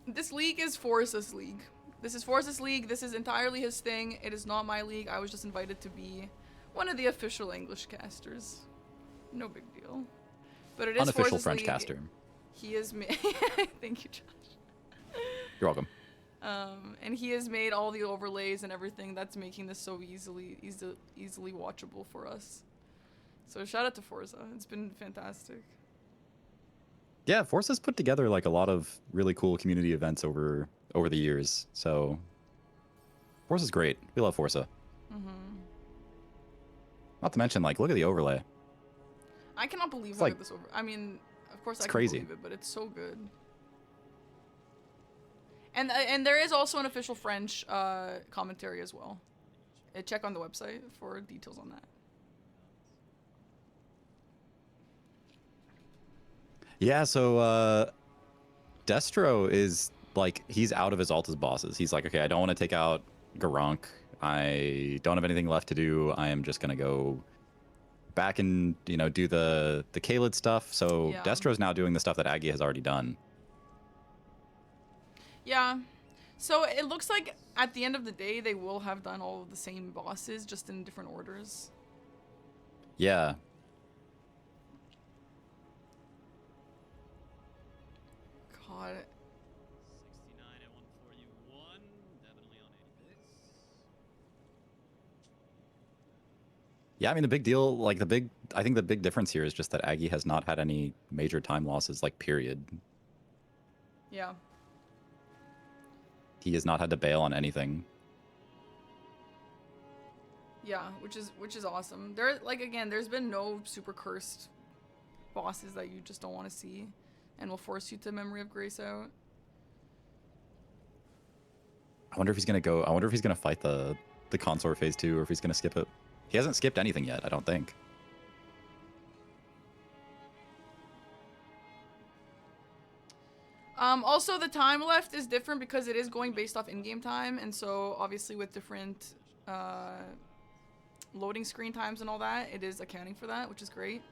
This league is Forsa's league. This is Forsa's league. This is entirely his thing. It is not my league. I was just invited to be one of the official English casters. No big deal. But it is Unofficial Forsa's French league. caster. He is Thank you, Josh. You're welcome. And he has made all the overlays and everything that's making this so easily watchable for us. So shout out to Forsa. It's been fantastic. Yeah, Forsa's put together like a lot of really cool community events over the years. So Forsa's great. We love Forsa. Not to mention, like, look at the overlay. I cannot believe It's look like, at this over. I mean, of course I can crazy. believe it, but it's so good. And there is also an official French commentary as well. Check on the website for details on that. Yeah, so Destro is like, he's out of his Altus bosses. He's like, okay, I don't want to take out Garunk. I don't have anything left to do. I am just gonna go back and, you know, do the Kaled stuff. So Yeah. Destro's now doing the stuff that Aggie has already done. Yeah. So it looks like at the end of the day, they will have done all of the same bosses, just in different orders. Yeah. God. 69 at 141. Definitely on 80 bits. Yeah, I mean, the big deal, like I think the big difference here is just that Aggie has not had any major time losses, like, period. Yeah. He has not had to bail on anything. Yeah, which is awesome. There, like, again, there's been no super cursed bosses that you just don't want to see, and will force you to Memory of Grace out. I wonder if he's gonna fight the consort phase 2, or if he's gonna skip it. He hasn't skipped anything yet, I don't think. Also, the time left is different because it is going based off in-game time, and so obviously with different loading screen times and all that, it is accounting for that, which is great.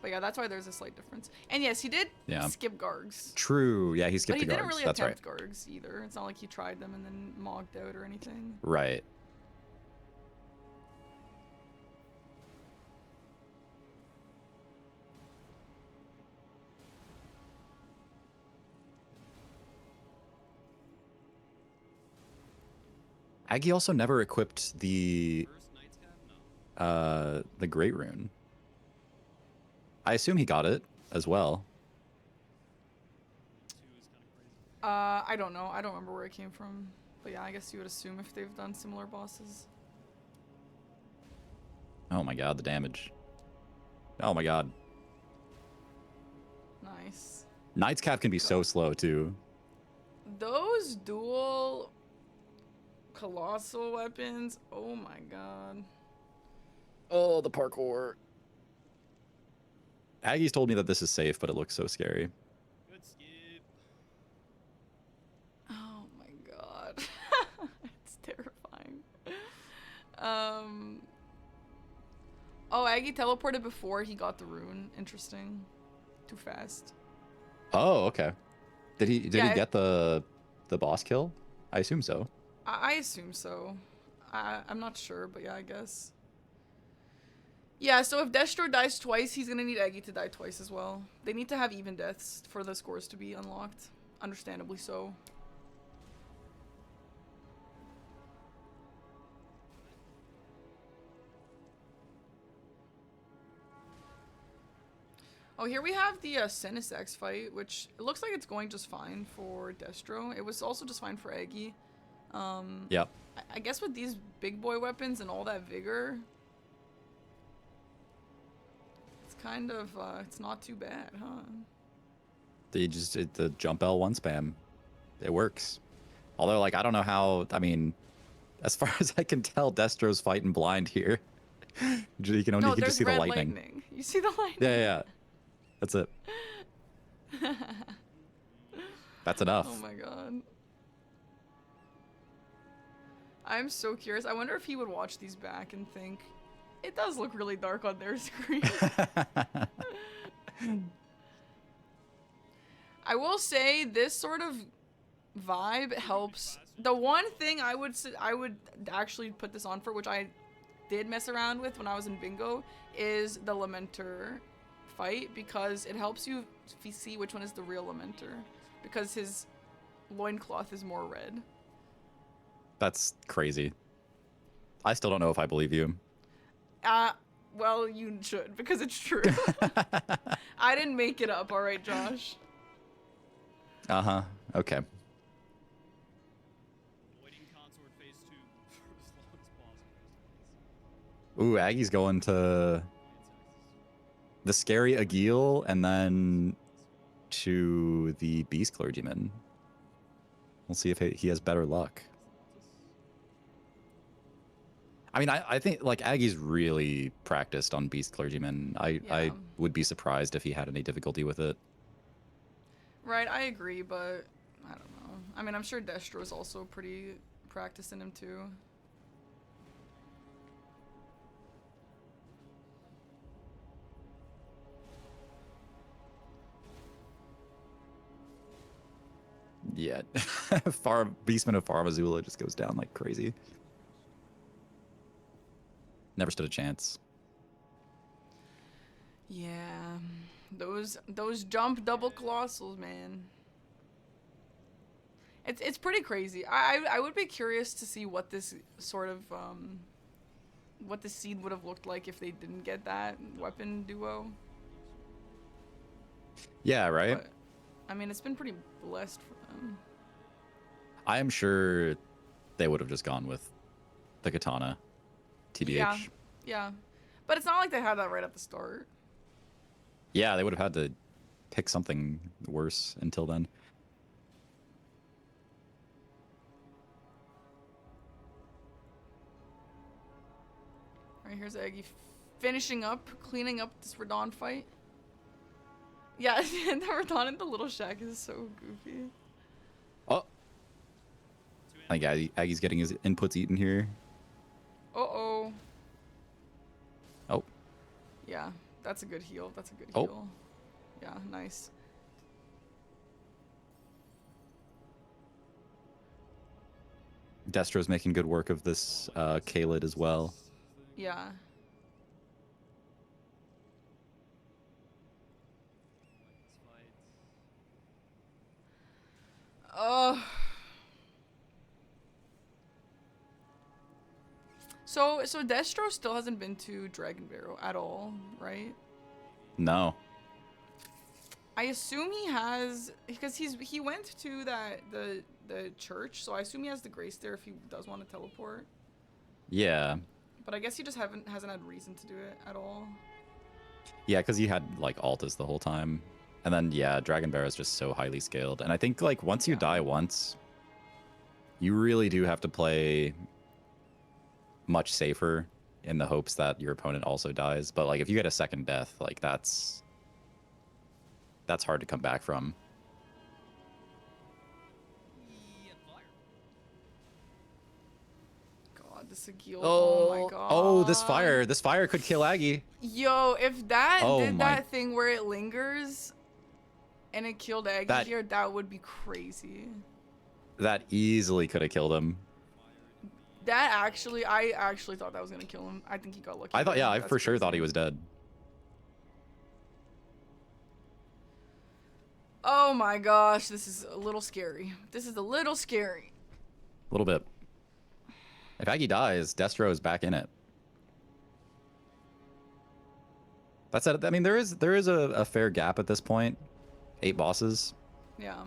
But yeah, that's why there's a slight difference. And yes, he did skip Gargs. True, yeah, he skipped but he the Gargs. didn't really That's attempt right. Gargs either. It's not like he tried them and then mogged out or anything. Right. Aggie also never equipped the First Knight's Cap? No. the Great Rune. I assume he got it as well. 2 is kind of crazy. I don't know. I don't remember where it came from. But yeah, I guess you would assume if they've done similar bosses. Oh my god, the damage. Oh my god. Nice. Knight's Cap can be so slow too. Those dual colossal weapons. Oh my god. Oh, the parkour. Aggie's told me that this is safe, but it looks so scary. Good skip. Oh my god. It's terrifying. Oh, Aggie teleported before he got the rune. Interesting. Too fast. Oh, okay. Did he Yeah, get the boss kill? I assume so. I assume so. I'm not sure, but yeah, I guess. Yeah, so if Destro dies twice, he's gonna need Aggie to die twice as well. They need to have even deaths for the scores to be unlocked. Understandably so. Oh, here we have the Sinisex fight, which it looks like it's going just fine for Destro. It was also just fine for Aggie. Yep. I guess with these big boy weapons and all that vigor, it's kind of, it's not too bad, huh? The jump L1 spam. It works. Although, like, I don't know how, I mean, as far as I can tell, Destro's fighting blind here. You can only just see the lightning. You see the lightning? Yeah. That's it. That's enough. Oh my god. I'm so curious. I wonder if he would watch these back and think, it does look really dark on their screen. I will say this sort of vibe helps. The one thing I would actually put this on for, which I did mess around with when I was in bingo, is the Lamenter fight, because it helps you see which one is the real Lamenter, because his loincloth is more red. That's crazy. I still don't know if I believe you. Well, you should, because it's true. I didn't make it up, alright, Josh? Uh-huh. Okay. Avoiding consort phase 2 for as long as possible. Ooh, Aggie's going to the scary Agil and then to the Beast Clergyman. We'll see if he has better luck. I mean, I think, like, Aggie's really practiced on Beast Clergyman. I would be surprised if he had any difficulty with it. Right, I agree, but I don't know. I mean, I'm sure Destro is also pretty practiced in him too. Yeah. Beastman of Farmazula just goes down like crazy. Never stood a chance. Yeah, those jump double colossals, man. It's pretty crazy. I would be curious to see what this sort of what the seed would have looked like if they didn't get that weapon duo. Yeah, right? But, I mean, it's been pretty blessed for them. I am sure they would have just gone with the katana. TBH. Yeah. But it's not like they had that right at the start. Yeah, they would have had to pick something worse until then. Alright, here's Aggie finishing up, cleaning up this Radon fight. Yeah, the Radon in the little shack is so goofy. Oh! I think Aggie's getting his inputs eaten here. Uh-oh. Oh. Yeah, that's a good heal. That's a good Oh. heal. Yeah, nice. Destro's making good work of this Kaled as well. Yeah. Oh. So Destro still hasn't been to Dragon Barrow at all, right? No. I assume he has, because he went to the church, so I assume he has the grace there if he does want to teleport. Yeah. But I guess he just hasn't had reason to do it at all. Yeah, because you had like Altus the whole time. And then yeah, Dragon Barrow is just so highly scaled. And I think like once you die once, you really do have to play much safer in the hopes that your opponent also dies. But like if you get a second death, like that's hard to come back from. God, this Agil. Oh my god. Oh, this fire could kill Aggie. Yo, if that did my. that thing where it lingers and it killed Aggie here, that would be crazy. That easily could have killed him. I actually thought that was gonna kill him. I think he got lucky. I for sure thought he was dead. Oh my gosh, this is a little scary. A little bit. If Aggie dies, Destro is back in it. That's it. I mean, there is a fair gap at this point. 8 bosses. Yeah.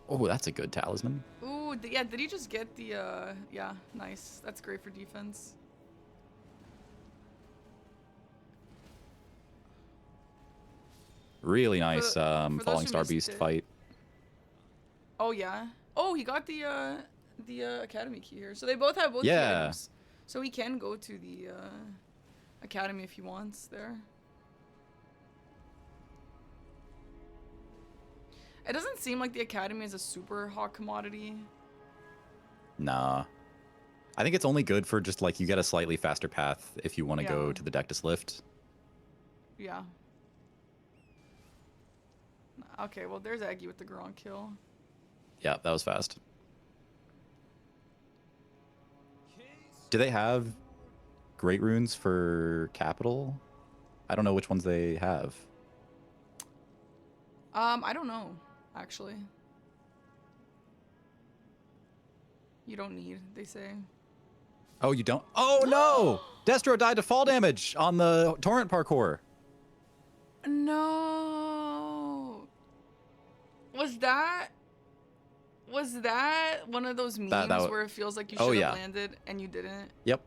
Oh, that's a good talisman. Ooh, yeah, did he just get the, yeah, nice. That's great for defense. Really nice Falling Star Beast fight. Oh, yeah. Oh, he got the Academy key here. So they both have both key items. So he can go to the, Academy if he wants there. It doesn't seem like the Academy is a super hot commodity. Nah. I think it's only good for just like you get a slightly faster path if you want to go to the Deathless Lift. Yeah. Okay, well there's Aggie with the Gronk kill. Yeah, that was fast. Do they have great runes for capital? I don't know which ones they have. I don't know, actually. You don't need, they say. Oh, you don't? Oh no! Destro died to fall damage on the torrent parkour. No. Was that one of those memes where it feels like you should have landed and you didn't? Yep.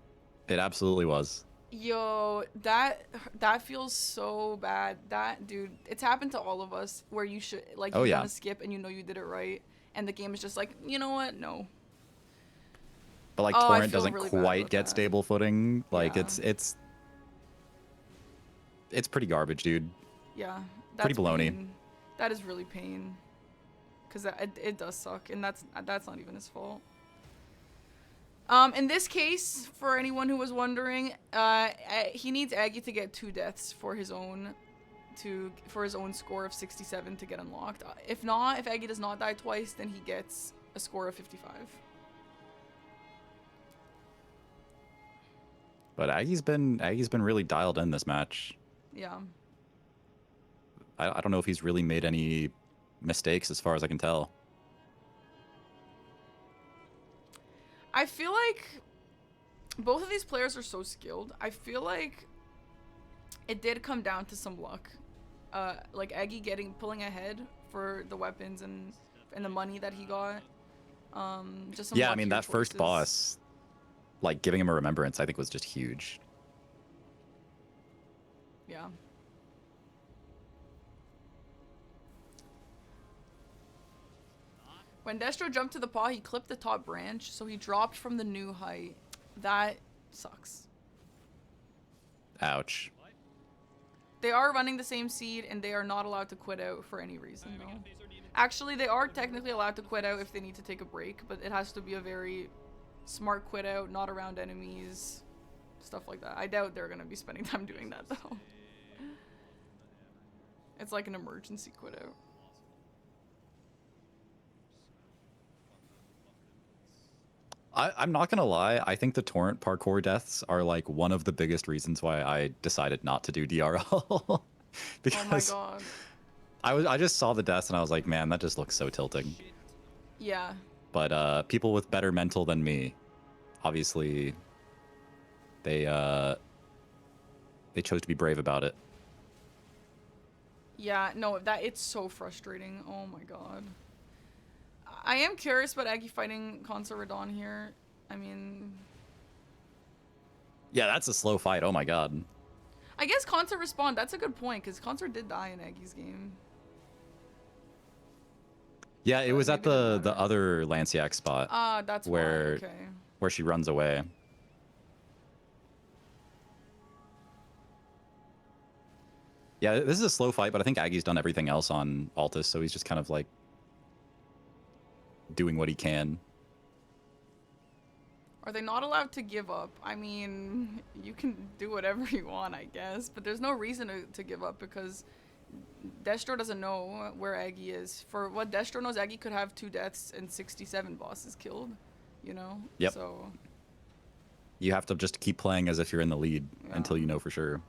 It absolutely was. Yo, that feels so bad. That, dude, it's happened to all of us where you should, like, you want to skip and you know you did it right, and the game is just like, you know what? No. But like torrent doesn't really quite get stable footing. Like it's pretty garbage, dude. Yeah. That's pretty baloney. Pain. That is really pain. Cause it does suck, and that's not even his fault. In this case, for anyone who was wondering, he needs Aggie to get 2 deaths for his own score of 67 to get unlocked. If Aggie does not die twice, then he gets a score of 55. But Aggie's been really dialed in this match. Yeah. I don't know if he's really made any mistakes as far as I can tell. I feel like both of these players are so skilled. I feel like it did come down to some luck. Like Aggie pulling ahead for the weapons and the money that he got. Just some I mean that first boss, like giving him a remembrance, I think was just huge. Yeah. When Destro jumped to the paw, he clipped the top branch, so he dropped from the new height. That sucks. Ouch. They are running the same seed, and they are not allowed to quit out for any reason, though. Actually, they are technically allowed to quit out if they need to take a break, but it has to be a very smart quit out, not around enemies, stuff like that. I doubt they're going to be spending time doing that, though. It's like an emergency quit out. I'm not gonna lie, I think the torrent parkour deaths are like one of the biggest reasons why I decided not to do DRL. Because oh my god. I just saw the deaths and I was like, man, that just looks so tilting. Yeah. But people with better mental than me obviously They chose to be brave about it. Yeah, no, it's so frustrating. Oh my god. I am curious about Aggie fighting Consa Radon here. I mean... Yeah, that's a slow fight. Oh my god. I guess Consa respawned. That's a good point, because Consa did die in Aggie's game. Yeah, it But was at maybe it didn't the matter. other Lanciac spot. Ah, that's where why. Okay. where she runs away. Yeah, this is a slow fight, but I think Aggie's done everything else on Altus, so he's just kind of like doing what he can. Are they not allowed to give up? I mean, you can do whatever you want, I guess, but there's no reason to give up because Destro doesn't know where Aggie is. For what Destro knows, Aggie could have 2 deaths and 67 bosses killed, you know? Yep. So... You have to just keep playing as if you're in the lead Yeah. until you know for sure.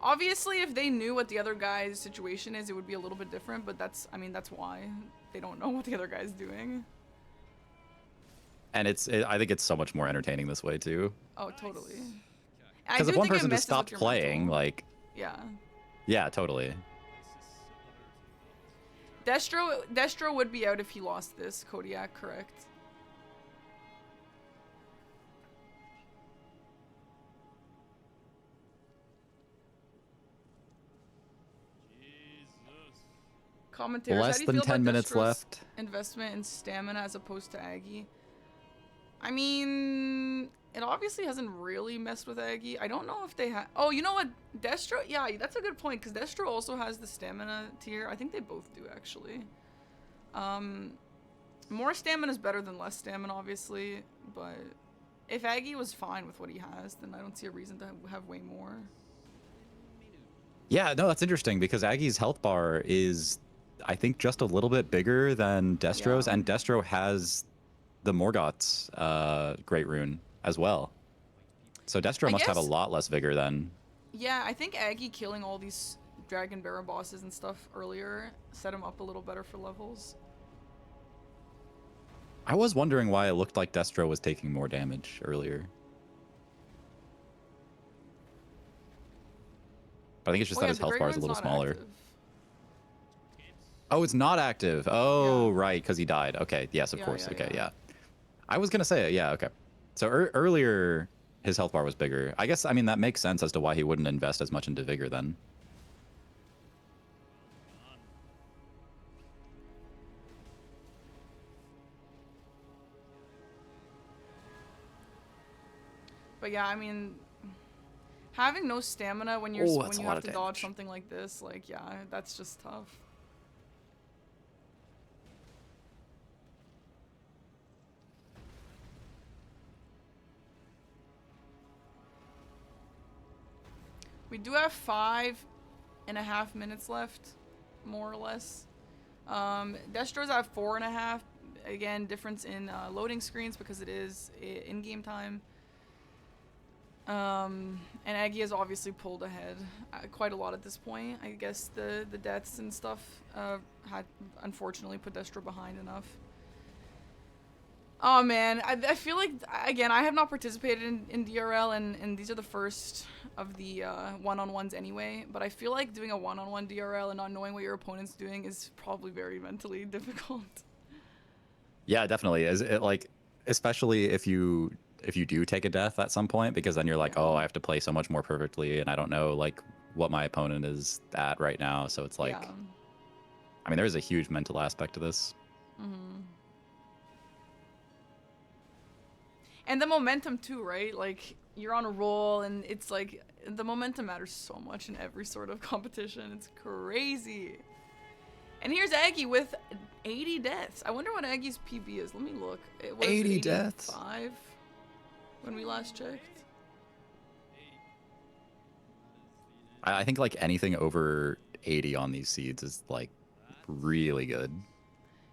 Obviously, if they knew what the other guy's situation is, it would be a little bit different, but that's, I mean, that's why. They don't know what the other guy's doing. And I think it's so much more entertaining this way too. Oh, totally. I Because do if one think it person just messes stopped with your playing, mental. like, Yeah. yeah, totally. Destro would be out if he lost this, Kodiak, correct? Commentators, how Less do you than feel 10 about minutes Destro's left. investment in stamina as opposed to Aggie? I mean, it obviously hasn't really messed with Aggie. I don't know if they have... Oh, you know what? Destro... Yeah, that's a good point, because Destro also has the stamina tier. I think they both do, actually. More stamina is better than less stamina, obviously, but if Aggie was fine with what he has, then I don't see a reason to have way more. Yeah, no, that's interesting because Aggie's health bar is, I think, just a little bit bigger than Destro's, Yeah. and Destro has the Morgoth's Great Rune as well. So Destro I must have a guess- lot less vigor then. Yeah, I think Aggie killing all these Dragon Baron bosses and stuff earlier set him up a little better for levels. I was wondering why it looked like Destro was taking more damage earlier. But I think it's just Oh, that yeah, his the health Dragon bar is a Baron's little not smaller. active. Oh, it's not active. Oh, Yeah. right, because he died. Okay, yes, of Yeah, course. yeah, Okay, yeah. yeah. I was going to say it. Yeah, okay. So earlier, his health bar was bigger. I guess, I mean, that makes sense as to why he wouldn't invest as much into vigor then. But yeah, I mean, having no stamina when you're Oh, when that's a you lot have of to dodge damage. something like this, like yeah, that's just tough. We do have 5.5 minutes left, more or less. Destro's at 4.5. Again, difference in loading screens because it is in-game time. And Aggie has obviously pulled ahead quite a lot at this point. I guess the deaths and stuff had unfortunately put Destro behind enough. Oh man, I feel like, again, I have not participated in DRL, and these are the first of the one-on-ones anyway, but I feel like doing a one-on-one DRL and not knowing what your opponent's doing is probably very mentally difficult. Yeah, definitely. Is it like, especially if you do take a death at some point, because then you're like, Yeah. oh, I have to play so much more perfectly, and I don't know like what my opponent is at right now. So it's like, Yeah. I mean, there's a huge mental aspect to this. Mm-hmm. And the momentum too, right? Like, you're on a roll, and it's like, the momentum matters so much in every sort of competition. It's crazy. And here's Aggie with 80 deaths. I wonder what Aggie's PB is. Let me look. It was 80 deaths? 85 when we last checked. I think like anything over 80 on these seeds is like really good.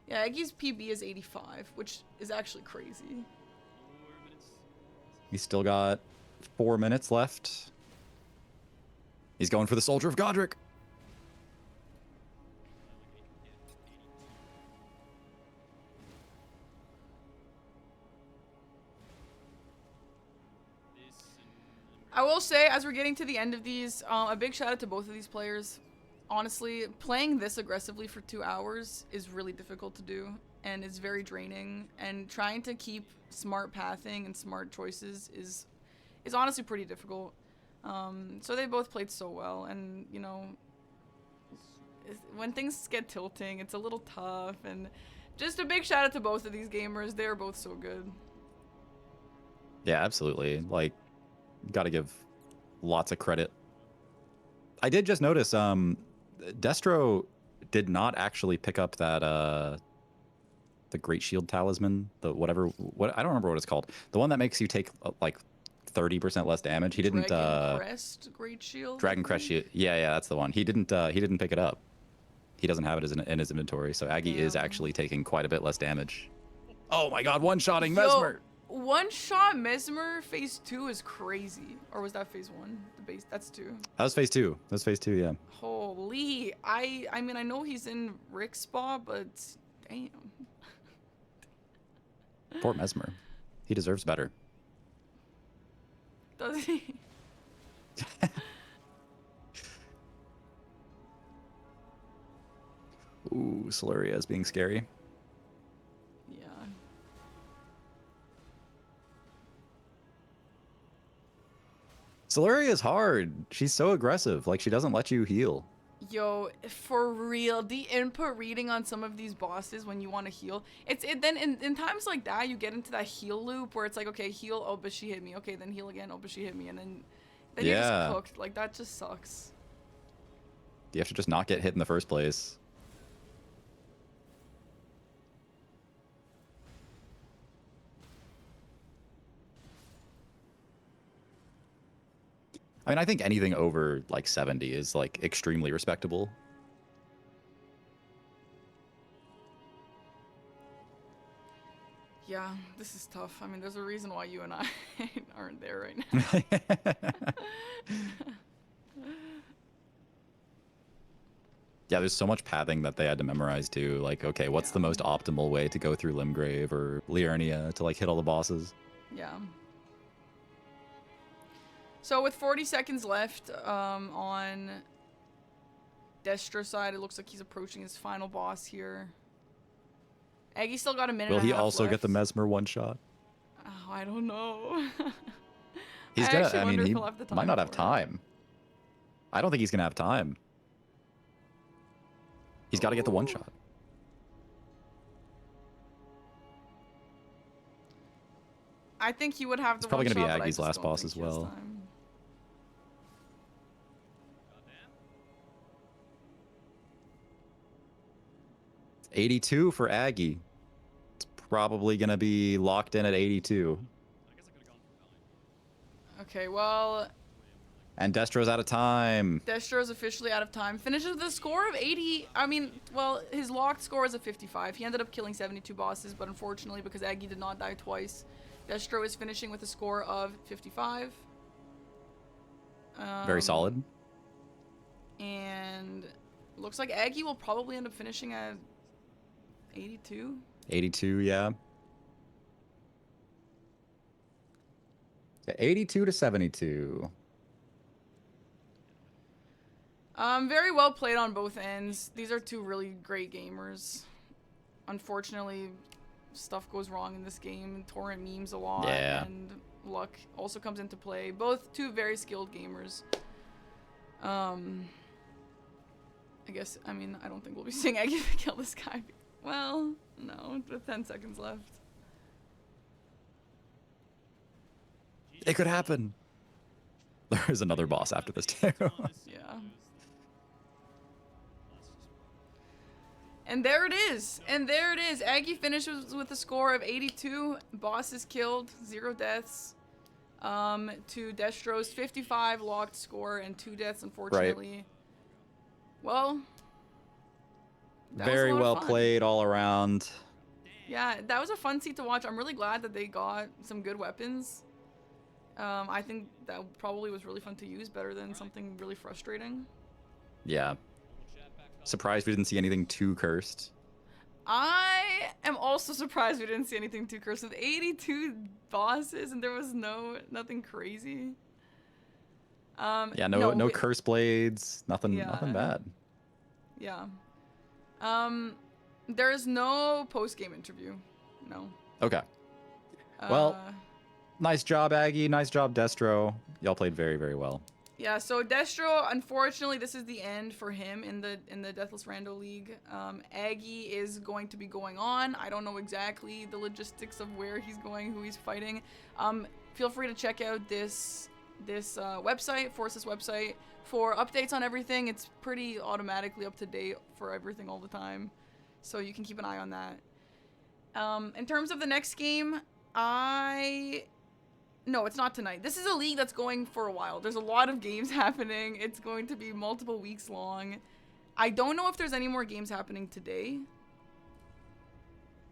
Yeah, Aggie's PB is 85, which is actually crazy. He's still got 4 minutes left. He's going for the Soldier of Godric. I will say, as we're getting to the end of these, a big shout out to both of these players. Honestly, playing this aggressively for 2 hours is really difficult to do, and it's very draining. And trying to keep smart pathing and smart choices is honestly pretty difficult. So they both played so well, and you know, when things get tilting, it's a little tough. And just a big shout out to both of these gamers. They're both so good. Yeah, absolutely. Like, gotta give lots of credit. I did just notice, Destro did not actually pick up that, the Great Shield Talisman, the whatever, I don't remember what it's called. The one that makes you take, like, 30% less damage. He didn't, Dragon Crest Great Shield? Dragon Crest Shield. Yeah, that's the one. He didn't pick it up. He doesn't have it in his inventory, so Aggie is actually taking quite a bit less damage. Oh my god, one-shotting Mesmer! One-shot Mesmer phase 2 is crazy. Or was that phase 1? The base, that's 2. That was phase 2. That was phase 2, yeah. Holy, I mean, I know he's in Rick's spa, but damn. Poor Mesmer. He deserves better. Does he? Ooh, Solaria is being scary. Yeah. Solaria is hard. She's so aggressive. Like, she doesn't let you heal. Yo, for real, the input reading on some of these bosses when you want to heal, then in times like that, you get into that heal loop where it's like, okay, heal, oh, but she hit me. Okay, then heal again, oh, but she hit me. And then you're just cooked. Like, that just sucks. You have to just not get hit in the first place. I mean, I think anything over, like, 70 is, like, extremely respectable. Yeah, this is tough. I mean, there's a reason why you and I aren't there right now. Yeah, there's so much pathing that they had to memorize, too. Like, okay, what's the most optimal way to go through Limgrave or Liurnia to, like, hit all the bosses? Yeah. So with 40 seconds left on Destro's side, it looks like he's approaching his final boss here. Aggie still got a minute. Will he and a half also left. get the Mesmer one shot? Oh, I don't know. He's gonna. I mean, he might not have for it. time. I don't think he's gonna have time. He's got to get the one shot. I think he would have the It's probably one gonna shot, be but I Aggie's just last don't boss think as he has well. time. 82 for Aggie. It's probably gonna be locked in at 82. Okay, well, And Destro's out of time. Destro is officially out of time. Finishes with a score of 80. I mean, well, his locked score is a 55. He ended up killing 72 bosses, but unfortunately, because Aggie did not die twice, Destro is finishing with a score of 55. Very solid. And looks like Aggie will probably end up finishing at 82. 82, yeah. 82 to 72. Very well played on both ends. These are two really great gamers. Unfortunately, stuff goes wrong in this game. Torrent memes a lot, and luck also comes into play. Both two very skilled gamers. I guess, I mean, I don't think we'll be seeing Aggie kill this guy. Well, no, with 10 seconds left. It could happen. There's another boss after this too. Yeah. And there it is. And there it is. Aggie finishes with a score of 82. Boss is killed. 0 deaths. To Destro's 55 locked score and 2 deaths, unfortunately. Right. Well. Very well played all around. Yeah, that was a fun scene to watch. I'm really glad that they got some good weapons. I think that probably was really fun to use, better than something really frustrating. Yeah. Surprised we didn't see anything too cursed. I am also surprised we didn't see anything too cursed with 82 bosses and there was nothing crazy. Yeah, no curse blades, nothing bad. Yeah. There is no post-game interview. No. Okay. Well, nice job, Aggie. Nice job, Destro. Y'all played very, very well. Yeah, so Destro, unfortunately, this is the end for him in the Deathless Rando League. Aggie is going to be going on. I don't know exactly the logistics of where he's going, who he's fighting. Feel free to check out this website, Forsa's website, for updates on everything. It's pretty automatically up to date for everything all the time, so you can keep an eye on that. In terms of the next game, no, it's not tonight. This is a league that's going for a while. There's a lot of games happening. It's going to be multiple weeks long. I don't know if there's any more games happening today.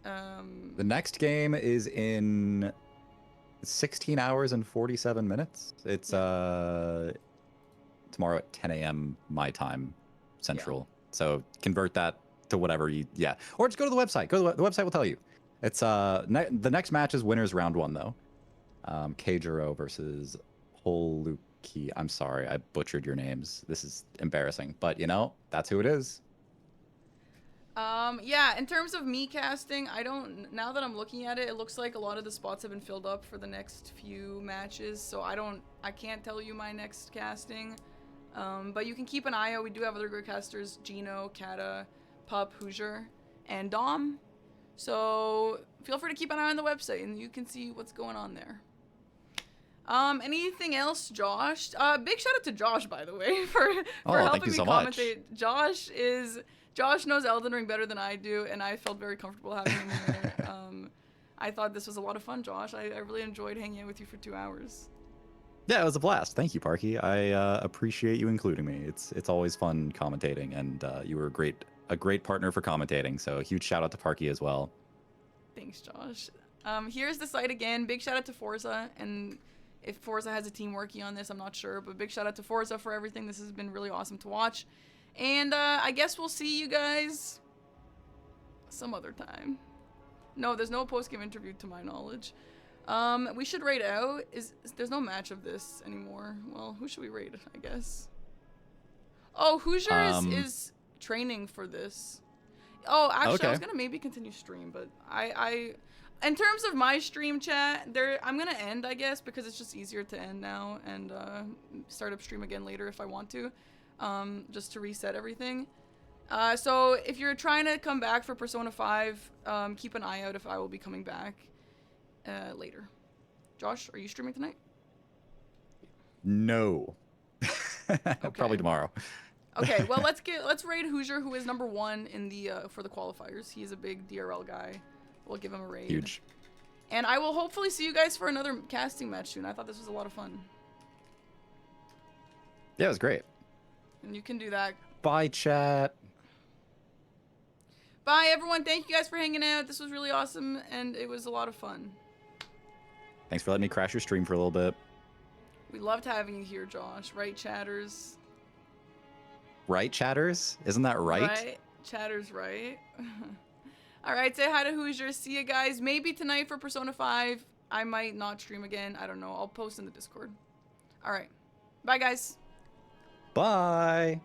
The next game is in 16 hours and 47 minutes. It's tomorrow at 10 a.m. my time, Central. Yeah. So convert that to whatever you, or just go to the website. The website will tell you. It's the next match is winners round 1 though. Kajiro versus Holuki. I'm sorry, I butchered your names. This is embarrassing, but you know, that's who it is. Yeah, in terms of me casting, now that I'm looking at it, it looks like a lot of the spots have been filled up for the next few matches, so I can't tell you my next casting. But you can keep an eye out. We do have other good casters, Gino, Kata, Pup, Hoosier, and Dom. So feel free to keep an eye on the website and you can see what's going on there. Anything else, Josh? Big shout out to Josh, by the way, for helping me commentate. Josh knows Elden Ring better than I do, and I felt very comfortable having him here. I thought this was a lot of fun, Josh. I really enjoyed hanging out with you for 2 hours. Yeah, it was a blast. Thank you, Parky. I appreciate you including me. It's always fun commentating, and you were a great partner for commentating. So huge shout out to Parky as well. Thanks, Josh. Here's the site again. Big shout out to Forsa, and if Forsa has a team working on this, I'm not sure, but big shout out to Forsa for everything. This has been really awesome to watch. And I guess we'll see you guys some other time. No, there's no post-game interview to my knowledge. We should raid out. There's no match of this anymore. Well, who should we raid, I guess? Oh, Hoosier is training for this. Oh, actually, okay. I was gonna maybe continue stream, but in terms of my stream chat, I'm gonna end, I guess, because it's just easier to end now and start up stream again later if I want to, just to reset everything. So if you're trying to come back for Persona 5, keep an eye out if I will be coming back later. Josh, are you streaming tonight? No. Okay. Probably tomorrow. Okay, well let's raid Hoosier, who is number 1 in the for the qualifiers. He's a big DRL guy. We'll give him a raid. Huge. And I will hopefully see you guys for another casting match soon. I thought this was a lot of fun. Yeah, it was great. And you can do that. Bye, chat. Bye, everyone. Thank you guys for hanging out. This was really awesome, and it was a lot of fun. Thanks for letting me crash your stream for a little bit. We loved having you here, Josh. Right, chatters? Right, chatters? Isn't that right? Right. Chatters, right? All right, say hi to Hoosier. See you guys. Maybe tonight for Persona 5. I might not stream again. I don't know. I'll post in the Discord. All right. Bye, guys. Bye.